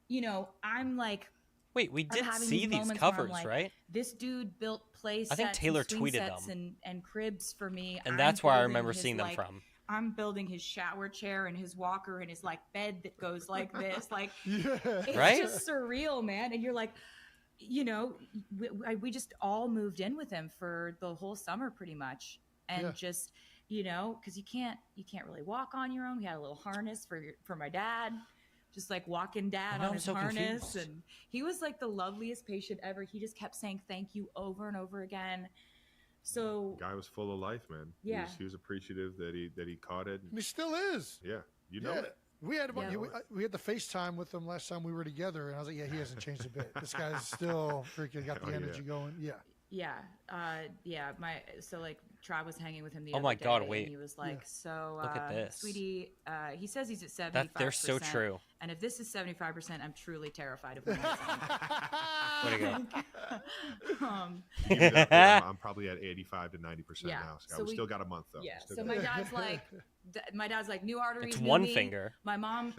C: You know, I'm like,
A: Wait, we did
C: having
A: see
C: these
A: these
C: moments where I'm
A: covers,
C: like,
A: right?
C: this dude built play sets,
A: I think Taylor
C: and swing
A: tweeted
C: sets
A: them.
C: and cribs for me.
A: And
C: I'm
A: that's where I
C: building
A: remember
C: his,
A: seeing them
C: like,
A: from.
C: I'm building his shower chair and his walker and his like bed that goes like this. Like,
B: Yeah.
C: it's
A: Right?
C: just surreal, man. And you're like, you know, we just all moved in with him for the whole summer pretty much. And
B: Yeah.
C: just, you know, because you can't really walk on your own. We had a little harness for my dad, just like walking dad
A: now
C: on
A: I'm
C: his
A: so
C: harness.
A: confused.
C: And he was like the loveliest patient ever. He just kept saying thank you over and over again. So
D: guy was full of life, man.
C: Yeah.
D: He was appreciative that he caught it.
B: And he still is.
D: Yeah, you know
B: Yeah.
D: it.
B: We had
C: Yeah.
B: we had the FaceTime with him last time we were together, and I was like, yeah, he hasn't changed a bit. This guy's still freaking got the
D: Oh, yeah.
B: energy going. Yeah.
C: yeah, so like Trav was hanging with him the
A: Oh
C: other
A: my God,
C: day,
A: wait.
C: and he was like,
B: Yeah.
C: so
A: Look at this.
C: sweetie, he says he's at 75%.
A: That they're so true.
C: And if this is 75%, I'm truly terrified of him.
A: Way to go.
D: Give me that, yeah, I'm probably at 85 to 90%
C: Yeah,
D: now. Scott.
C: so
D: we
C: we-
D: still got a month though.
C: Yeah.
D: Still
C: So
D: got-
C: my dad's like new arteries.
A: It's
C: new
A: one
C: knee.
A: finger.
C: My mom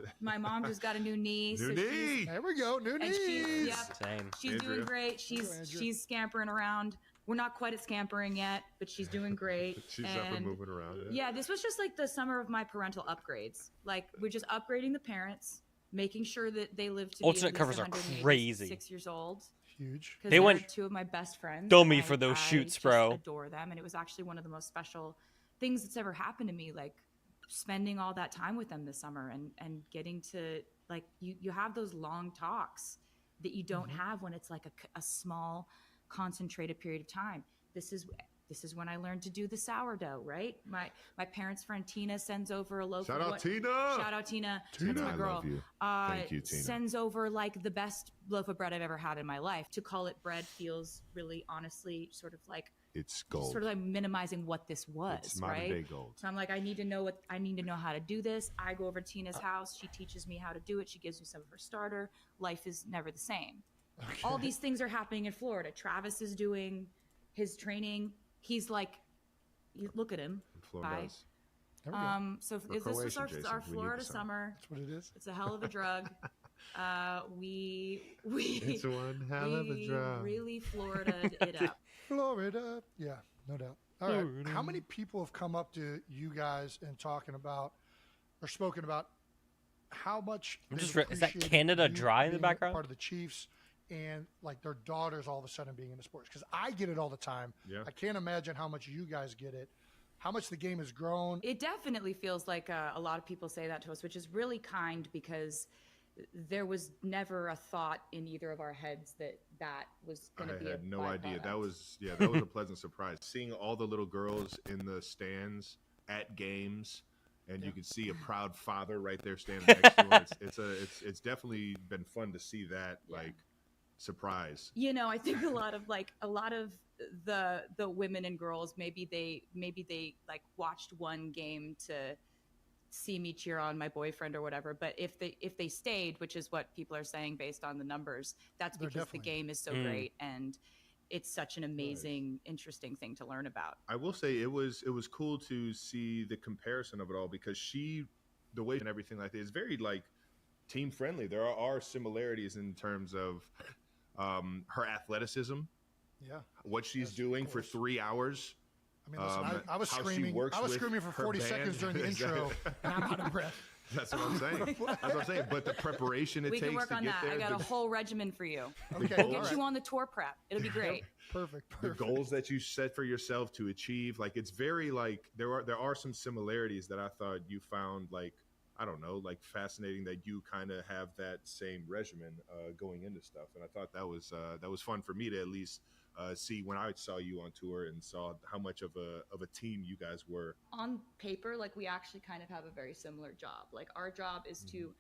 C: just got a new knee.
D: New
C: so
D: knee.
B: There we go. New
C: And
B: knees.
C: she's, yep,
A: Same.
C: she's
D: Andrew.
C: doing great.
B: Andrew.
C: She's scampering around. We're not quite at scampering yet, but she's doing great.
D: She's up and moving around.
C: Yeah, this was just like the summer of my parental upgrades. Like we're just upgrading the parents, making sure that they live to be
A: Alternate
C: at least
A: covers are
C: 186
A: crazy.
C: years old.
B: Huge.
C: 'Cause
A: They
C: they're
A: went
C: two of my best friends.
A: dummy
C: and
A: for those
C: I
A: shoots,
C: just
A: bro.
C: Adore them, and it was actually one of the most special things that's ever happened to me. Like spending all that time with them this summer, and getting to like you have those long talks that you don't have when it's like a small, concentrated period of time. This is when I learned to do the sourdough. Right, my parents' friend Tina sends over a loaf.
D: Shout
C: of
D: out
C: what-
D: Tina.
C: Shout out Tina.
D: Tina,
C: That's my
D: I
C: girl.
D: love you. Thank you, Tina.
C: Sends over like the best loaf of bread I've ever had in my life. To call it bread feels really, honestly, sort of like
D: It's gold.
C: sort of like minimizing what this was,
D: It's modern
C: right?
D: day gold.
C: So I'm like, I need to know how to do this. I go over to Tina's house. She teaches me how to do it. She gives me some of her starter. Life is never the same. All these things are happening in Florida. Travis is doing his training. He's like, look at him.
D: Florida
C: Bye.
D: does.
B: There we go.
C: So
D: We're
C: this was
D: Croatian,
C: our
D: Jason. We need
C: Florida
D: the sun.
C: summer.
B: That's what it is.
C: It's a hell of a drug. We
D: It's one hell of a drug.
C: really Florida it up.
B: Florida. Yeah, no doubt. All right. How many people have come up to you guys and talking about or spoken about how much
A: I'm
B: they've
A: just is that
B: appreciated
A: Canada
B: you
A: Dry in the
B: being a
A: background?
B: Part of the Chiefs and like their daughters all of a sudden being into sports? Because I get it all the time.
D: Yeah.
B: I can't imagine how much you guys get it. How much the game has grown.
C: It definitely feels like a lot of people say that to us, which is really kind because there was never a thought in either of our heads that was going to be
D: I
C: a
D: had no idea. That
C: byproduct.
D: was that was a pleasant surprise. Seeing all the little girls in the stands at games, and you could see a proud father right there standing next to him. It's definitely been fun to see that like surprise.
C: You know, I think a lot of the women and girls maybe they like watched one game to see me cheer on my boyfriend or whatever, but if they stayed, which is what people are saying based on the numbers, that's
B: They're
C: because the
B: definitely-
C: game is so great and it's such an amazing interesting thing to learn about.
D: I will say it was cool to see the comparison of it all because the way and everything like that is very like team friendly. There are similarities in terms of her athleticism,
B: Yeah.
D: what she's
B: Yes, of
D: doing for
B: course.
D: 3 hours.
B: I mean, listen, I was
D: how she
B: screaming.
D: works
B: I was
D: with
B: screaming for
D: her
B: 40
D: band.
B: seconds during the intro, and I'm out of breath.
D: That's what I'm saying. That's what I'm saying. But the preparation it
C: We
D: takes
C: can work
D: to
C: on
D: get
C: that.
D: there,
C: I got a whole regimen for you.
B: Okay,
C: We'll get you on the tour prep. It'll be great.
B: Perfect.
D: the goals that you set for yourself to achieve, like it's very like there are some similarities that I thought you found, like I don't know, like fascinating that you kind of have that same regimen going into stuff, and I thought that was fun for me to at least see when I saw you on tour and saw how much of a team you guys were.
C: On paper, like we actually kind of have a very similar job. Like our job is to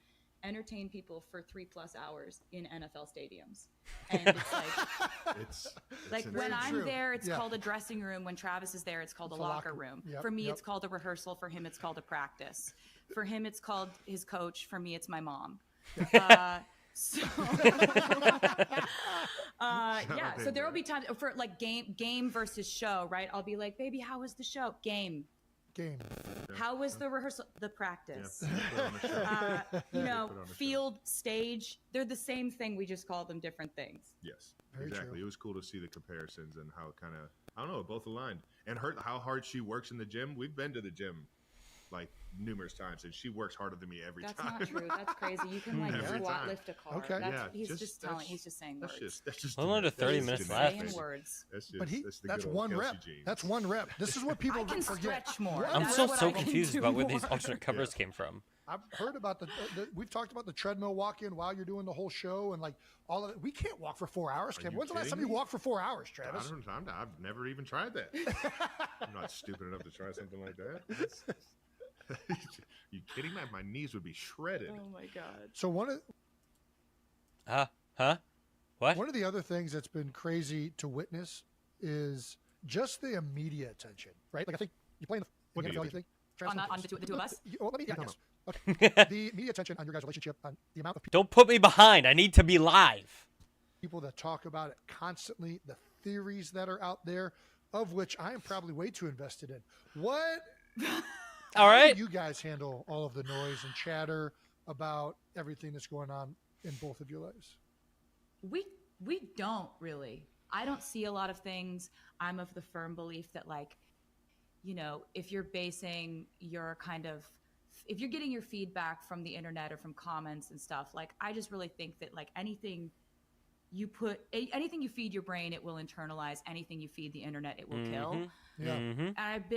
C: entertain people for 3+ hours in NFL stadiums. And it's like,
D: It's
C: like when
D: insane.
C: I'm
B: true.
C: there, it's
B: Yeah.
C: called a dressing room. When Travis is there, it's called a
B: It's a
C: locker
B: locker-
C: room.
B: yep,
C: For me,
B: yep.
C: it's called a rehearsal. For him, it's called a practice. For him, it's called his coach. For me, it's my mom. So, yeah. So there will be times for like game versus show, right? I'll be like, baby, how was the show? Game. How was the rehearsal? The practice. You know, field, stage, they're the same thing. We just call them different things.
D: Yes,
B: Very
D: exactly.
B: true.
D: It was cool to see the comparisons and how it kind of, I don't know, both aligned. And how hard she works in the gym. We've been to the gym like numerous times, and she works harder than me every
C: That's
D: time.
C: not true. That's crazy. You can like
D: Every
C: squat
D: time.
C: lift a car.
B: Okay.
C: That's,
D: Yeah,
C: he's
D: just-
C: just
D: that's-
C: telling. He's just saying
D: That's
C: words.
D: just
A: A little under 30
C: He's
A: minutes
C: just
A: left.
C: saying words.
D: That's just,
B: But
D: that's
B: one
D: Kelsey
B: rep.
D: genes.
B: That's one rep. This is what people
C: I can
B: forget.
C: stretch more.
A: I'm
C: That's
A: still
C: what
A: so
C: I can
A: confused
C: do
A: about where these
C: more.
A: alternate covers came from.
B: I've heard about we've talked about the treadmill walk-in while you're doing the whole show and like all of it. We can't walk for 4 hours.
D: Are you
B: When's the last
D: kidding
B: time you
D: me?
B: walked for 4 hours, Travis?
D: I've never even tried that. I'm not stupid enough to try something like that. You kidding me? My knees would be shredded.
C: Oh my god.
B: So one
A: What?
B: of the other things that's been crazy to witness is just the media attention, right? Like I think you play in the
D: What
B: NFL,
D: do you
B: you think? Travis,
C: On the two of us?
B: Well, let me.
D: Yeah,
B: Yes. Okay. The media attention on your guys' relationship, on the amount of
A: Don't put me behind. I need to be live.
B: people that talk about it constantly, the theories that are out there, of which I am probably way too invested in. What?
A: All
B: How
A: right.
B: do you guys handle all of the noise and chatter about everything that's going on in both of your lives?
C: We don't really. I don't see a lot of things. I'm of the firm belief that like, you know, if you're basing your if you're getting your feedback from the internet or from comments and stuff, like I just really think that like anything you feed your brain, it will internalize. Anything you feed the internet, it will kill.
A: Mm-hmm.
B: Yeah.
C: And I've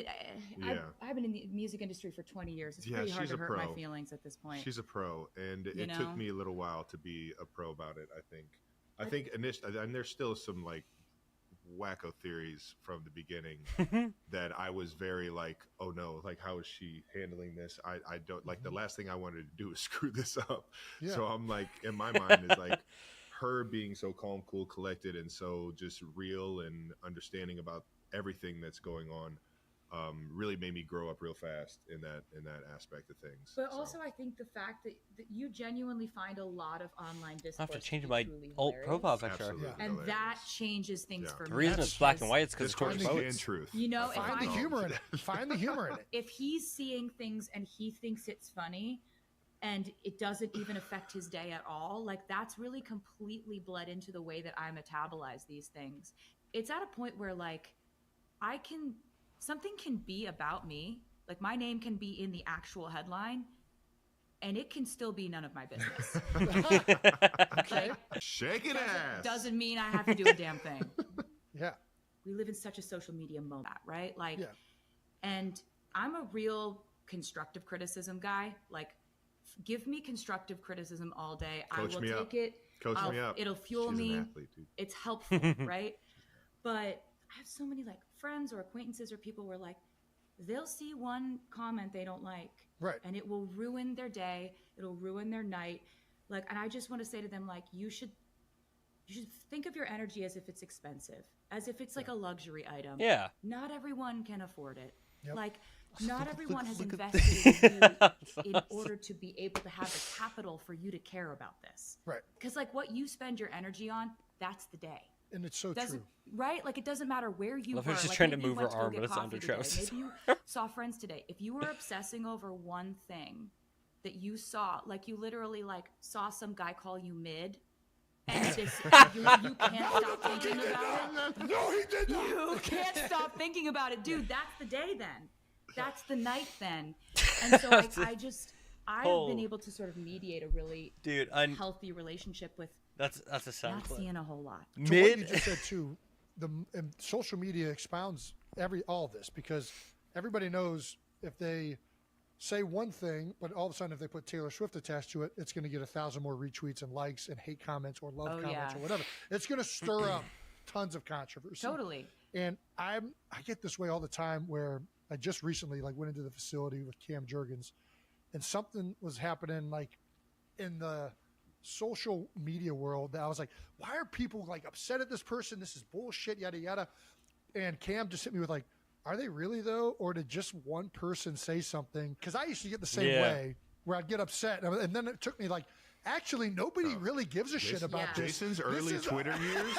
C: been in the music industry for 20 years. It's
D: Yeah,
C: pretty hard
D: she's
C: to
D: a
C: hurt my
D: pro.
C: feelings at this point.
D: She's a pro, and it
C: know?
D: took me a little while to be a pro about it. I think initially, and there's still some like wacko theories from the beginning that I was very like, oh no, like how is she handling this? I don't like the last thing I wanted to do is screw this up.
B: Yeah.
D: So I'm like, in my mind is like her being so calm, cool, collected, and so just real and understanding about everything that's going on. Really made me grow up real fast in that aspect of things.
C: But
D: So,
C: also, I think the fact that you genuinely find a lot of online discourse.
A: I have to change
C: be
A: my
C: truly
A: alt
C: hilarious.
A: profile picture.
D: absolutely
B: Yeah.
C: and
D: hilarious.
C: that changes things
D: Yeah.
C: for
A: The
C: me.
A: reason it's black and
C: because,
A: white is because
D: Discourse
A: George
D: and
A: votes.
D: truth.
C: You know, if
B: Find the
C: I-
B: humor in it. Find the humor in it.
C: if he's seeing things and he thinks it's funny and it doesn't even affect his day at all, like that's really completely bled into the way that I metabolize these things. It's at a point where like something can be about me, like my name can be in the actual headline and it can still be none of my business. Like,
D: Shaking ass.
C: doesn't mean I have to do a damn thing.
B: Yeah.
C: We live in such a social media moment, right? Like,
B: Yeah.
C: and I'm a real constructive criticism guy. Like, give me constructive criticism all day.
D: Coach
C: I will
D: me
C: take
D: up.
C: it.
D: Coach me up.
C: It'll fuel
D: She's
C: me.
D: an athlete, dude.
C: It's helpful, right? But I have so many like friends or acquaintances or people where like they'll see one comment they don't like,
B: Right.
C: and it will ruin their day. It'll ruin their night. Like, and I just want to say to them, like, you should think of your energy as if it's expensive, as if it's like a luxury item.
A: Yeah.
C: Not everyone can afford it.
B: Yep.
C: Like, not everyone has
A: look at
C: invested in you in order to be able to have the capital for you to care about this.
B: Right.
C: Because like what you spend your energy on, that's the day.
B: And it's so
C: Doesn't
B: true.
C: right? Like it doesn't matter where you
A: Love
C: were.
A: how she's
C: like,
A: trying to
C: maybe you
A: move
C: went
A: her
C: go
A: arm,
C: get
A: but it's
C: coffee
A: under
C: today.
A: Travis's
C: Maybe you saw friends today. If you were obsessing over one thing that you saw, like you literally like saw some guy call you mid, and just you can't stop thinking about it.
B: No, he did not.
C: You can't stop thinking about it, dude. That's the day then. That's the night then. And so like I've been able to sort of mediate a really healthy relationship with
A: that's a sound
C: not
A: clip.
C: seeing a whole lot.
B: To what you just said too, and social media expounds all of this, because everybody knows if they say one thing, but all of a sudden if they put Taylor Swift attached to it, it's going to get 1,000 more retweets and likes and hate comments or love comments or whatever. It's going to stir up tons of controversy.
C: Totally.
B: And I get this way all the time, where I just recently went into the facility with Cam Jurgens, and something was happening in the social media world that I was like, why are people upset at this person? This is bullshit, yada yada. And Cam just hit me with are they really though, or did just one person say something? Because I used to get the same way, where I'd get upset, and then it took me actually, nobody really gives a shit about this.
D: Jason's early Twitter years?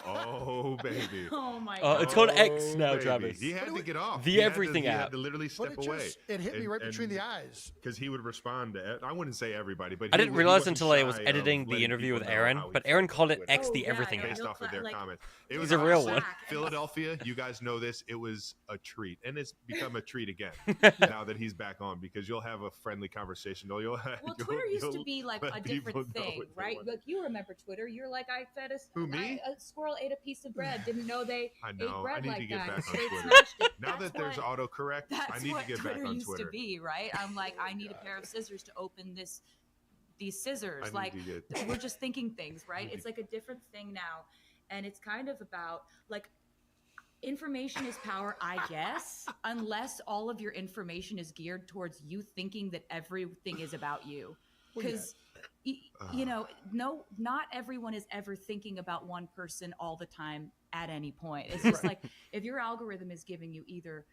D: Oh, baby.
C: Oh, my God.
A: It's called X now,
D: baby.
A: Travis.
D: He had to get off.
A: The everything app.
D: He had to literally step away.
B: It hit me right between the eyes.
D: Because he would respond to, I wouldn't say everybody, but
A: I didn't realize until I was editing the interview with Aaron, but Aaron called it X the everything app.
D: Based off of their comments. It
A: was
D: was
A: a real one.
D: Philadelphia, you guys know this. It was a treat. And it's become a treat again now that he's back on, because you'll have a friendly conversation.
C: Well, Twitter used to be a different thing, right? You remember Twitter. You're like, I fed a squirrel ate a piece of bread. Didn't know they ate bread
D: I need to get
C: that.
D: back on
C: Straight
D: Twitter.
C: smashed it.
D: Now that there's autocorrect, I need to get back on
C: used
D: Twitter.
C: To be, right? I'm like, I need a pair of scissors to open these scissors. We're just thinking things, right? It's a different thing now. And it's kind of about information is power, I guess, unless all of your information is geared towards you thinking that everything is about you. Because not everyone is ever thinking about one person all the time at any point. It's just if your algorithm is giving you either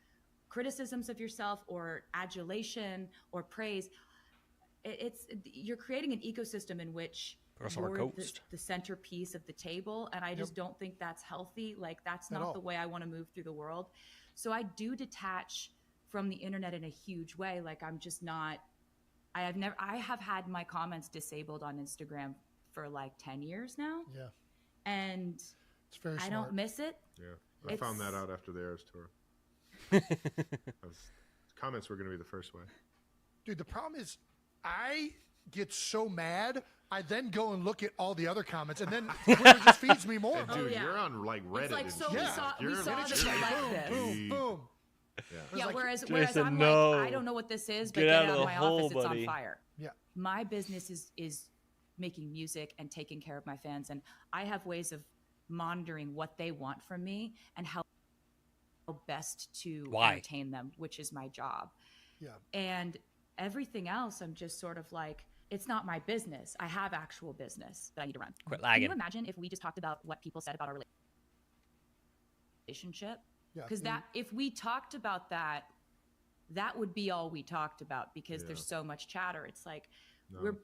C: criticisms of yourself or adulation or praise, you're creating an ecosystem in which you're the centerpiece of the table, and I just don't think that's healthy. That's not the way I want to move through the world. So I do detach from the internet in a huge way. I'm just not. I have had my comments disabled on Instagram for 10 years now. Yeah. And
B: it's very smart.
C: I don't miss it.
D: Yeah. I found that out after the Eras tour. Comments were going to be the first way.
B: Dude, the problem is I get so mad, I then go and look at all the other comments, and then Twitter just feeds me more.
D: Dude, you're on Reddit.
C: It's we saw this
B: boom, boom.
C: Yeah, whereas
A: Jason,
C: I'm I don't know what this is, but
A: get
C: get
A: out
C: out
A: of
C: of my
A: hole,
C: office,
A: buddy.
C: it's on fire.
B: Yeah.
C: My business is making music and taking care of my fans, and I have ways of monitoring what they want from me and how best to entertain them, which is my job.
B: Yeah.
C: And everything else, I'm just sort of it's not my business. I have actual business that I need to run.
A: Quit lagging.
C: Can you imagine if we just talked about what people said about our relationship? Because if we talked about that would be all we talked about, because there's so much chatter. It's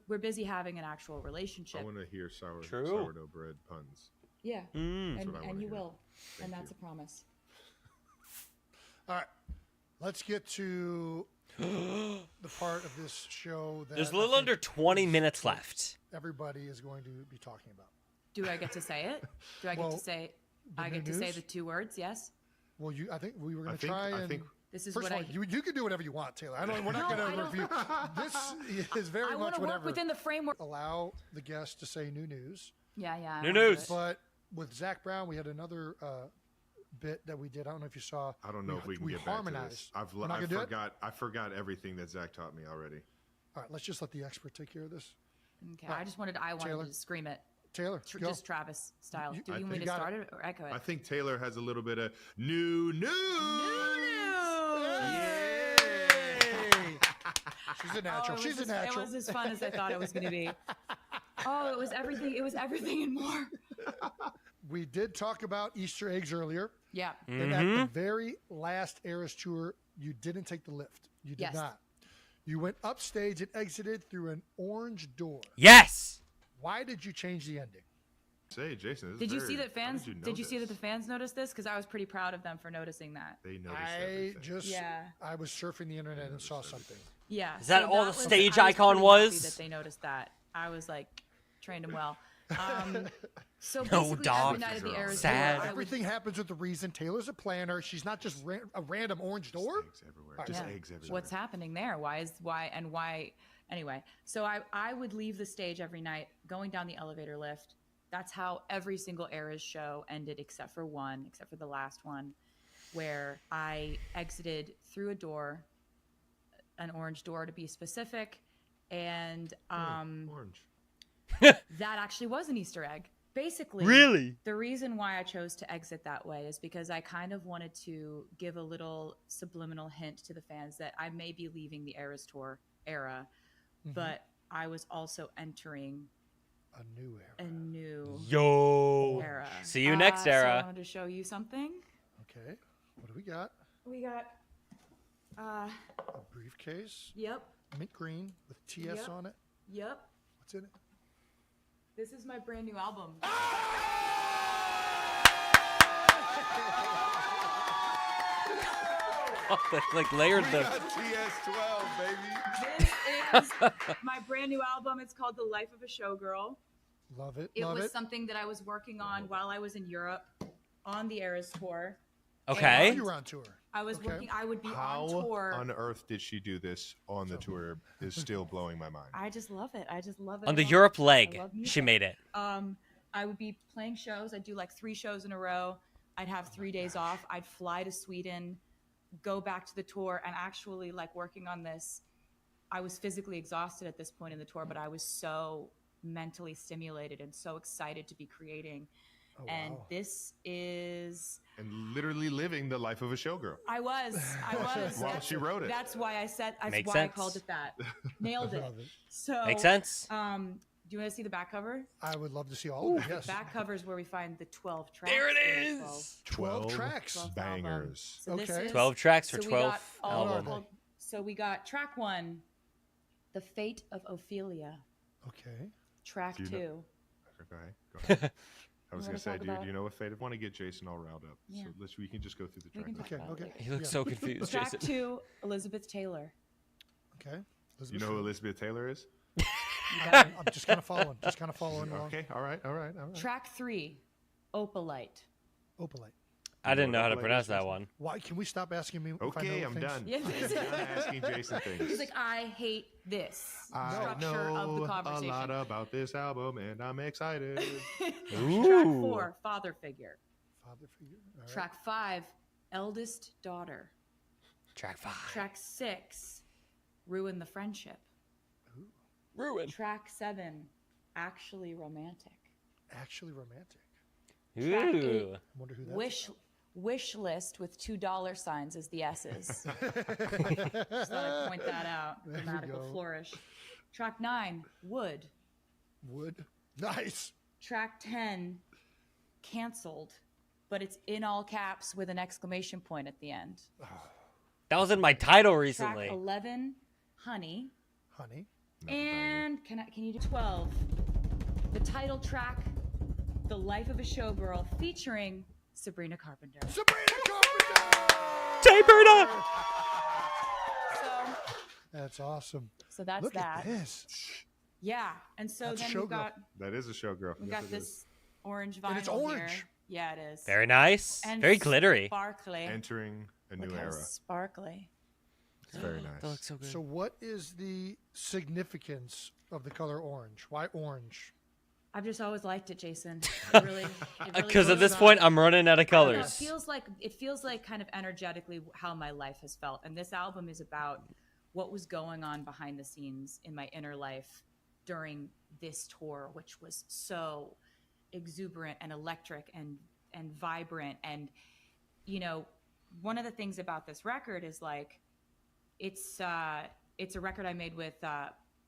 C: we're busy having an actual relationship.
D: I want to hear sourdough bread puns.
C: Yeah, and you will, and that's a promise.
B: All right, let's get to the part of this show that
A: there's a little under 20 minutes left.
B: Everybody is going to be talking about.
C: Do I get to say it? Do I get to say? I get to say the two words. Yes.
B: Well, I think we were going to try. I think
C: this is
B: what you can do whatever you want, Taylor. We're not going to review. This is very much whatever.
C: Work within the framework.
B: Allow the guest to say new news.
C: Yeah.
A: New news.
B: But with Zach Brown, we had another bit that we did. I don't know if you saw.
D: I don't know if we can get back to this. I forgot everything that Zach taught me already.
B: All right, let's just let the expert take care of this.
C: Okay, I wanted to scream it.
B: Taylor,
C: just Travis style. Do you want me to start it or echo it?
D: I think Taylor has a little bit of new news.
B: Yay! She's a natural. She's a natural.
C: It was as fun as I thought it was going to be. Oh, it was everything. It was everything and more.
B: We did talk about Easter eggs earlier.
C: Yeah.
B: And at the very last Eras tour, you didn't take the lift. You did not. You went upstage and exited through an orange door.
A: Yes.
B: Why did you change the ending?
D: Say, Jason.
C: Did you see that fans? Did you see that the fans noticed this? Because I was pretty proud of them for noticing that.
D: They noticed
B: I was surfing the internet and saw something.
C: Yeah.
A: Is that all the stage icon was?
C: That they noticed that. I was trained them well. So
A: No,
C: basically
A: dog.
C: every night of the Eras
A: Sad.
C: tour, I would
B: Everything happens with a reason. Taylor's a planner. She's not just a random orange door.
D: Eggs everywhere. Just
C: Yeah.
D: eggs everywhere.
C: What's happening there? Why? Anyway, so I would leave the stage every night, going down the elevator lift. That's how every single Eras show ended, except for the last one, where I exited through a door, an orange door to be specific, and
D: Orange.
C: that actually was an Easter egg. Basically,
A: Really?
C: the reason why I chose to exit that way is because I kind of wanted to give a little subliminal hint to the fans that I may be leaving the Eras Tour era, but I was also entering
B: A new era.
C: a new
A: Yo.
C: era.
A: See you next
C: So I
A: era.
C: wanted to show you something.
B: Okay. What do we got?
C: We got,
B: A briefcase.
C: yep,
B: Mint green with TS
C: Yep.
B: on it.
C: yep.
B: What's in it?
C: This is my brand new album.
A: Like layered
D: We
A: the.
D: got TS12, baby.
C: This is my brand new album. It's called The Life of a Showgirl.
B: Love it.
C: It
B: Love
C: was
B: it.
C: something that I was working on while I was in Europe on the Eras tour.
A: Okay.
B: You were on tour.
C: I was
B: Okay.
C: working. I would be
D: How
C: on tour.
D: on earth did she do this on the tour is still blowing my mind.
C: I just love it. I just love it.
A: On
C: I
A: the
C: love-
A: Europe
C: I
A: leg,
C: love
A: she
C: music.
A: made it.
C: I would be playing shows. I'd do like 3 shows in a row. I'd have 3 days off. I'd fly to Sweden, go back to the tour, and actually like working on this. I was physically exhausted at this point in the tour, but I was so mentally stimulated and so excited to be creating.
B: Oh,
C: And
B: wow.
C: this is
D: And literally living the life of a showgirl.
C: I was.
D: While she wrote it.
C: That's why I said. That's
A: Makes
C: why
A: sense.
C: I called it that. Nailed it.
B: Love it.
C: So
A: Makes sense.
C: Do you want to see the back cover?
B: I would love to see all of it. Yes.
C: Back cover is where we find the 12 tracks.
A: There it
C: for the
A: is.
B: 12 tracks.
C: 12
D: bangers.
C: So this
B: Okay.
C: is-
A: 12 tracks for
C: so we
A: 12
C: got all
A: album.
B: album.
C: So we got track 1, The Fate of Ophelia.
B: Okay.
C: Track
D: Do you
C: 2.
D: know- Go ahead. I was
C: wanna
D: going to say,
C: talk
D: dude,
C: about-
D: you know what, Fade? I want to get Jason all riled up.
C: Yeah.
D: So we can just go through the
C: We can
D: track.
C: talk
B: Okay.
C: about it
B: Okay.
C: later.
A: He looks
B: Yeah.
A: so confused,
C: Track
A: Jason.
C: 2, Elizabeth Taylor.
B: Okay.
D: You
B: Elizabeth
D: know who
B: Shue.
D: Elizabeth Taylor is?
C: You got it.
B: I'm just kind of following. Just kind of following along.
D: Okay. All right.
C: Track 3, Opalite.
B: Opalite.
A: I didn't know how to
D: Like
A: pronounce
D: this
A: that
D: one.
A: one.
B: Why? Can we stop asking me? if I
D: Okay,
B: know
D: I'm
B: things?
D: done.
C: Yeah.
D: I'm done asking Jason things.
C: He's like, I hate this
D: I
C: structure of the
D: know a
C: conversation.
D: lot about this album, and I'm excited.
C: Track
A: Ooh.
C: 4, Father Figure.
B: Father figure. All right.
C: Track 5, Eldest Daughter.
A: Track 5.
C: Track 6, Ruin the Friendship.
A: Ruin.
C: Track 7, Actually Romantic.
B: Actually romantic.
C: Track
A: Ooh.
B: I wonder who that
C: Wish list with $2 is the S's. Just thought I'd point that out.
B: There we
C: Grammatical
B: go.
C: flourish. Track 9, Wood.
B: would. Nice.
C: Track 10, Canceled, but it's in all caps with an exclamation point at the end.
A: That was in my title
C: Track
A: recently.
C: 11, Honey.
B: Honey.
C: And can you do 12? The title track, The Life of a Showgirl, featuring Sabrina Carpenter.
B: Sabrina Carpenter.
A: Sabrina!
C: So,
B: That's awesome.
C: so that's
B: Look
C: that.
B: at this.
C: Yeah, and so
B: That's a
C: then we've
B: showgirl.
C: got
D: That is a showgirl.
C: we
D: Yes,
C: got
D: it
C: this
D: is.
C: orange vinyl
B: And it's
C: here.
B: orange.
C: Yeah, it is.
A: Very nice.
C: And
A: Very glittery.
C: Sparkly.
D: Entering a
C: Look
D: new
C: how
D: era.
C: sparkly.
D: It's very nice.
A: That looks so good.
B: So, what is the significance of the color orange? Why orange?
C: I've just always liked it, Jason. It really,
A: Because at
C: goes
A: this
C: on.
A: point, I'm running out of
C: I don't know,
A: colors.
C: it feels like kind of energetically how my life has felt. And this album is about what was going on behind the scenes in my inner life during this tour, which was so exuberant and electric and vibrant. And, you know, one of the things about this record is like, it's a record I made with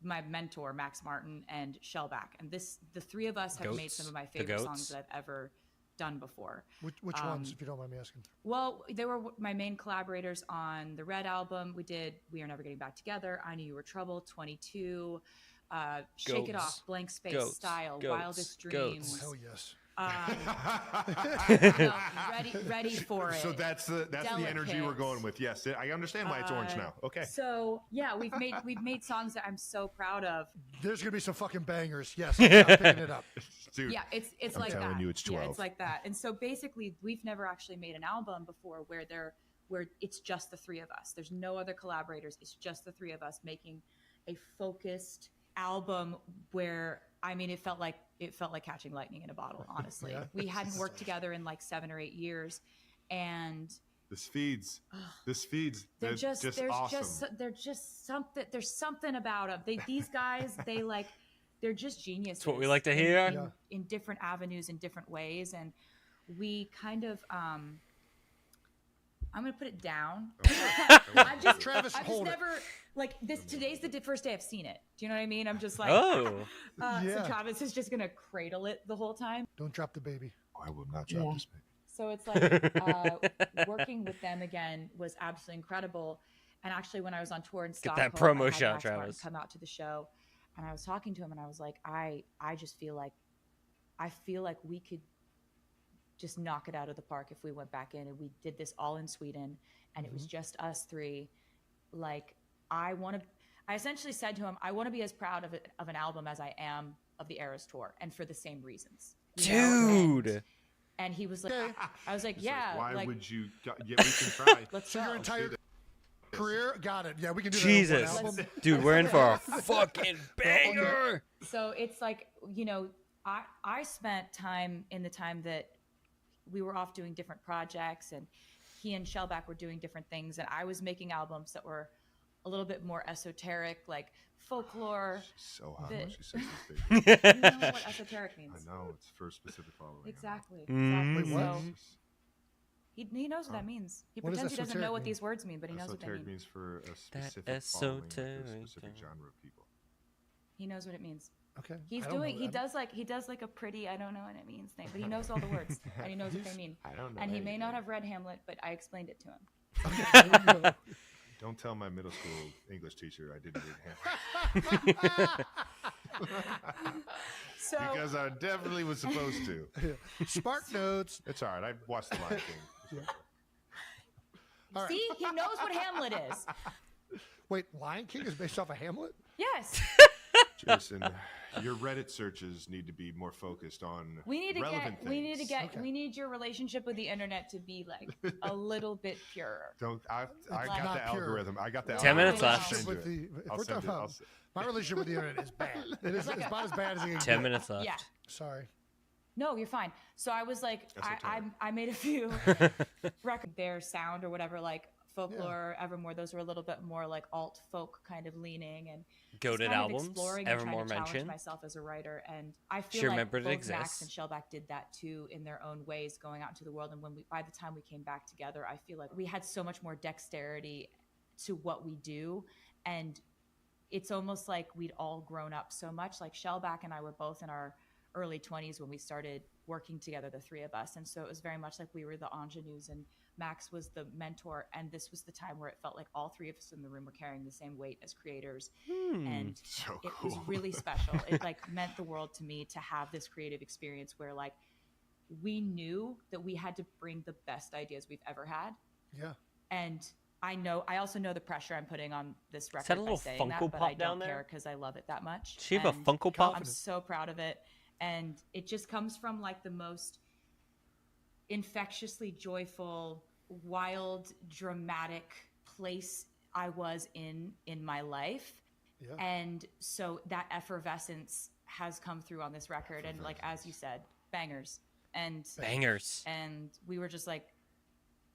C: my mentor, Max Martin, and Shellback. And the three of us have made
A: Goats?
C: some of my
A: The
C: favorite
A: goats?
C: songs that I've ever done before.
B: Which ones, if you don't mind me asking?
C: Well, they were my main collaborators on the Red album. We did We Are Never Getting Back Together, I Knew You Were Trouble, 22, Shake It
A: Goats.
C: Off, Blank Space
A: Goats.
C: Style,
A: Goats.
C: Wildest
A: Goats.
C: Dreams.
B: Hell yes.
C: No, ready for it.
D: So that's the energy we're
C: Delicate.
D: going with. Yes, I understand why it's orange now. Okay.
C: So yeah, we've made songs that I'm so proud of.
B: There's gonna be some fucking bangers. Yes, I'm picking it up.
D: Dude,
C: Yeah, it's
D: I'm
C: like
D: telling
C: that.
D: you, it's
C: Yeah,
D: 12.
C: it's like that. And so basically, we've never actually made an album before where it's just the three of us. There's no other collaborators. It's just the three of us making a focused album where I mean, it felt like catching lightning in a bottle. Honestly,
B: Yeah.
C: we hadn't worked together in like 7 or 8 years, and
D: This feeds.
C: they're just
D: awesome.
C: there's something about them. These guys, they're just geniuses.
A: That's what we like to hear.
C: In different avenues, in different ways, and we kind of I'm gonna put it down.
B: Travis,
C: I've just
B: hold it.
C: never like this. Today's the first day I've seen it. Do you know what I mean? I'm just like,
A: Oh.
C: So Travis is just gonna cradle it the whole time.
B: Don't drop the baby.
D: I will not drop this baby.
C: So it's like working with them again was absolutely incredible. And actually, when I was on tour in Stockholm,
A: that promo
C: I had
A: shot,
C: Max Martin
A: Travis.
C: come out to the show, and I was talking to him, and I was like, I just feel like we could just knock it out of the park if we went back in and we did this all in Sweden, and it was just us three. Like, I essentially said to him, I want to be as proud of an album as I am of the Eras tour, and for the same reasons. You know?
A: Dude.
C: And he was like,
B: Okay.
C: I was like,
D: It's
C: yeah.
D: Why
C: like,
D: would you? Yeah, we can try.
C: let's
B: So
C: go.
B: your entire career, got it. Yeah, we can do that.
A: Jesus.
B: On one album.
A: Dude, we're in for a fucking banger.
C: So it's like, you know, I spent time in the time that we were off doing different projects, and he and Shellback were doing different things, and I was making albums that were a little bit more esoteric, like folklore.
D: She's so hot.
C: The-
D: She says this thing.
C: You know what esoteric means.
D: I know it's for a specific following.
C: Exactly.
A: Mm.
C: exactly.
B: Wait, what?
C: So he knows what that means. He
B: What does
C: pretends he doesn't
B: esoteric
C: know what
B: mean?
C: these words mean, but he knows what they
D: Esoteric
C: mean.
D: means for a
A: That
D: specific following, for a
A: esoteric.
D: specific genre of people.
C: He knows what it means.
B: Okay.
C: He's
B: I don't
C: doing.
B: know
C: He
B: that.
C: does like a pretty. I don't know what it means thing, but he knows all the words and he knows what they mean.
D: I don't know.
C: And he may
D: anything.
C: not have read Hamlet, but I explained it to him.
B: Okay, there you go.
D: Don't tell my middle school English teacher I didn't read Hamlet.
C: So
D: Because I definitely was supposed to.
B: Spark notes.
D: It's all right. I watched The Lion King.
B: All right.
C: see, he knows what Hamlet is.
B: Wait, Lion King is based off of Hamlet?
C: Yes,
D: Jason, your Reddit searches need to be more focused on
C: we need to
D: relevant
C: get.
D: things.
C: We need to get.
B: Okay.
C: We need your relationship with the internet to be like a little bit purer.
D: Don't. I got
B: not
D: the
B: pure.
D: algorithm. I got the
A: 10 minutes
D: algorithm.
A: left.
D: I'll send
B: With
D: you it.
B: the, if
D: I'll
B: we're
D: send
B: talking
D: it.
B: about, my relationship with the internet is bad. It's about as bad as it can
A: 10
B: get.
A: minutes left.
C: Yeah.
B: Sorry.
C: No, you're fine. So I was like, I made a few records, their sound or whatever, like folklore, Evermore. Those were a little bit more like alt folk kind of leaning, and
A: Goated
C: kind of
A: albums.
C: exploring and
A: Evermore
C: trying to challenge
A: mentioned.
C: myself as a writer. And I feel
A: She
C: like
A: remembered
C: both
A: it
C: Max
A: exists.
C: and Shellback did that too in their own ways, going out into the world. And by the time we came back together, I feel like we had so much more dexterity to what we do, and it's almost like we'd all grown up so much. Like Shellback and I were both in our early 20s when we started working together, the three of us. And so it was very much like we were the ingenues and Max was the mentor. And this was the time where it felt like all three of us in the room were carrying the same weight as creators. And
D: So
C: it
D: cool.
C: was really special. It like meant the world to me to have this creative experience where like we knew that we had to bring the best ideas we've ever had.
B: Yeah.
C: And I also know the pressure I'm putting on this record
A: that a
C: by
A: little
C: saying
A: Funko
C: that, but
A: Pop
C: I
A: down
C: don't
A: there?
C: care because I love it that much.
A: Does she have a
C: And
A: Funko Pop?
C: I'm so proud of it. And it just comes from like the most infectiously joyful, wild, dramatic place I was in my life.
B: Yeah.
C: And so that effervescence has come through on this record. And like, as you said, bangers. And
A: Bangers.
C: and we were just like,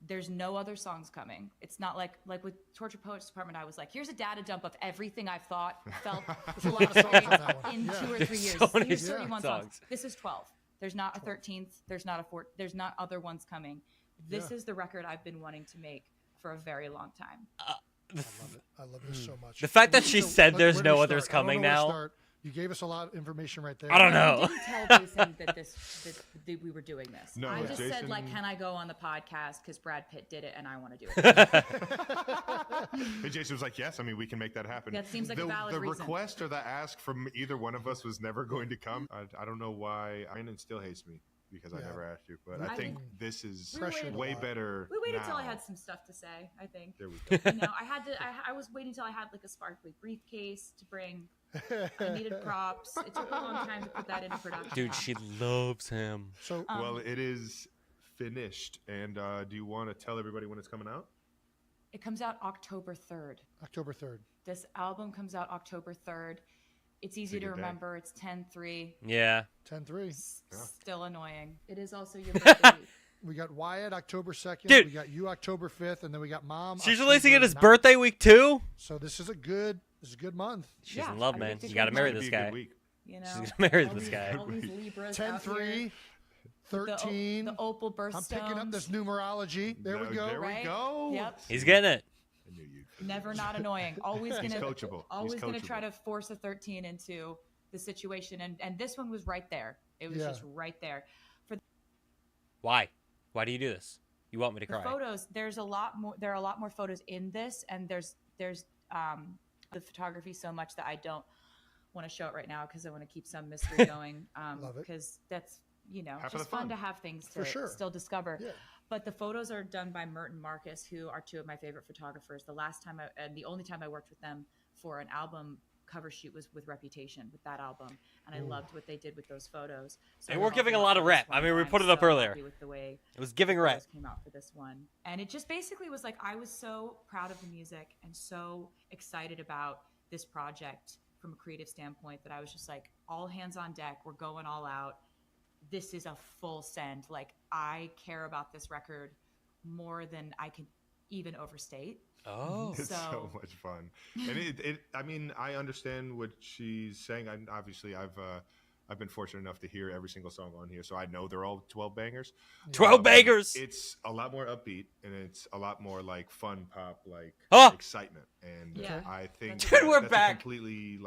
C: there's no other songs coming. It's not like with Torture Poets Department, I was like, here's a data dump of everything I've thought, felt,
B: a lot of songs on that one.
C: in
B: Yeah.
C: 2 or 3
A: There's
C: years.
A: so many
C: Here's 31 songs.
A: songs.
C: This is 12. There's not a 13th. There's not a 4th. There's not other ones coming. This
B: Yeah.
C: is the record I've been wanting to make for a very long time.
B: I love it. I love this so much.
A: The fact that she said there's
B: where do
A: no
B: we
A: others
B: start? I don't
A: coming
B: know where to
A: now.
B: start. You gave us a lot of information right there.
A: I don't
C: I
A: know.
C: didn't tell Jason that we were doing this.
D: No,
C: I just said
D: Jason-
C: like, can I go on the podcast because Brad Pitt did it and I want to do it.
D: Hey, Jason was like, yes, I mean, we can make that happen.
C: That seems like a valid
D: the
C: reason.
D: request or the ask from either one of us was never going to come. I don't know why. Brandon still hates me. because I
B: Yeah.
D: never asked you, but
B: I
D: I think
C: think
D: this is
C: we waited-
D: way better.
C: We waited till I
D: now.
C: had some stuff to say. I think.
D: There we go.
C: You know, I was waiting till I had like a sparkly briefcase to bring. I needed props. It took a long time to put that into production.
A: Dude, she loves him.
B: So
D: Well, it is finished, and do you want to tell everybody when it's coming out?
C: It comes out October 3rd.
B: October 3rd.
C: This album comes out October 3rd. It's easy
D: It's a
C: to
D: good day.
C: remember. It's 10-3.
A: Yeah.
B: 10-3.
D: Yeah.
C: Still annoying. It is also your birthday week.
B: We got Wyatt October 2nd.
A: Dude.
B: We got you October 5th, and then we got Mom.
A: She's releasing it
B: October
A: his
B: 9th.
A: birthday week too.
B: So this is a good month.
A: She's
C: Yeah,
A: in love,
C: I
A: man.
C: think it's
A: You
C: a
A: gotta
C: good
A: marry
C: month.
A: this
D: It'd be a
A: guy.
D: good week.
C: You know,
A: She's gonna marry
C: all
A: this
C: these-
A: guy.
C: All these Libras out
B: 10-3,
C: here.
B: 13.
C: The opal birthstones.
B: I'm picking up this numerology. There we go.
D: There
C: Right?
D: we go.
C: Yep.
A: He's getting it.
D: I knew you'd.
C: Never not annoying. Always
D: He's
C: gonna
D: coachable.
C: always
D: He's
C: gonna try
D: coachable.
C: to force a 13 into the situation, and this one was right there. It was
B: Yeah.
C: just right there.
A: Why? Why do you do this? You want me to
C: The
A: cry?
C: photos, there's a lot more. There are a lot more photos in this, and there's the photography so much that I don't want to show it right now because I want to keep some mystery going.
B: Love it.
C: Because that's
D: Half of
C: just
D: the
C: fun
D: fun.
C: to have things
B: For
C: to
B: sure.
C: still discover.
B: Yeah.
C: But the photos are done by Mert and Marcus, who are two of my favorite photographers. The last time and the only time I worked with them for an album cover shoot was with Reputation, with that album, and I loved what they did with those photos. So
A: They
C: I
A: were
C: was
A: giving
C: also
A: a lot
C: up
A: of
C: for this
A: rep. I
C: one,
A: mean, we
C: and
A: put
C: I'm
A: it up
C: so
A: earlier.
C: happy with the way
A: It was giving
C: the
A: rep.
C: photos came out for this one, and it just basically was like I was so proud of the music and so excited about this project from a creative standpoint that I was just like, all hands on deck. We're going all out. This is a full send. Like, I care about this record more than I can even overstate.
A: Oh.
D: It's so
C: So-
D: much fun, and I mean, I understand what she's saying. I've been fortunate enough to hear every single song on here, so I know they're all 12 bangers.
A: 12 bangers.
D: It's a lot more upbeat, and it's a lot more like fun pop, like
A: Huh.
D: excitement. And
C: Yeah.
D: I think
C: Dude,
A: we're
D: that's
A: back.
D: a completely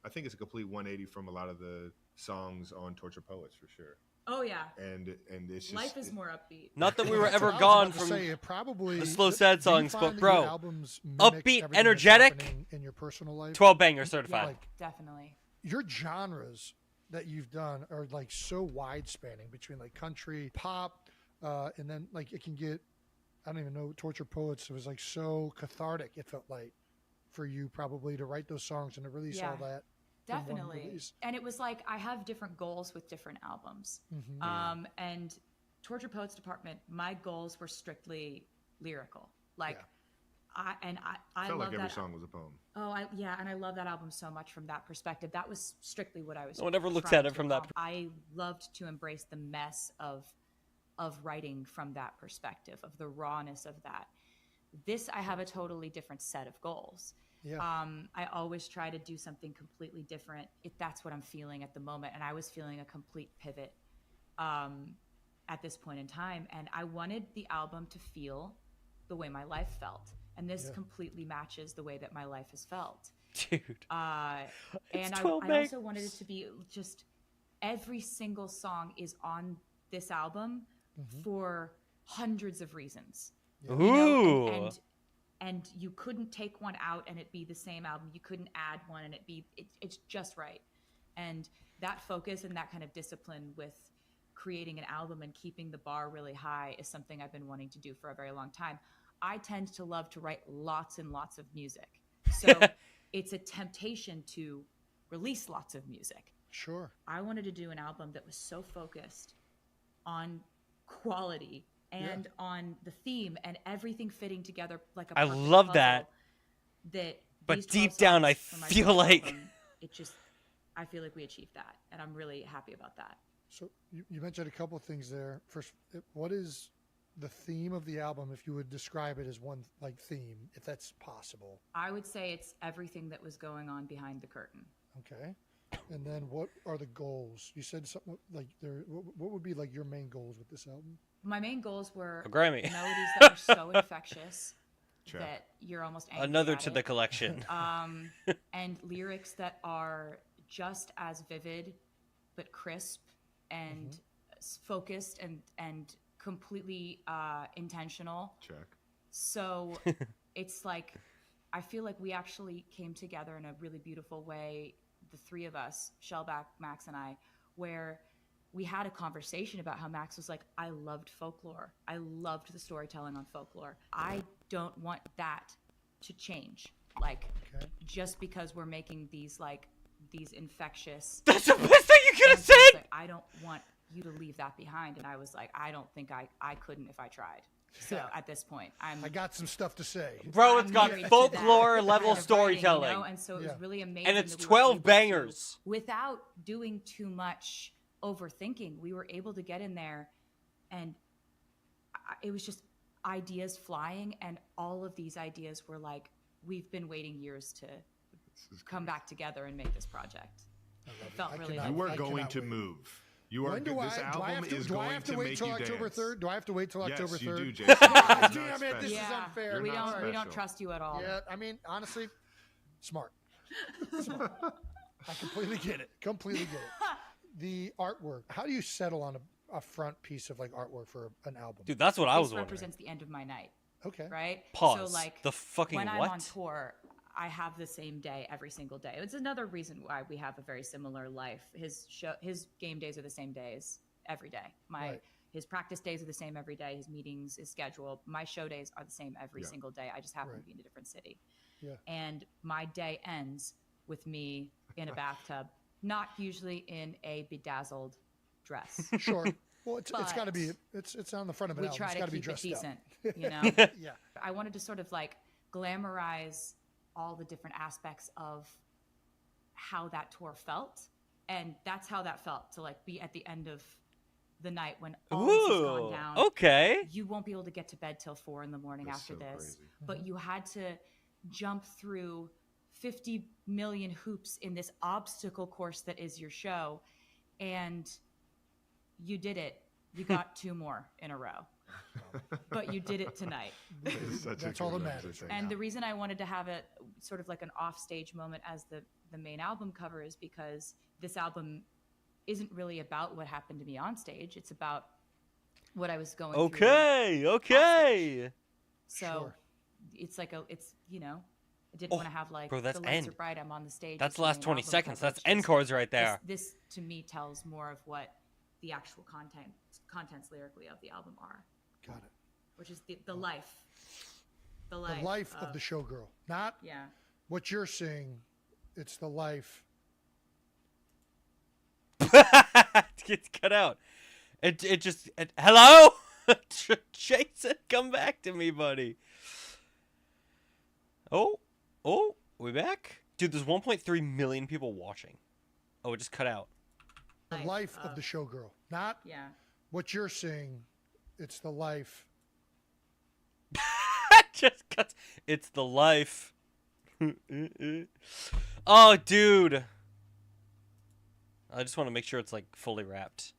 D: I think it's a complete 180 from a lot of the songs on Torture Poets for sure.
C: Oh yeah,
D: And it's just
C: life is more upbeat.
A: Not that we were
B: That's
A: ever
B: what I was
A: gone
B: about to
A: from.
B: say. It probably
A: the slow, sad
B: do you
A: songs,
B: find
A: but
B: that
A: bro,
B: your albums mimic
A: upbeat,
B: everything that's
A: energetic,
B: happening in your personal life.
A: 12 banger
C: Yeah,
A: certified.
B: Like-
C: definitely.
B: Your genres that you've done are like so wide spanning between like country, pop, and then like it can get, I don't even know, Torture Poets. It was like so cathartic. It felt like for you probably to write those songs and to release all
C: Yeah.
B: that. in one
C: Definitely.
B: release.
C: And it was like I have different goals with different albums.
B: Mhm.
C: And Torture Poets Department, my goals were strictly lyrical. Like
B: Yeah.
C: I
D: felt
C: love
D: like every
C: that.
D: song was a poem.
C: Oh, and I love that album so much from that perspective. That was strictly what I was.
A: No one ever looks
C: trying
A: at it
C: to
A: from that
C: accomplish. I loved to embrace the mess of writing from that perspective, of the rawness of that. This, I have a totally different set of goals.
B: Yeah.
C: I always try to do something completely different if that's what I'm feeling at the moment. And I was feeling a complete pivot at this point in time. And I wanted the album to feel the way my life felt. And this
B: Yeah.
C: completely matches the way that my life has felt.
A: Dude.
C: And I
A: 12
C: also wanted it to be just every single song is on this album for hundreds of reasons.
A: Ooh.
C: You know, and you couldn't take one out and it be the same album. You couldn't add one and it's just right. And that focus and that kind of discipline with creating an album and keeping the bar really high is something I've been wanting to do for a very long time. I tend to love to write lots and lots of music. So it's a temptation to release lots of music.
B: Sure.
C: I wanted to do an album that was so focused on quality and on the theme and everything fitting together like a
A: I
C: perfect
A: love
C: puzzle
A: that.
C: But
A: But
C: these 12
A: deep down,
C: songs
A: I
C: for my
A: feel
C: first
A: like-
C: album, I feel like we achieved that, and I'm really happy about that.
B: So you mentioned a couple of things there. First, what is the theme of the album, if you would describe it as one like theme, if that's possible?
C: I would say it's everything that was going on behind the curtain.
B: Okay. And then what are the goals? You said something like what would be like your main goals with this album?
C: My main goals were
A: A Grammy.
C: melodies that are so infectious
D: Check.
C: that you're almost angry
A: Another
C: at
A: to
C: it.
A: the collection.
C: And lyrics that are just as vivid but crisp and focused and completely intentional.
D: Check.
C: So it's like I feel like we actually came together in a really beautiful way, the three of us, Shellback, Max, and I, where we had a conversation about how Max was like, I loved folklore. I loved the storytelling on folklore. I don't want that to change. Like, just because we're making these infectious.
A: That's the best thing you could have said.
C: Like, I don't want you to leave that behind. And I was like, I don't think I couldn't if I tried. So at this point, I got
B: some stuff to say.
A: Bro, it's got folklore level
C: kind of
A: storytelling.
C: Writing, you know? And so it was really amazing.
A: And it's
C: that we were
A: 12
C: able to,
A: bangers.
C: without doing too much overthinking, we were able to get in there, and it was just ideas flying, and all of these ideas were like, we've been waiting years to come back together and make this project. It felt really
D: You are going to move. You are. This album is going to make you dance.
B: October 3rd? Do I have to wait till October 3rd?
D: Yes, you do, Jason.
B: Damn it! This is unfair.
C: We don't trust you at all.
B: Yeah, I mean, honestly, smart. I completely get it. Completely get it. The artwork. How do you settle on a front piece of like artwork for an album?
A: Dude, that's what I was
C: This
A: wondering.
C: represents the end of my night.
B: Okay.
C: Right?
A: Pause.
C: So like
A: the fucking
C: when
A: what?
C: I'm on tour, I have the same day every single day. It's another reason why we have a very similar life. His game days are the same days every day. His practice days are the same every day. His meetings, his schedule. My show days are the same every single day. I just happen to be in a different city.
B: Yeah.
C: And my day ends with me in a bathtub, not usually in a bedazzled dress.
B: Sure. Well, it's got to be. It's on the front of an album.
C: We try
B: It's got
C: to
B: be
C: keep it
B: dressed
C: decent,
B: up.
C: you know.
B: Yeah.
C: I wanted to sort of like glamorize all the different aspects of how that tour felt, and that's how that felt to like be at the end of the night when all this has gone down.
A: Okay.
C: You won't be able to get to bed till 4 a.m. after this,
D: crazy.
C: but you had to jump through 50 million hoops in this obstacle course that is your show, and you did it. You got 2 more in a row. But you did it tonight.
B: That's all that matters. Right
C: And
B: now.
C: the reason I wanted to have it sort of like an offstage moment as the main album cover is because this album isn't really about what happened to me on stage. It's about what I was going through.
A: Okay.
C: So
B: Sure.
C: it's like you know, I didn't want to have like
A: bro, that's
C: the lights
A: end.
C: are bright, I'm on the stage.
A: That's
C: it's
A: the last
C: main
A: 20
C: album
A: seconds.
C: cover.
A: That's
C: It's
A: end
C: just-
A: chords right there.
C: This to me tells more of what the actual contents lyrically of the album are.
B: Got it.
C: Which is the life. The
B: The life of the showgirl, not what you're seeing. It's the life.
A: It gets cut out. Hello? Jason, come back to me, buddy. Oh, we back? Dude, there's 1.3 million people watching. Oh, it just cut out.
B: The life of the showgirl, not what you're seeing. It's the life.
A: Just cuts. It's the life. Oh, dude. I just want to make sure it's like fully wrapped.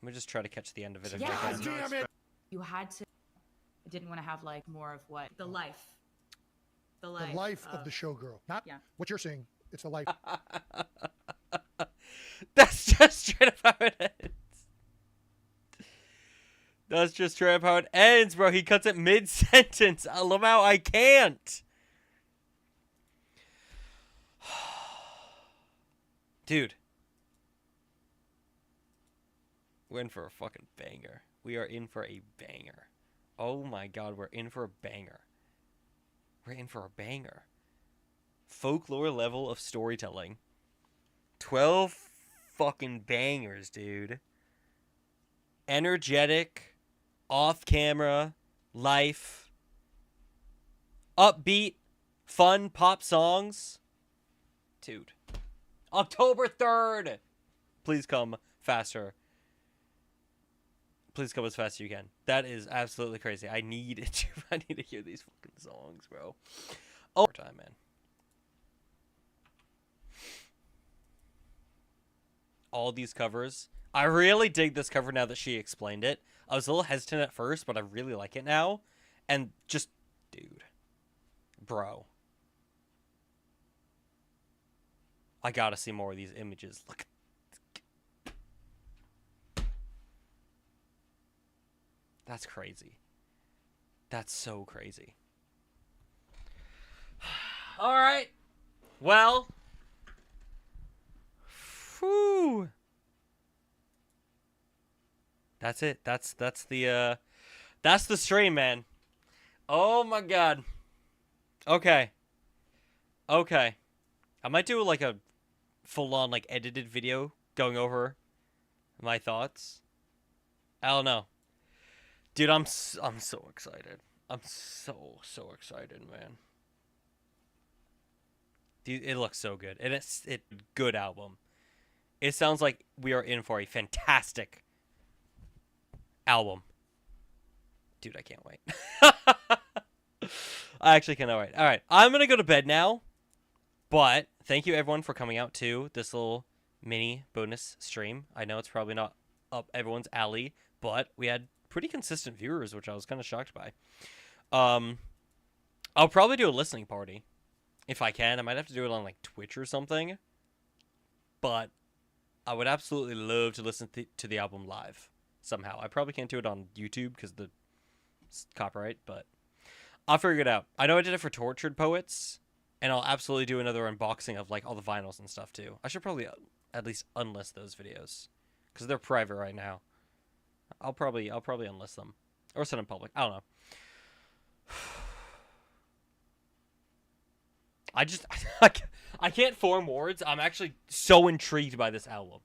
A: Let me just try to catch the end of it. If I can.
B: Damn it!
C: You had to. I didn't want to have like more of what the life. The life
B: of the showgirl, not what you're seeing. It's the life.
A: That's just straight up how it ends. That's just straight up how it ends, bro. He cuts it mid-sentence. I love how I can't. Dude. We're in for a fucking banger. We are in for a banger. Oh my god, we're in for a banger. We're in for a banger. Folklore level of storytelling. 12 fucking bangers, dude. Energetic, off camera, life, upbeat, fun pop songs. Dude. October 3rd. Please come faster. Please come as fast as you can. That is absolutely crazy. I need to hear these fucking songs, bro. Oh, time, man. All these covers. I really dig this cover now that she explained it. I was a little hesitant at first, but I really like it now. And just, dude. Bro. I gotta see more of these images. Look. That's crazy. That's so crazy. All right. Well. Whew. That's it. That's the stream, man. Oh my god. Okay. Okay. I might do like a full-on like edited video going over my thoughts. I don't know. Dude, I'm so excited. I'm so excited, man. Dude, it looks so good. And it's good album. It sounds like we are in for a fantastic album. Dude, I can't wait. I actually cannot wait. All right, I'm going to go to bed now. But thank you, everyone, for coming out to this little mini bonus stream. I know it's probably not up everyone's alley, but we had pretty consistent viewers, which I was kind of shocked by. I'll probably do a listening party if I can. I might have to do it on like Twitch or something. But I would absolutely love to listen to the album live somehow. I probably can't do it on YouTube because the copyright, but I'll figure it out. I know I did it for Tortured Poets. And I'll absolutely do another unboxing of like all the vinyls and stuff too. I should probably at least unlist those videos because they're private right now. I'll probably unlist them or set them public. I don't know. I can't form words. I'm actually so intrigued by this album.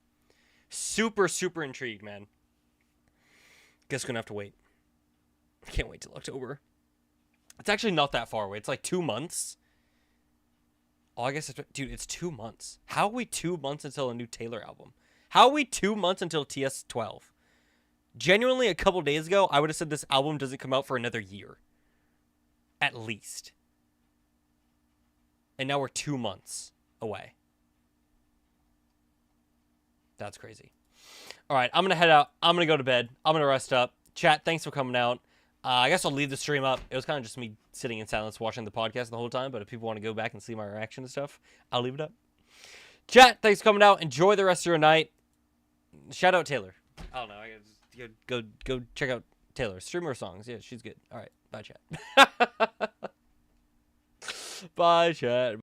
A: Super intrigued, man. Guess we're gonna have to wait. I can't wait till October. It's actually not that far away. It's like 2 months. August, dude, it's 2 months. How are we 2 months until a new Taylor album? How are we 2 months until TS12? Genuinely, a couple days ago, I would have said this album doesn't come out for another year. At least. And now we're 2 months away. That's crazy. All right, I'm going to head out. I'm going to go to bed. I'm going to rest up. Chat, thanks for coming out. I guess I'll leave the stream up. It was kind of just me sitting in silence watching the podcast the whole time, but if people want to go back and see my reaction and stuff, I'll leave it up. Chat, thanks for coming out. Enjoy the rest of your night. Shout out Taylor. I don't know. I guess go check out Taylor. Stream her songs. Yeah, she's good. All right. Bye, chat. Bye, chat.